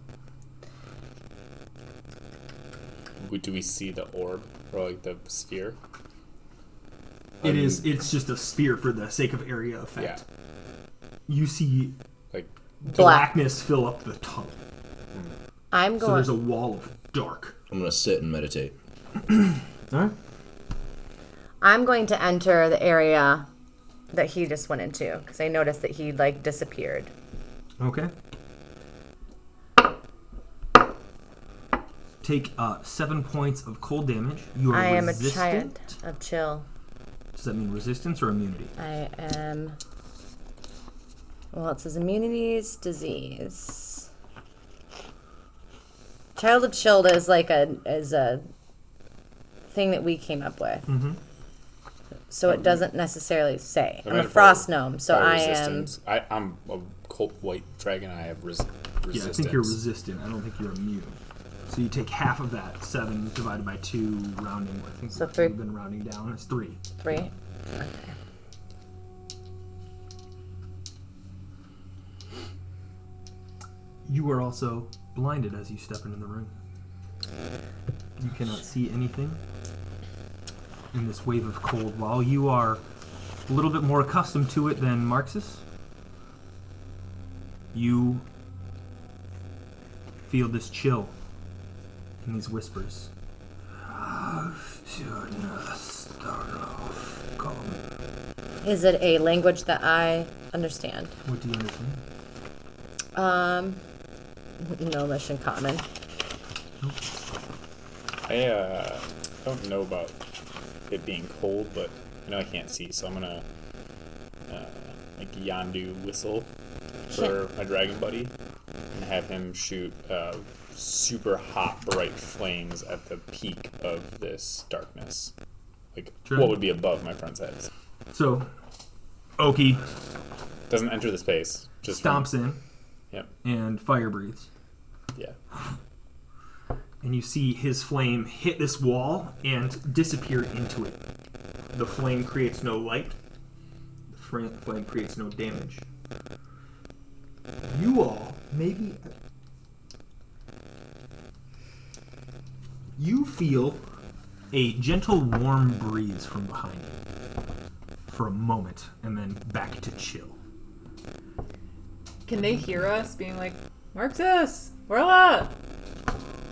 Do we see the orb or like the sphere? It's just a spear for the sake of area effect. Yeah. You see Like blackness fill up the tunnel. I'm So going. there's a wall of dark. I'm gonna sit and meditate. Alright. I'm going to enter the area that he just went into because I noticed that he like disappeared. Okay. Take 7 points of cold damage. You are I am a resistant. child of chill. Does that mean resistance or immunity? I am. Well, it says immunities, disease. Child of Chilled is like a thing that we came up with. Mm-hmm. So it doesn't necessarily say. I I'm might a have frost gnome, so fire I am. resistance. I'm a cold white dragon. I have resistance. Yeah, I think you're resistant. I don't think you're immune. So you take half of that. 7 divided by 2, rounding. I think So we've 3. been rounding down. It's 3. 3. You are also blinded as you step into the room. You cannot see anything in this wave of cold. While you are a little bit more accustomed to it than Marxus, you feel this chill and these whispers. Is it a language that I understand? What do you understand? No mission common. I don't know about it being cold, but I know I can't see, so I'm gonna like Yandu whistle for my dragon buddy and have him shoot super hot, bright flames at the peak of this darkness. Like, Sure. what would be above my friend's heads. So, Oki Doesn't enter the space. Just stomps in Yep. and fire breathes. Yeah. And you see his flame hit this wall and disappear into it. The flame creates no light. The flame creates no damage. You all, maybe... You feel a gentle, warm breeze from behind you for a moment, and then back to chill. Can they hear us being like, Marxus, Orla?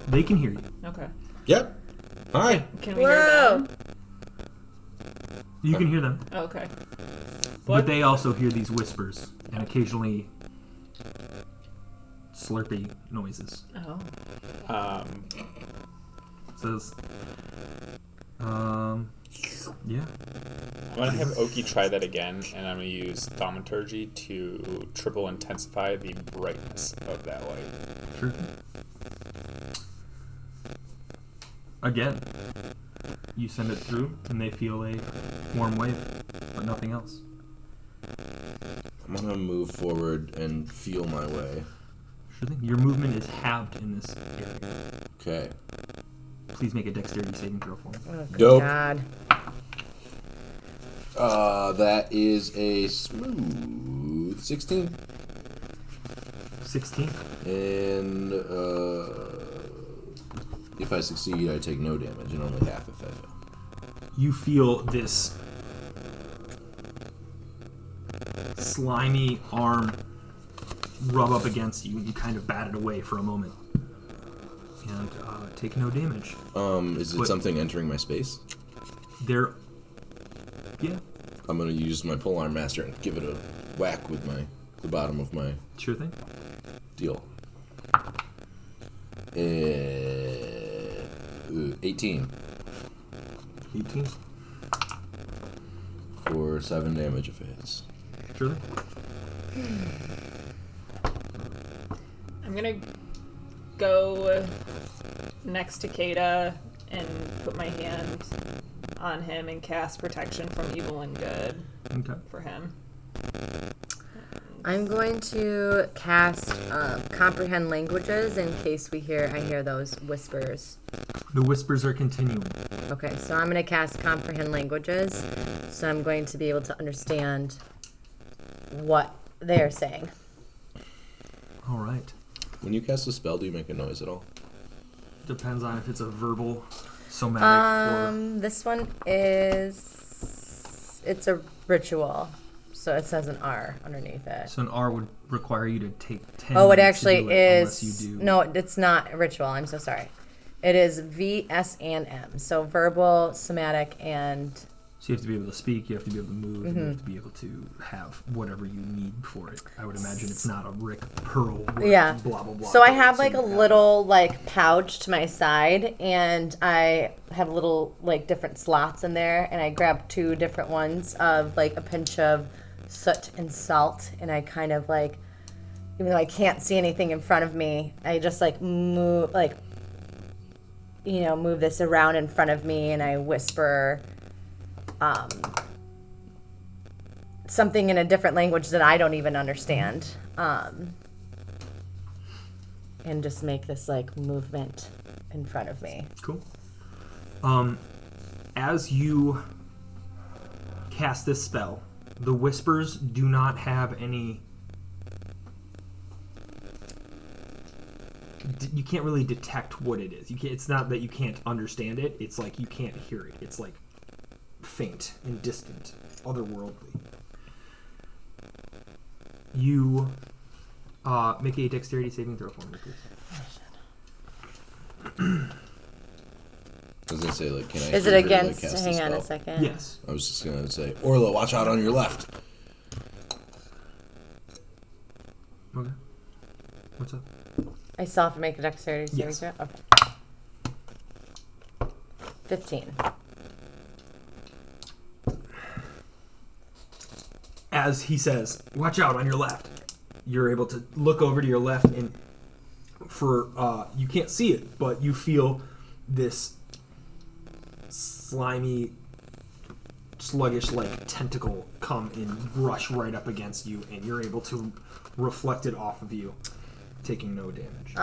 They can hear you. Okay. Yep. Hi. Can we hear them? You can hear them. Oh, okay. But What? they also hear these whispers and occasionally slurpy noises. Oh. It says, yeah. I'm gonna have Oki try that again, and I'm gonna use thaumaturgy to triple intensify the brightness of that light. Sure. Again, you send it through, and they feel a warm wave, but nothing else. I'm gonna move forward and feel my way. Sure thing. Your movement is halved in this area. Okay. Please make a dexterity saving throw for me. Oh, good Dope. God. That is a smooth 16. 16. And if I succeed, I take no damage, and only half if I fail. You feel this slimy arm rub up against you, and you kind of bat it away for a moment. And take no damage. Is it But- something entering my space? There. Yeah, I'm gonna use my polearm master and give it a whack with the bottom of my sure thing. deal. 18 18. for 7 damage if it hits. Sure thing. I'm gonna go next to Kata and put my hand on him and cast protection from evil and good Okay. for him. I'm going to cast comprehend languages in case I hear those whispers. The whispers are continuing. Okay, so I'm going to cast comprehend languages. So I'm going to be able to understand what they're saying. All right. When you cast a spell, do you make a noise at all? Depends on if it's a verbal, somatic, This one it's a ritual. So it says an R underneath it. so an R would require you to take 10. Oh, it minutes to actually do it is. Unless you do. No, it's not a ritual. I'm so sorry. It is V, S, and M. So verbal, somatic, and So you have to be able to speak. You have to be able to move. And you have to be able to have whatever you need for it. I would imagine it's not a Rick Pearl. Yeah. Blah blah blah. so I thing, have like a you have- little like pouch to my side, and I have little like different slots in there, and I grab 2 different ones of like a pinch of soot and salt, and I kind of like, even though I can't see anything in front of me, I just like move move this around in front of me, and I whisper something in a different language that I don't even understand, and just make this like movement in front of me. Cool. As you cast this spell, the whispers do not have any. You can't really detect what it is. It's not that you can't understand it. It's like you can't hear it. It's like faint and distant, otherworldly. You make a dexterity saving throw for me, please. I was gonna say, like, can I? Is hear it her, like, against? cast Hang on a spell? second. Yes. I was just gonna say, Orla, watch out on your left. Okay. What's up? I still have to make a dexterity saving Yes. throw? Okay. 15. As he says, watch out on your left, you're able to look over to your left, and you can't see it, but you feel this slimy, sluggish like tentacle come and brush right up against you, and you're able to reflect it off of you, taking no damage.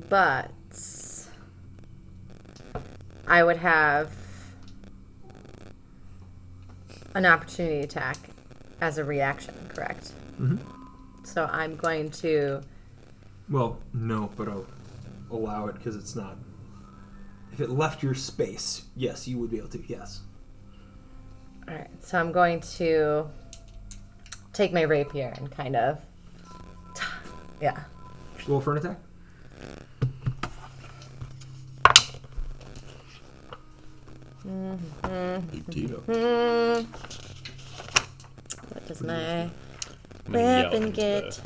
But I would have an opportunity attack as a reaction, correct? Mhm. So I'm going to. Well, no, but I'll allow it because it's not. If it left your space, yes, you would be able to. Yes. All right, so I'm going to take my rapier and kind of. Yeah. Roll for an attack. Big deal. What does my I'm gonna yell weapon into get?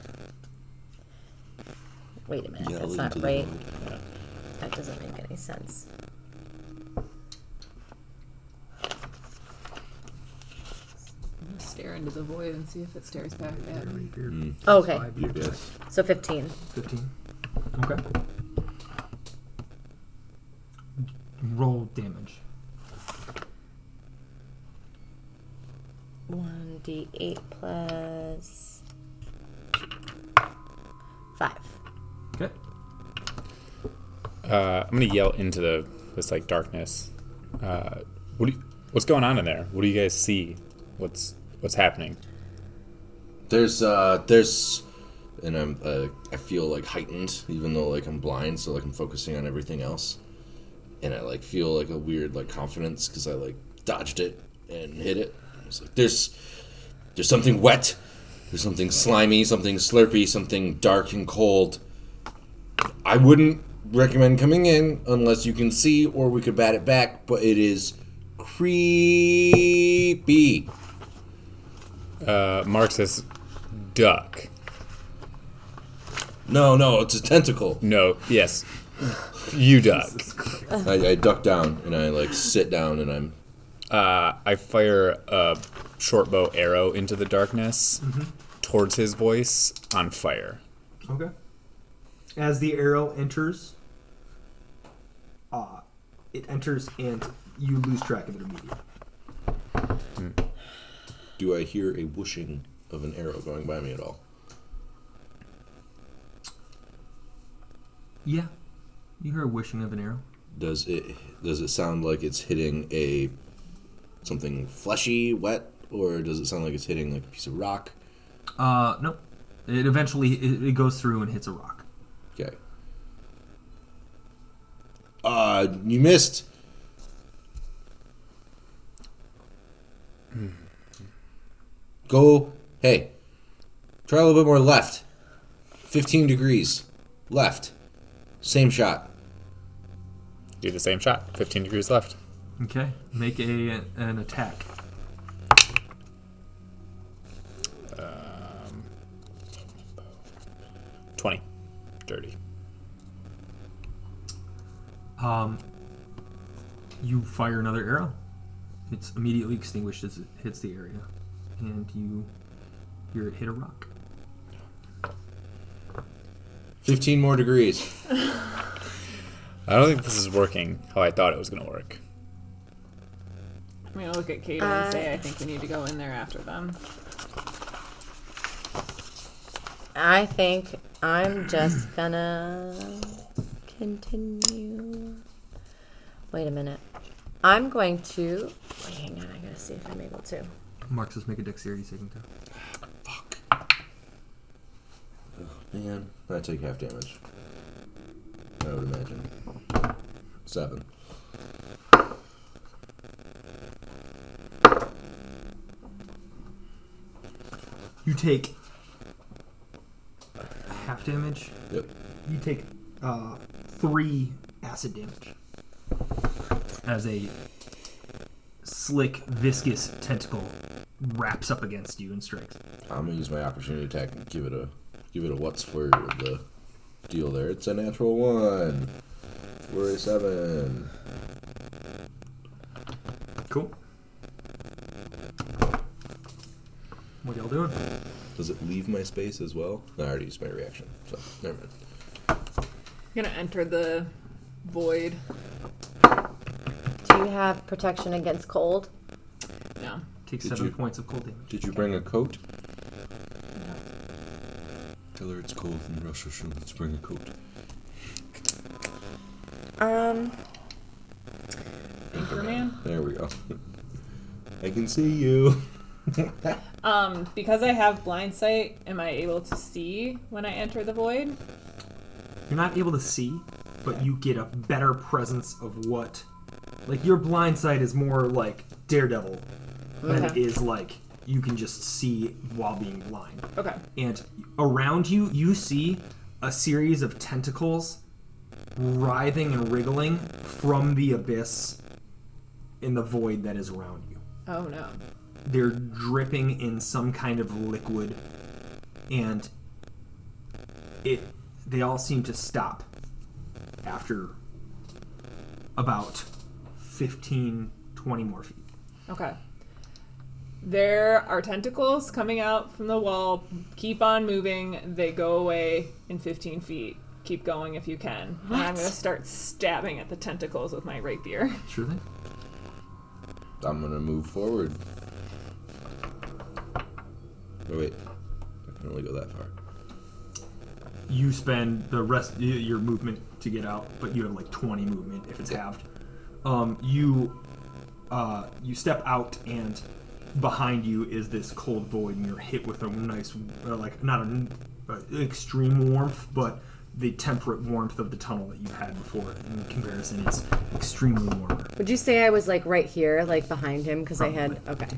Wait a minute, Yell that's not into the right. void. That doesn't make any sense. Stare into the void and see if it stares back at me. Okay, The abyss. so 15. 15. Okay. Roll damage. 1d8 plus 5. Okay. I'm gonna yell into this like darkness. What's going on in there? What do you guys see? What's happening? There's and I feel like heightened, even though like I'm blind, so like I'm focusing on everything else, and I like feel like a weird like confidence because I like dodged it and hit it. It's like there's something wet, there's something slimy, something slurpy, something dark and cold. I wouldn't recommend coming in unless you can see, or we could bat it back. But it is creepy. Mark says, "Duck." No, it's a tentacle. No, yes, you duck. I duck down and I like sit down and I'm. I fire a short bow arrow into the darkness towards his voice on fire. Okay. As the arrow enters, it enters and you lose track of it immediately. Do I hear a whooshing of an arrow going by me at all? Yeah. You hear a whooshing of an arrow. Does it sound like it's hitting something fleshy, wet, or does it sound like it's hitting like a piece of rock? No. It eventually it goes through and hits a rock. Okay. You missed. Go. Hey. Try a little bit more left. 15 degrees. Left. Same shot. Do the same shot. 15 degrees left. Okay. Make an attack. 20. Dirty. You fire another arrow. It's immediately extinguished as it hits the area, and you hear it hit a rock. 15 more degrees. I don't think this is working how I thought it was going to work. I'm gonna look at Kate and say I think we need to go in there after them. I think I'm just gonna continue. Wait a minute. I'm going to. Wait, hang on. I gotta see if I'm able to. Mark says make a dexterity saving throw. Fuck. Oh, man. I take half damage. I would imagine. 7. You take half damage. Yep. You take 3 acid damage as a slick, viscous tentacle wraps up against you and strikes. I'm gonna use my opportunity attack and give it a what's for the deal there. It's a natural 1 for a 7. Cool. What y'all doing? Does it leave my space as well? No, I already used my reaction, so never mind. I'm gonna enter the void. Do you have protection against cold? No. Take Did 7 you- points of cold damage. Did you bring a coat? Tell her it's cold in Russia. She'll let's bring a coat. Anchorman. There we go. I can see you. Because I have blind sight, am I able to see when I enter the void? You're not able to see, but you get a better presence of what. Like, your blind sight is more like Daredevil than it Okay. is like you can just see while being blind. Okay. And around you, you see a series of tentacles writhing and wriggling from the abyss in the void that is around you. Oh no. They're dripping in some kind of liquid, and they all seem to stop after about 15, 20 more feet. Okay. There are tentacles coming out from the wall. Keep on moving. They go away in 15 feet. Keep going if you can. And I'm going to start stabbing at the tentacles with my rapier. Sure thing. I'm gonna move forward. Oh wait, I can only go that far. You spend the rest of your movement to get out, but you have like 20 movement if it's halved. You step out, and behind you is this cold void, and you're hit with a nice, like not an extreme warmth, but the temperate warmth of the tunnel that you've had before. In comparison, it's extremely warmer. Would you say I was like right here, like behind him? Because I had. Okay.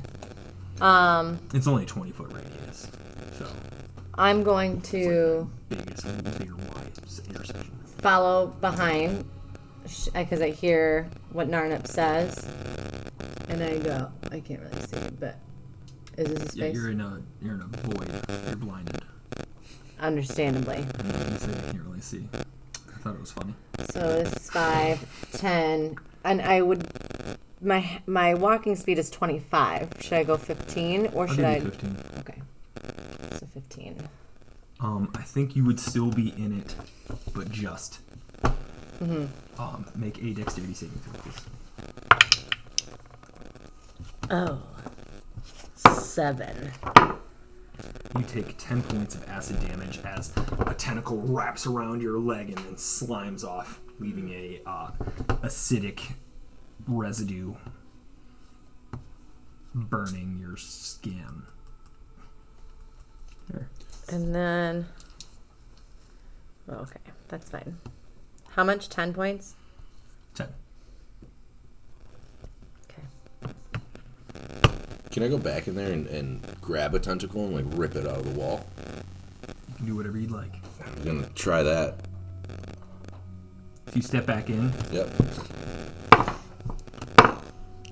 It's only a 20-foot radius, so I'm going to bigger wide intersection. follow behind because I hear what Narnup says, and I go. I can't really see, but is this a space? Yeah, you're in a void. You're blinded. Understandably. You can't really see. I thought it was funny. So this is 5, 10, and I would. My walking speed is 25. Should I go 15 or I'll should I? give you 15. Okay. So 15. I think you would still be in it, but just. Make a dexterity saving throw, please. Oh. 7. You take 10 points of acid damage as a tentacle wraps around your leg and then slimes off, leaving a acidic residue burning your skin. There. And then. Oh, okay, that's fine. How much? 10 points? 10. Okay. Can I go back in there and grab a tentacle and like rip it out of the wall? You can do whatever you'd like. I'm gonna try that. If you step back in, Yep.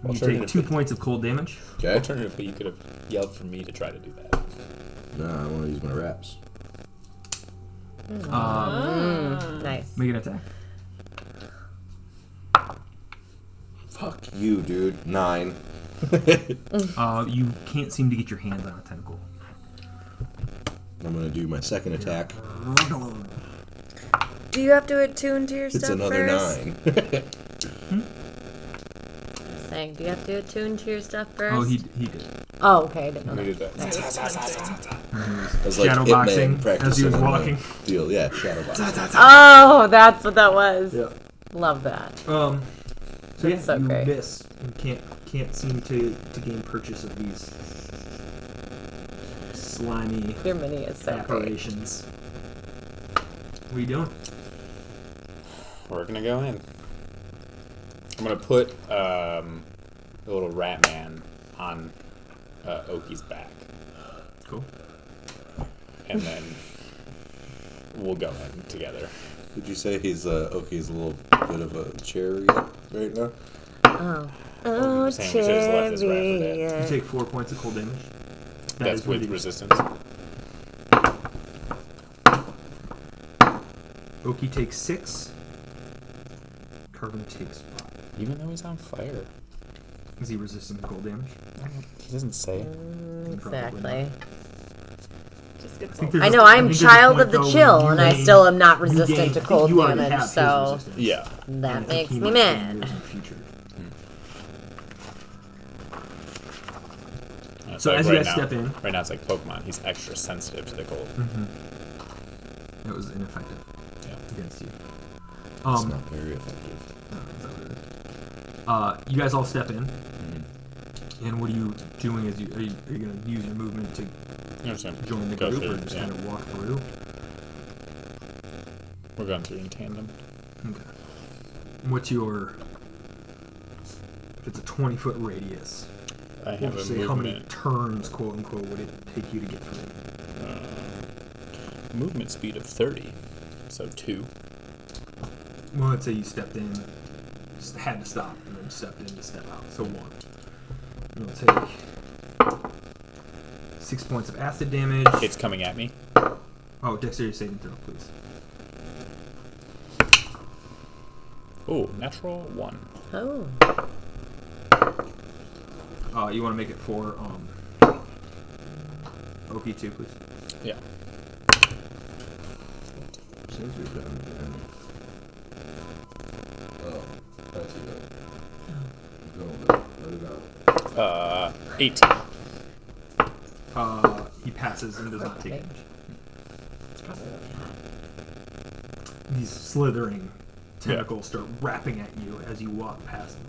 you take 2 points of cold damage. Okay. Alternatively, you could have yelled for me to try to do that. No, I want to use my wraps. Nice. Make an attack. Fuck you, dude. 9. You can't seem to get your hands on a tentacle. I'm gonna do my second attack. Do you have to attune to your It's stuff another first? 9. Saying, do you have to attune to your stuff first? Oh, he did. Oh, okay. I didn't know We that. did that. I was like Shadow Hitman boxing practicing as he was on the walking. Deal, yeah, shadow boxing. Oh, that's what that was. Yeah. Love that. So yeah, so you great. miss. You can't seem to gain purchase of these slimy Your mini is so great. aberrations. What are you doing? We're gonna go in. I'm gonna put the little rat man on Oki's back, Cool. and then we'll go in together. Did you say he's Oki's a little bit of a cherry right now? Oh, was saying we should've just left this rat for dead. You cherry. take 4 points of cold damage. That That's is what with it is. resistance. Oki takes 6. Carvin takes 5. Even though he's on fire, Is he resistant to cold damage? he doesn't say. Probably Exactly. get think so. there's I a- know I I'm think there's a child point, of the though, chill, when and you I gain- still am not you resistant gain- to I think cold you already damage. have his So resistance. Yeah. And I that think makes he me might gain mad. yours in the future. So as you guys step in- Right now it's like Pokemon. He's extra sensitive to the cold. It was ineffective Yeah. against you. It's not very effective. You guys all step in, and what are you doing? Are you going to use your movement to You understand? join the Go group, through, or just yeah. kind of walk through? We're going through in tandem. Okay. What's your? If it's a 20-foot radius, I what have would a you say how many movement. turns, quote unquote, would it take you to get through? Movement speed of 30. So 2. Well, let's say you stepped in, just had to stop, and then stepped in to step out. So 1. You'll take 6 points of acid damage. It's coming at me. Oh, dexterity saving throw, please. Oh, natural 1. Oh, You want to make it for OP2, please. Yeah. Seems we've got him again. Oh, that's it. Go with it. Let it out. 18. He passes and does not take okay. damage. These slithering tentacles start wrapping at you as you walk past them.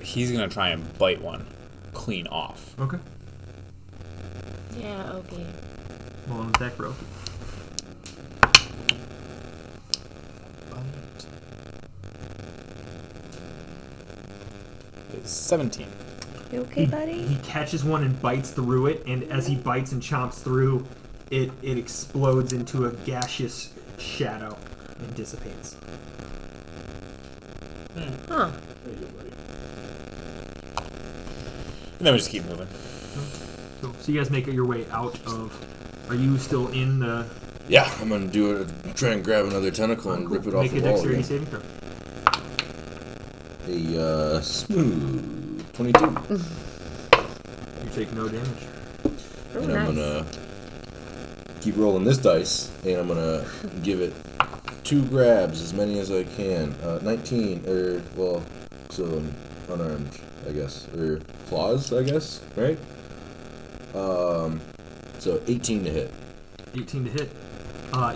He's going to try and bite one clean off. Okay. Yeah, okay. Roll an attack, bro. It's 17. You okay, buddy? He catches one and bites through it, and as he bites and chomps through, it explodes into a gaseous shadow and dissipates. Huh. And then we just keep moving. So you guys make your way out of. Are you still in the? Yeah, I'm gonna do it. Try and grab another tentacle and rip it off Make the a wall dexterity again. saving throw. A smooth 22. You take no damage. Oh, And I'm nice. gonna keep rolling this dice, and I'm gonna give it 2 grabs, as many as I can. 19, so I'm unarmed, I guess, or claws, I guess, right? So 18 to hit. 18 to hit.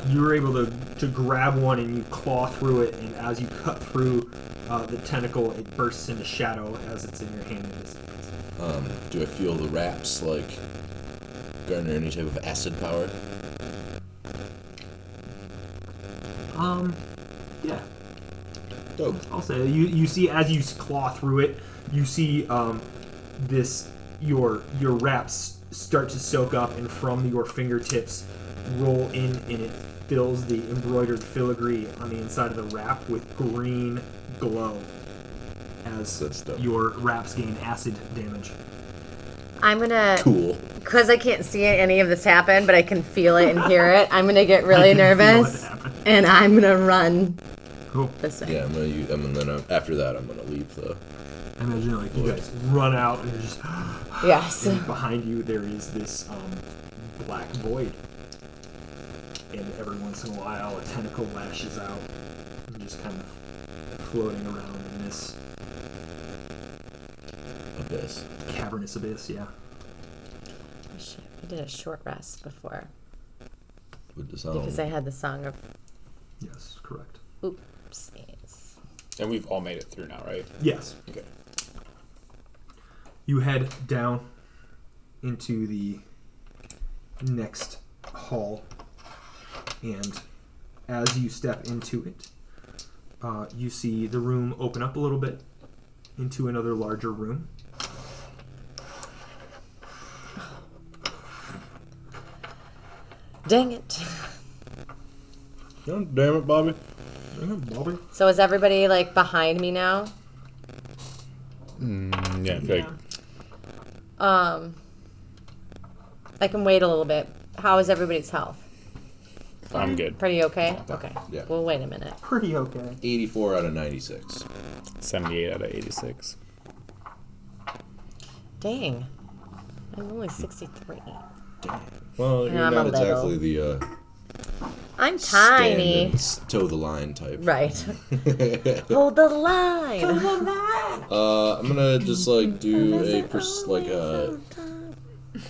You were able to grab one and you claw through it, and as you cut through the tentacle, it bursts into shadow as it's in your hand. And dissipates. Do I feel the wraps, like, garner any type of acid power? Yeah. Dope. I'll say you see as you claw through it, you see this your wraps start to soak up, and from your fingertips roll in, and it fills the embroidered filigree on the inside of the wrap with green glow as That's dope. your wraps gain acid damage. I'm gonna, Cool. because I can't see any of this happen, but I can feel it and hear it. I'm gonna get I really can feel it nervous, happen. and I'm gonna run Cool. this way. Yeah, I'm gonna use, and then after that, I'm gonna leave the. I imagine like you guys run out and you're just Yes. and behind you there is this black void, and every once in a while a tentacle lashes out and just kind of floating around in this Abyss. cavernous abyss. Yeah. Shit, I did a short rest before With the sound. because I had the song of Yes, correct. oopsies. And we've all made it through now, right? Yes. Okay. You head down into the next hall, and as you step into it, you see the room open up a little bit into another larger room. Dang it. God damn it, Bobby. Bobby. So is everybody like behind me now? Yeah, I feel like I can wait a little bit. How is everybody's health? I'm good. Pretty okay? Okay. Yeah. Well, wait a minute. Pretty okay. 84 out of 96. 78 out of 86. Dang. I'm only 63. Damn. Well, you're I'm a not exactly little. the I'm stand tiny. and toe the line type. Right. Hold the line. I'm gonna just like do a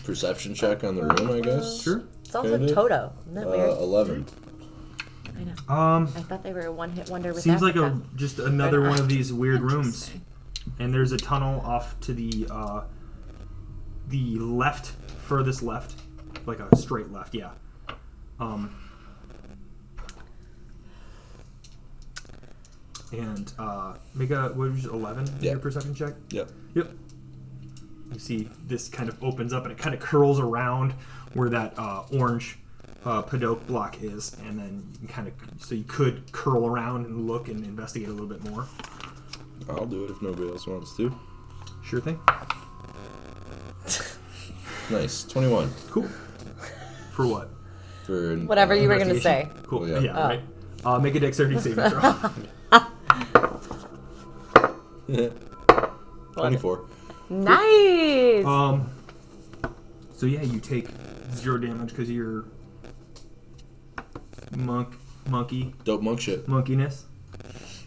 perception check on the room, I guess. Sure. It's also Kinda. Toto. Isn't that weird? 11. I know. Um, I thought they were a one-hit wonder with seems like Africa. just another one of these weird rooms. And there's a tunnel off to the left, furthest left, like a straight left. Yeah. And make a what was it, 11 Yeah. your perception check. Yep. Yep. You see this kind of opens up and it kind of curls around where that orange Padok block is, and then you can kind of you could curl around and look and investigate a little bit more. I'll do it if nobody else wants to. Sure thing. Nice. 21. Cool. For what? For Whatever you were going to say. Investigation? Cool. Oh, yeah. Yeah. Right. Make a dexterity saving throw. 24. Nice. So yeah, you take 0 damage because of your monkey Dope monk shit. monkeyness.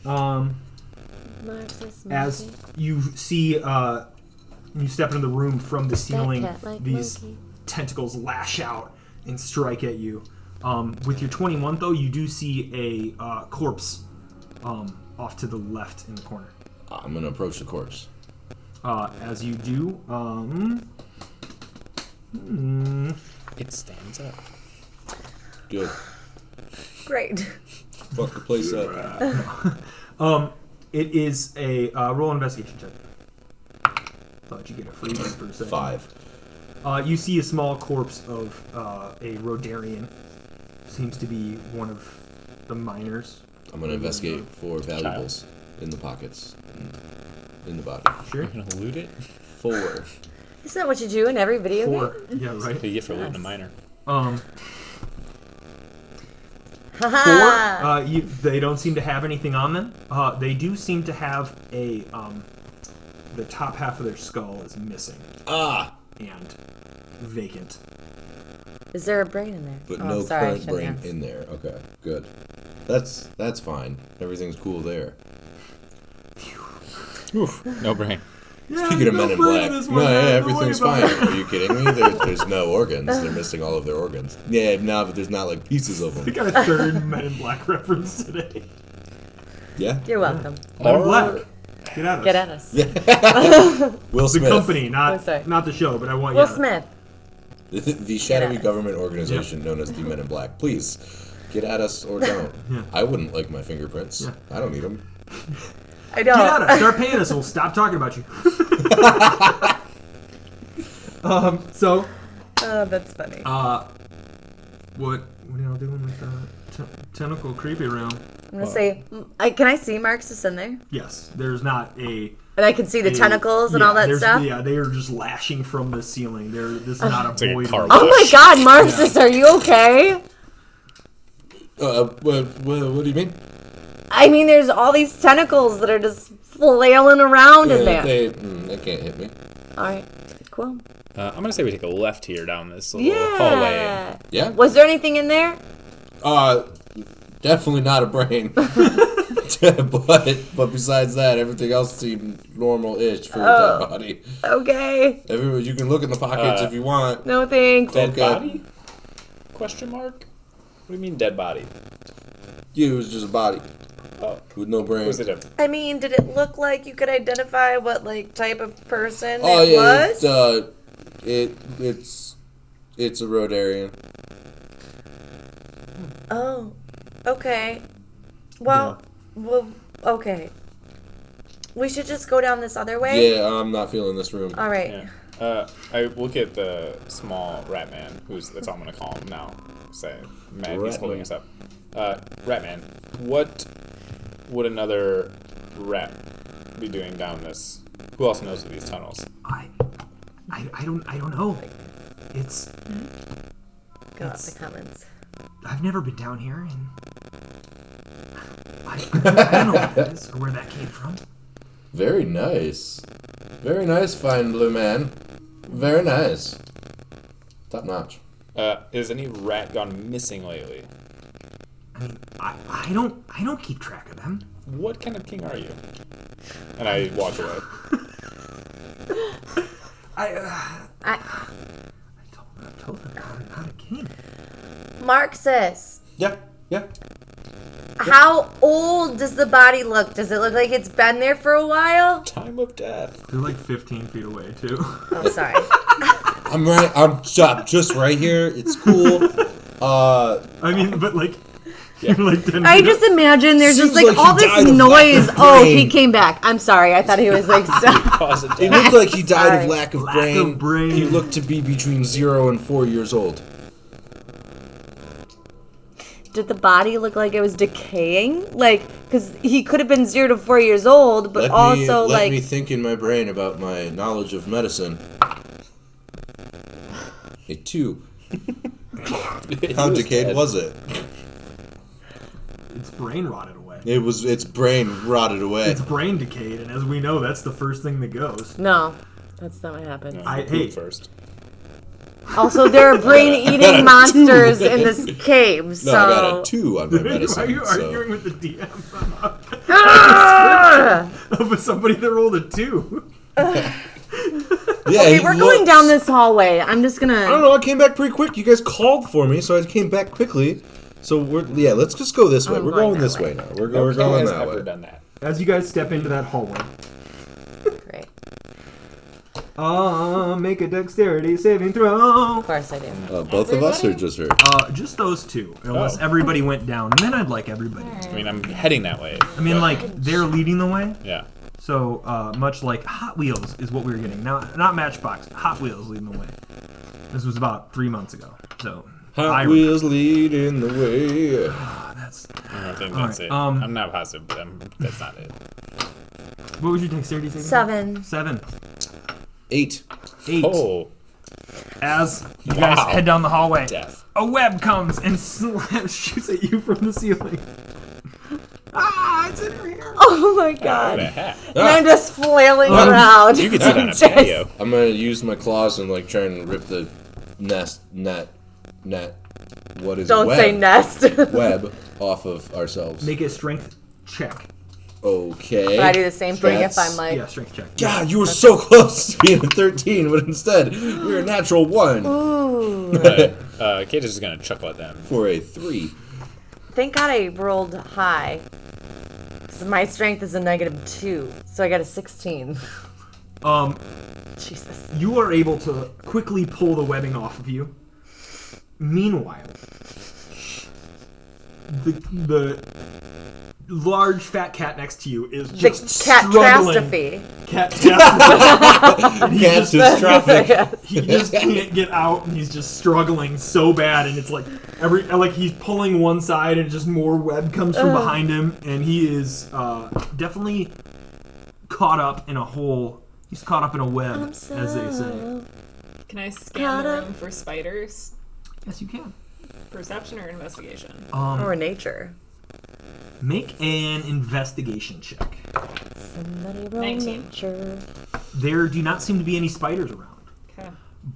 Marxist As monkey. you see, you step into the room from the ceiling, cat like these monkey. tentacles lash out and strike at you. With your 21, though, you do see a corpse off to the left in the corner. I'm gonna approach the corpse. As you do, It stands up. Good. Great. Fuck the place up. it is a roll investigation check. Thought you'd get a free one for a second. 5. You see a small corpse of a Rodarian. Seems to be one of the miners. I'm gonna investigate for valuables in the pockets, in the body. Sure. You're gonna loot it? 4. Isn't that what you do in every video 4. game? Yeah, right. What do you get for looting a miner? 4. Haha. They don't seem to have anything on them. They do seem to have a the top half of their skull is missing and vacant. Is there a brain in there? But Oh, no sorry, I current shouldn't brain ask. in there. Okay, good. That's fine. Everything's cool there. No brain. Speaking of Men in Black, no, yeah, everything's fine. Are you kidding me? There's no organs. They're missing all of their organs. Yeah, no, but there's not like pieces of We them. got a third Men in Black reference today. Yeah. You're welcome. Men in Black. Get at us. Get at us. Will The Smith, company, Oh, sorry. not the show, but I want Will you. Smith. the shadowy Get at us. government organization known as the Men in Black. Please get at us or don't. Yeah. I wouldn't like my fingerprints. Yeah. I don't need them. I Get at don't. us. Start paying us. We'll stop talking about you. So, Oh, that's funny. what are y'all doing with the tentacle creepy realm? I'm gonna say, can I see Marxus in there? Yes, there's not a. And I can see the tentacles and yeah, all that there's- stuff. Yeah, they are just lashing from the ceiling. This is not a It's like a void. car Oh my God, Marxus, are you okay? What do you mean? I mean, there's all these tentacles that are just flailing around in there. They can't hit me. All right, cool. I'm gonna say we take a left here down this little hallway. Yeah. Yeah. Was there anything in there? Definitely not a brain. but besides that, everything else seemed normal-ish for a dead body. Okay. You can look in the pockets if you want. No thanks. Dead Okay. body? Question mark? What do you mean dead body? Yeah, it was just a body Oh, with no brain. was it a? I mean, did it look like you could identify what like type of person Oh it yeah, was? it's a Rodarian. Oh, okay. Well, okay. We should just go down this other way. Yeah, I'm not feeling this room. All right. Yeah. I look at the small rat man, that's all I'm gonna call him now. Say, man, he's Rat holding man. us up. Rat man, what would another rat be doing down this? Who else knows of these tunnels? I don't know. It's Go out the comments. I've never been down here, and I don't know what that is or where that came from. Very nice. Very nice, fine blue man. Very nice. Top notch. Has any rat gone missing lately? I don't keep track of them. What kind of king are you? And I walk away. I told them I'm not a king. Marxus, Yeah. how old does the body look? Does it look like it's been there for a while? Time of death. They're like 15 feet away too. Oh, sorry. I'm right. I'm just right here. It's cool. I mean, but like, you're like 10 I feet just imagine there's just Seems like like all he this died of noise. lack of Oh, brain. he came back. I'm sorry. I thought he was like stuck. Cause of It death. looked like he died Sorry. of lack of Lack brain. of brain. He looked to be between 0 and 4 years old. Did the body look like it was decaying? Like, because he could have been 0 to 4 years old, but also let like. me think in my brain about my knowledge of medicine. A 2. How decayed was it? It's brain rotted away. Its brain rotted away. It's brain decayed, and as we know, that's the first thing that goes. No, that's not what happened. Hey, first. Also, there are brain-eating monsters in this cave, so. No, I got a 2 on my why medicine. are you so- arguing with the DM Ah! of somebody that rolled a 2? Yeah, Okay, he we're going looks- down this hallway. I'm just I don't gonna. know. I came back pretty quick. You guys called for me, so I came back quickly. So let's just go this way. I'm We're going going that this way. way now. We're No king going has that ever way. done that. As you guys step into that hallway, Great. make a dexterity saving throw. Of course I do. Both of us, or just her? Just those two, unless Oh. everybody went down, and then I'd like everybody. I mean, I'm heading that way. I mean, like they're leading the way, Yeah. so much like Hot Wheels is what we were getting. Now, not Matchbox, Hot Wheels leading the way. This was about 3 months ago, so Hot Wheels leading the way. That's I don't think All that's right, it. um, I'm not positive, but that's not it. what would your dexterity saving? 7. 7. 8. 8. Oh, As you guys Wow. head down the hallway, death. a web comes and shoots at you from the ceiling. It's in here. Oh my What god. a hat. And I'm just flailing around. You could sit on a Just- patio. I'm gonna use my claws and like try and rip the net. What is Don't web? say nest. Web off of ourselves. Make a strength check. Okay. But I do the same thing if That's- I'm like. Yeah, strength check. God, you were so close to being a 13, but instead you're a natural 1 Ooh. But Kate is just gonna chuckle at them. for a 3. Thank God I rolled high. 'Cause my strength is a -2. So I got a 16. Jesus. You are able to quickly pull the webbing off of you. Meanwhile, the large fat cat next to you is The just struggling. catastrophe. Catastrophe. Catastrophic. He just can't get out, and he's just struggling so bad. And it's like he's pulling one side, and just more web comes from behind him, and he is definitely caught up in a hole. He's caught up in a web, as they say. Can I scan the room for spiders? Yes, you can. Perception or investigation? Or nature. Make an investigation check. Somebody roll 19. nature. There do not seem to be any spiders around. Okay.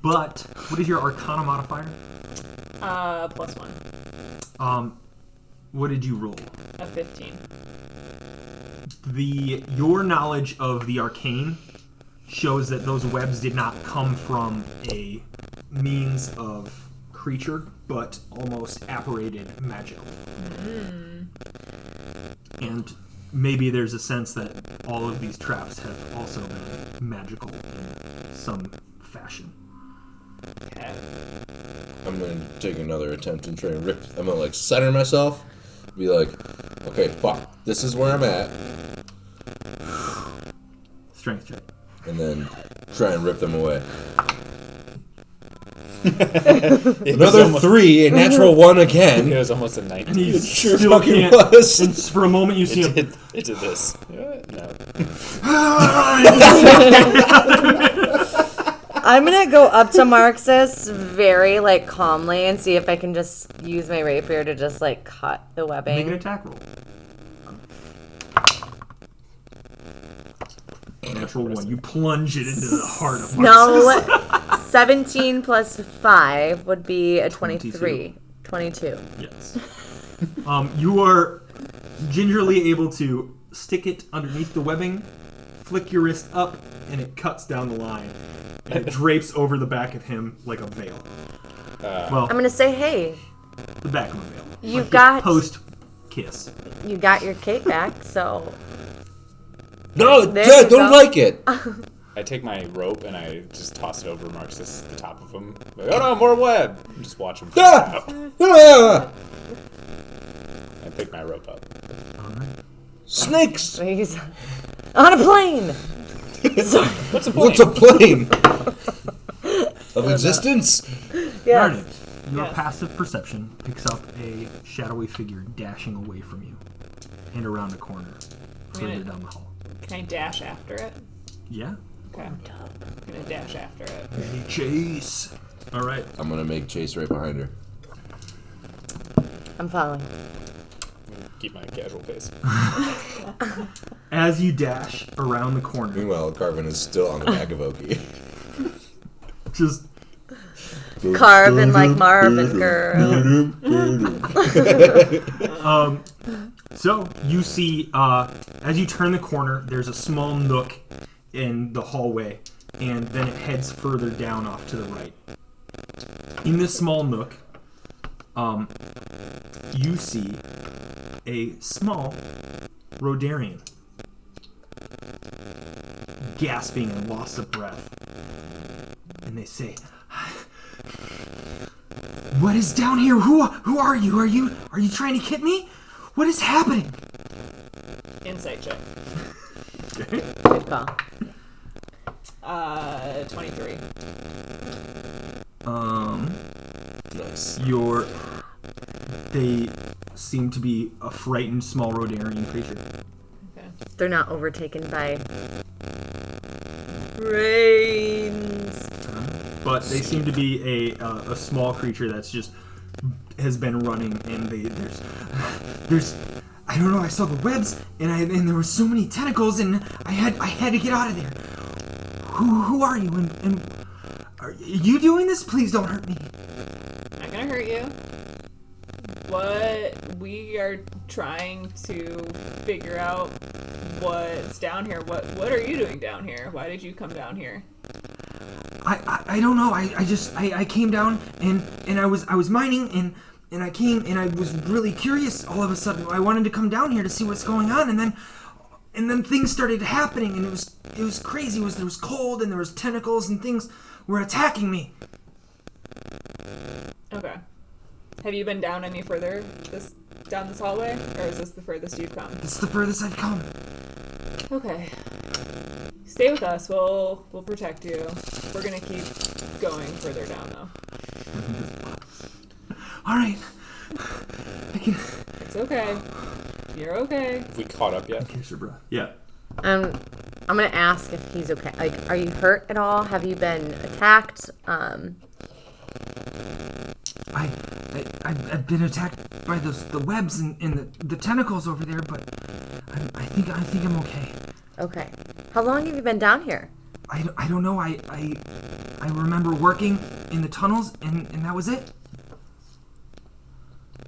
But what is your Arcana modifier? +1. What did you roll? A 15. Your knowledge of the arcane shows that those webs did not come from a means of creature, but almost apparated magic. And maybe there's a sense that all of these traps have also been magical in some fashion. Okay. I'm gonna take another attempt and try and rip. I'm gonna like center myself, be like, okay, fuck, this is where I'm at, Strength check. and then try and rip them away. It Another was 3, a natural 1 It again. was almost a 19. He It sure still fucking can't. was. And for a moment, you see him. It did this. No. I'm gonna go up to Marxus very like calmly and see if I can just use my rapier to just like cut the Make an webbing. attack roll. Natural 1. You plunge it into the heart of Marcus. No, 17 plus 5 would be a 23. 22. Yes. You are gingerly able to stick it underneath the webbing, flick your wrist up, and it cuts down the line. And it drapes over the back of him like a veil. Well, I'm going to say, hey, the back of a veil. you Like got post-kiss. you got your cape back, so No, There Dad, you don't go. like it. I take my rope and I just toss it over Marxus, the top of him. Like, oh no, more web! And just watch him. Ah! Up. Ah! I pick my rope up. Snakes. he's on a plane. What's the point? What's a plane? Of existence? Yes. Narrative. Your Yes. passive perception picks up a shadowy figure dashing away from you and around a corner further Minute. down the hall. Can I dash after it? Yeah? Okay. I'm gonna dash after it. Ready, chase. All right. I'm gonna make Chase right behind her. I'm following. Keep my casual pace. As you dash around the corner, Meanwhile, Carvin is still on the back of Oki. just Carvin like Marvin girl. so you see, as you turn the corner, there's a small nook in the hallway, and then it heads further down off to the right. In this small nook, you see a small Rodarian gasping and loss of breath. And they say, "What is down here? Who are you? Are you trying to kid me? What is happening?" Insight check. Good call. 23. Nice. They seem to be a frightened small Rodarian creature. Okay. They're not overtaken by rains. But they seem to be a small creature that's just has been running, and there's I don't know. I saw the webs, and there were so many tentacles, and I had to get out of there. Who are you? And are you doing this? Please don't hurt me. Not gonna hurt you. What we are trying to figure out what's down here. What are you doing down here? Why did you come down here? I don't know. I came down and I was mining and I came and I was really curious all of a sudden. I wanted to come down here to see what's going on, and then things started happening, and it was crazy. There was cold and there was tentacles and things were attacking me. Okay. Have you been down any further down this hallway, or is this the furthest you've come? It's the furthest I've come. Okay. Stay with us. We'll protect you. We're gonna keep going further down though. All right. It's okay. You're okay. Have we caught up yet? Catch your breath. Yeah. I'm gonna ask if he's okay. Like, are you hurt at all? Have you been attacked? I've been attacked by the webs and the tentacles over there, but I think I'm okay. Okay. How long have you been down here? I don't know. I remember working in the tunnels, and that was it.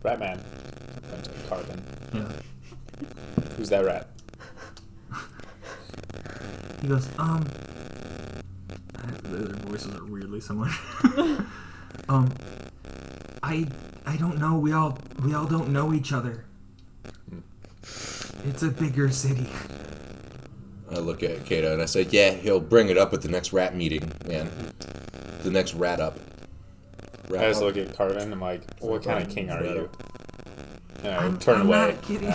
Ratman. Carvin. Yeah. Who's that rat? He goes, their voices are weirdly similar. I don't know. We all don't know each other. It's a bigger city. I look at Kata and I say, yeah, he'll bring it up at the next rat meeting, man. The next rat up. I just look at Carvin. I'm like, what kind of king are you? And I I'm turn away. not kidding.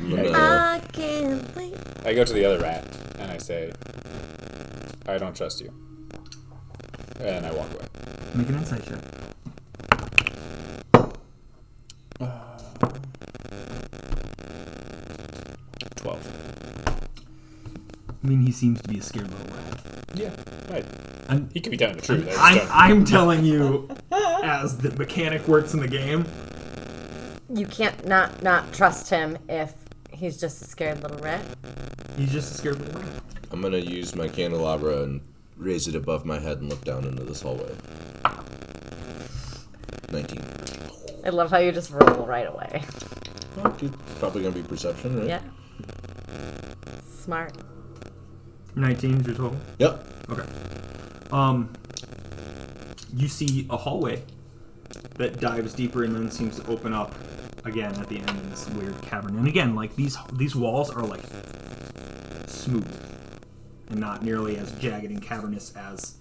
I'm gonna, I can't wait. I go to the other rat and I say, I don't trust you. And I walk away. Make an insight check. Uh, 12. I mean, he seems to be a scared little rat. Yeah, right. I'm, He could be telling the truth. I just don't- I'm telling you, as the mechanic works in the game, You can't not trust him if he's just a scared little rat. he's just a scared little rat. I'm gonna use my candelabra and raise it above my head and look down into this hallway. 19. I love how you just roll right away. Okay. Probably gonna be perception, right? Yeah. Smart. 19 is your total? Yep. Okay. You see a hallway that dives deeper and then seems to open up again at the end in this weird cavern. And again, like these walls are like smooth and not nearly as jagged and cavernous as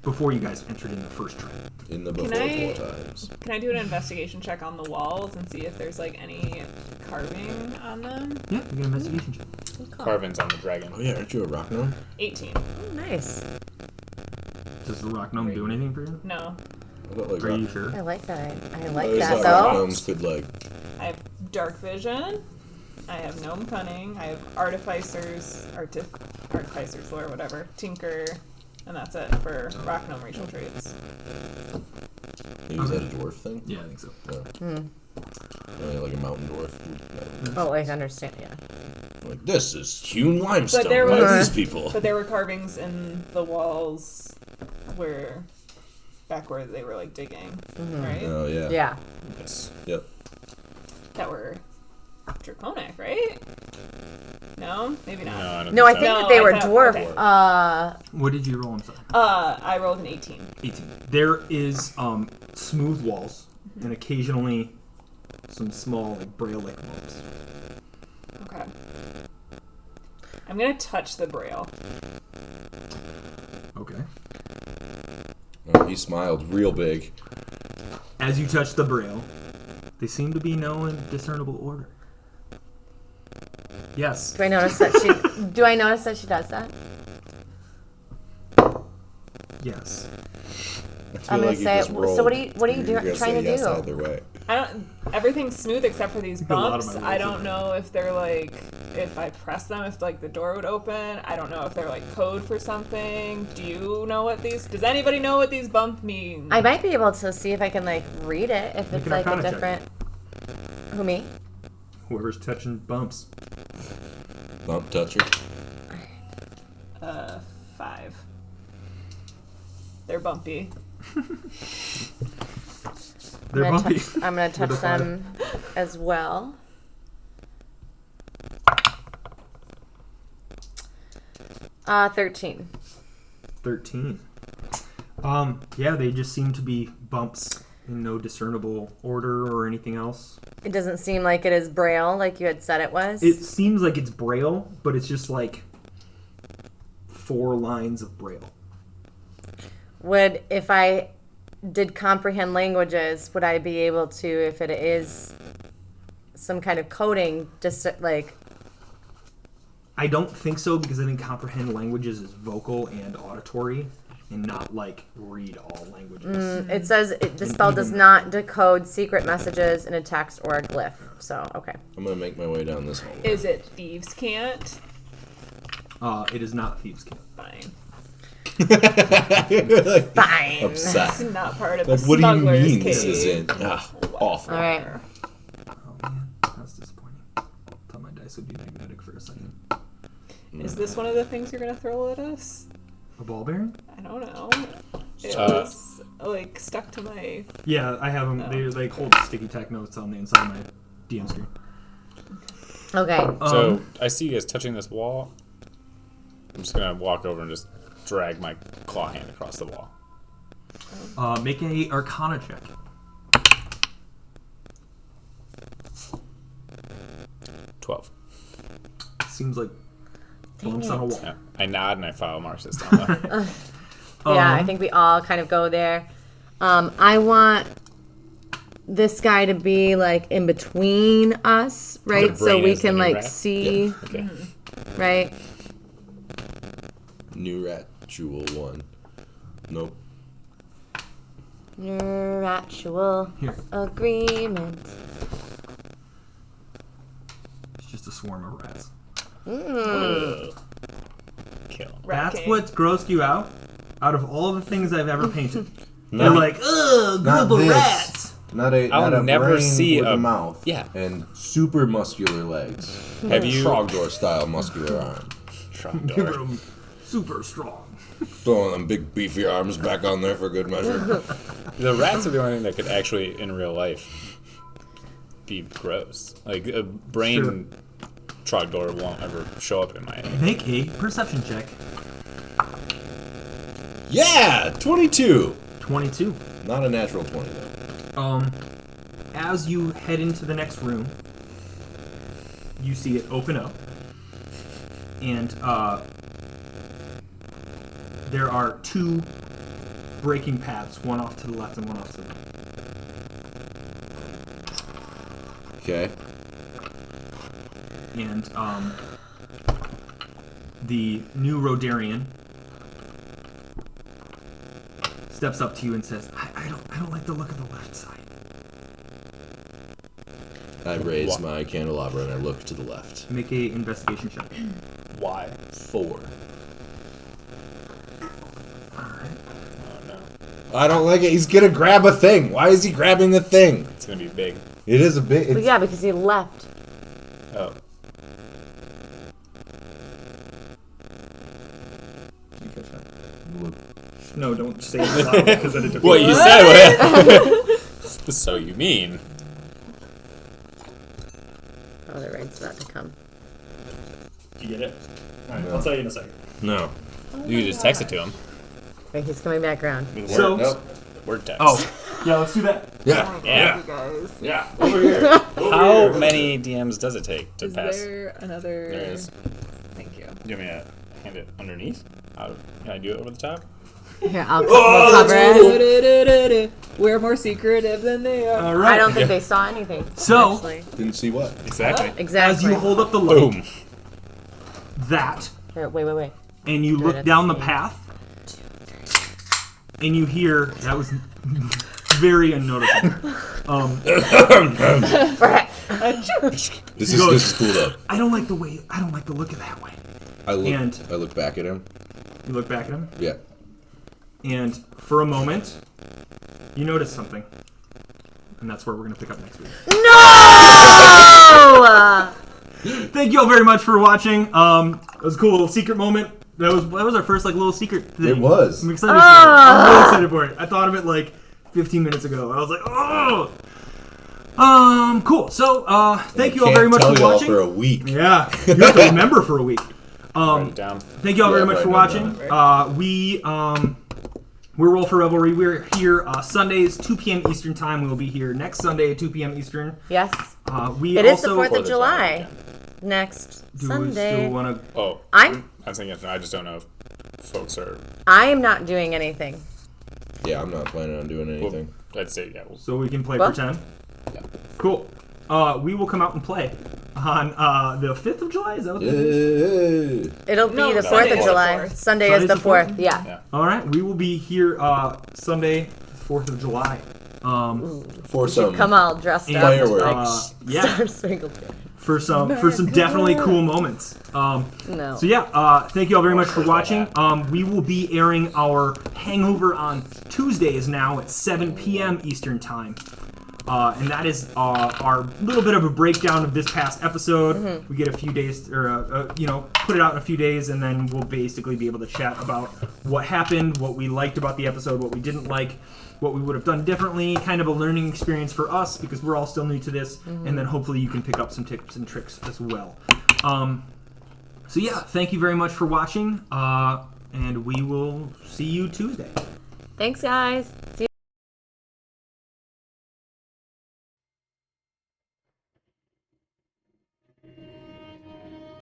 before you guys entered in the first try. In the Can before I- times. Can I do an investigation check on the walls and see if there's like any carving on them? Yeah, you get an investigation check. Carvings on the dragon. Oh yeah, aren't you a rock gnome? 18. Oh, nice. Does the rock gnome do anything for you? No. What about like Are rock? you sure? I like that. I I like always that thought rock though. gnomes could like. I have dark vision. I have gnome cunning. I have artificers lore, whatever. Tinker. And that's it for rock gnome racial traits. Is that a dwarf thing? Yeah, I think so. Like a mountain dwarf. Oh, I understand. Yeah. Like this is hewn limestone. But there Like was- these people. But there were carvings in the walls back where they were like digging, right? Oh yeah. Yeah. Yes. Yep. That were draconic, right? No, maybe No, not. I don't No, I think think No, that they I were thought- dwarf. okay. What did you roll? I'm sorry. I rolled an 18. 18. There is smooth walls and occasionally some small like braille-like bumps. Okay. I'm gonna touch the braille. Okay. Oh, he smiled real big. As you touch the braille, they seem to be no discernible order. Yes. Do I notice that she? Do I notice that she does that? Yes. I feel I'm gonna like you say. just So rolled. what are you You're doing? gonna Trying say to yes do? Either way. I don't. Everything's smooth except for these A lot of bumps. my I rolls don't are- know if they're like if I press them, if like the door would open. I don't know if they're like code for something. Do you know what these? Does anybody know what these bumps mean? I might be able to see if I can like read it if Make it's an like a Arcana check. different. Who me? Whoever's touching bumps. Bump toucher. 5. They're bumpy. They're I'm gonna bumpy. touch, I'm gonna touch With a five. them as well. Uh, 13. 13. Yeah, they just seem to be bumps in no discernible order or anything else. It doesn't seem like it is braille like you had said it was. It seems like it's braille, but it's just like 4 lines of braille. Would, if I did comprehend languages, would I be able to, if it is some kind of coding, just like, I don't think so, because I think comprehend languages is vocal and auditory and not like read all languages. it says the spell does not decode secret messages in a text or a glyph. So, okay. I'm gonna make my way down this hallway. Is it thieves can't? It is not thieves' camp. Fine. Like, Fine. upset. It's not part of Like, the what do you smuggler's mean cave. this isn't awful? All right. Oh man, that's disappointing. Thought my dice would be magnetic for a second. Is this one of the things you're gonna throw at us? A ball bearing? I don't know. It Uh, was like stuck to my. Yeah, I have them. Oh. They like hold sticky tack notes on the inside of my DM screen. Okay. So I see you guys touching this wall. I'm just gonna walk over and just drag my claw hand across the wall. Make a Arcana check. 12. Seems like bumps on a wall. Yeah. I nod and I follow Marcus down there. Yeah, I think we all kind of go there. I want this guy to be like in between us, right? The So brain we is the can new like rat? see, Okay. right? New ritual 1. Nope. Mutual Here. agreement. It's just a swarm of rats. Kill him. Rat That's king. what's grossed you out. Out of all the things I've ever painted, No. you're like, ugh, Not group of this. rats. Not a I'll not a never brain see with a- a mouth. yeah. And super muscular legs. Have you Trogdor style muscular arm. Give them super strong. Throwing them big beefy arms back on there for good measure. The rats are the only thing that could actually, in real life, be gross. Like, a brain trogdor won't ever show up in my head. Make a perception check. Yeah, 22. 22. Not a natural 20 though. As you head into the next room, you see it open up, and there are two breaking paths, one off to the left and one off to the right. Okay. And the new Rodarian steps up to you and says, I don't like the look of the left side. I raise my candelabra and I look to the left. Make a investigation check. Why? 4. Alright. Oh, no. I don't like it. He's gonna grab a thing. Why is he grabbing a thing? It's gonna be big. It is a big. But It's, yeah, because he left. Oh. No, don't say it loud because then it What you said? What? So you mean? Oh, the rain's about to come. Did you get it? Alright, I'll tell you in a second. no. You can just text it to him. Wait, he's coming back around. So, Nope. Word text. oh, yeah, let's do that. Yeah. Yeah. You guys. Yeah. Over here. How many DMs does it take to Is pass? there another? There is. Thank you. Do you want me to hand it underneath? Can I do it over the top? Here, I'll cover it. We're more secretive than they are. Alright. I don't think they saw anything. So- actually. Didn't see what? Exactly. As Exactly. you hold up the light, Boom. that, Here, wait. and you Do it look at down the the same- path, and you hear, that was very unnoticeable. This is cool though. I don't like the look of that way. I And- look back at him. You look back at him, Yeah. and for a moment, you notice something. And that's where we're going to pick up next week. No! Thank you all very much for watching. It was a cool little secret moment. That was our first like little secret thing. It was. I'm excited for it. I'm really excited for it. I thought of it like 15 minutes ago. I was like, oh. Cool. So, thank you all very much Can't for tell y'all watching. for a week. Yeah, you have to remember for a week. Write it down. Thank you all very much for watching. We're Roll for Revelry. We're here Sundays, 2 p.m. Eastern Time. We will be here next Sunday at 2 p.m. Eastern. Yes. We It is the also 4th of the July. July Next do Sunday. still want to. Oh, I'm I was thinking. I just don't know if folks are. not doing anything. Yeah, I'm not planning on doing anything. I'd say yeah. So we can play Well- pretend. Yeah. Cool. We will come out and play on the 5th of July. Is that what that is? Yay. It'll be No, the Sunday 4th of is the July. 4th. Sunday Sunday's is the the 4th? 4th. Yeah. Yeah. All right. We will be here Sunday, 4th of July. For some Come all dressed And, up. fireworks. Yeah, Star Spangled Banner. for some definitely cool moments. No. So yeah, thank you all very much for watching. We will be airing our Hangover on Tuesdays now at 7 p.m. Eastern Time. And that is our little bit of a breakdown of this past episode. We get a few days, or put it out in a few days, and then we'll basically be able to chat about what happened, what we liked about the episode, what we didn't like, what we would have done differently, kind of a learning experience for us because we're all still new to this, and then hopefully you can pick up some tips and tricks as well. So yeah, thank you very much for watching, and we will see you Tuesday. Thanks, guys. See you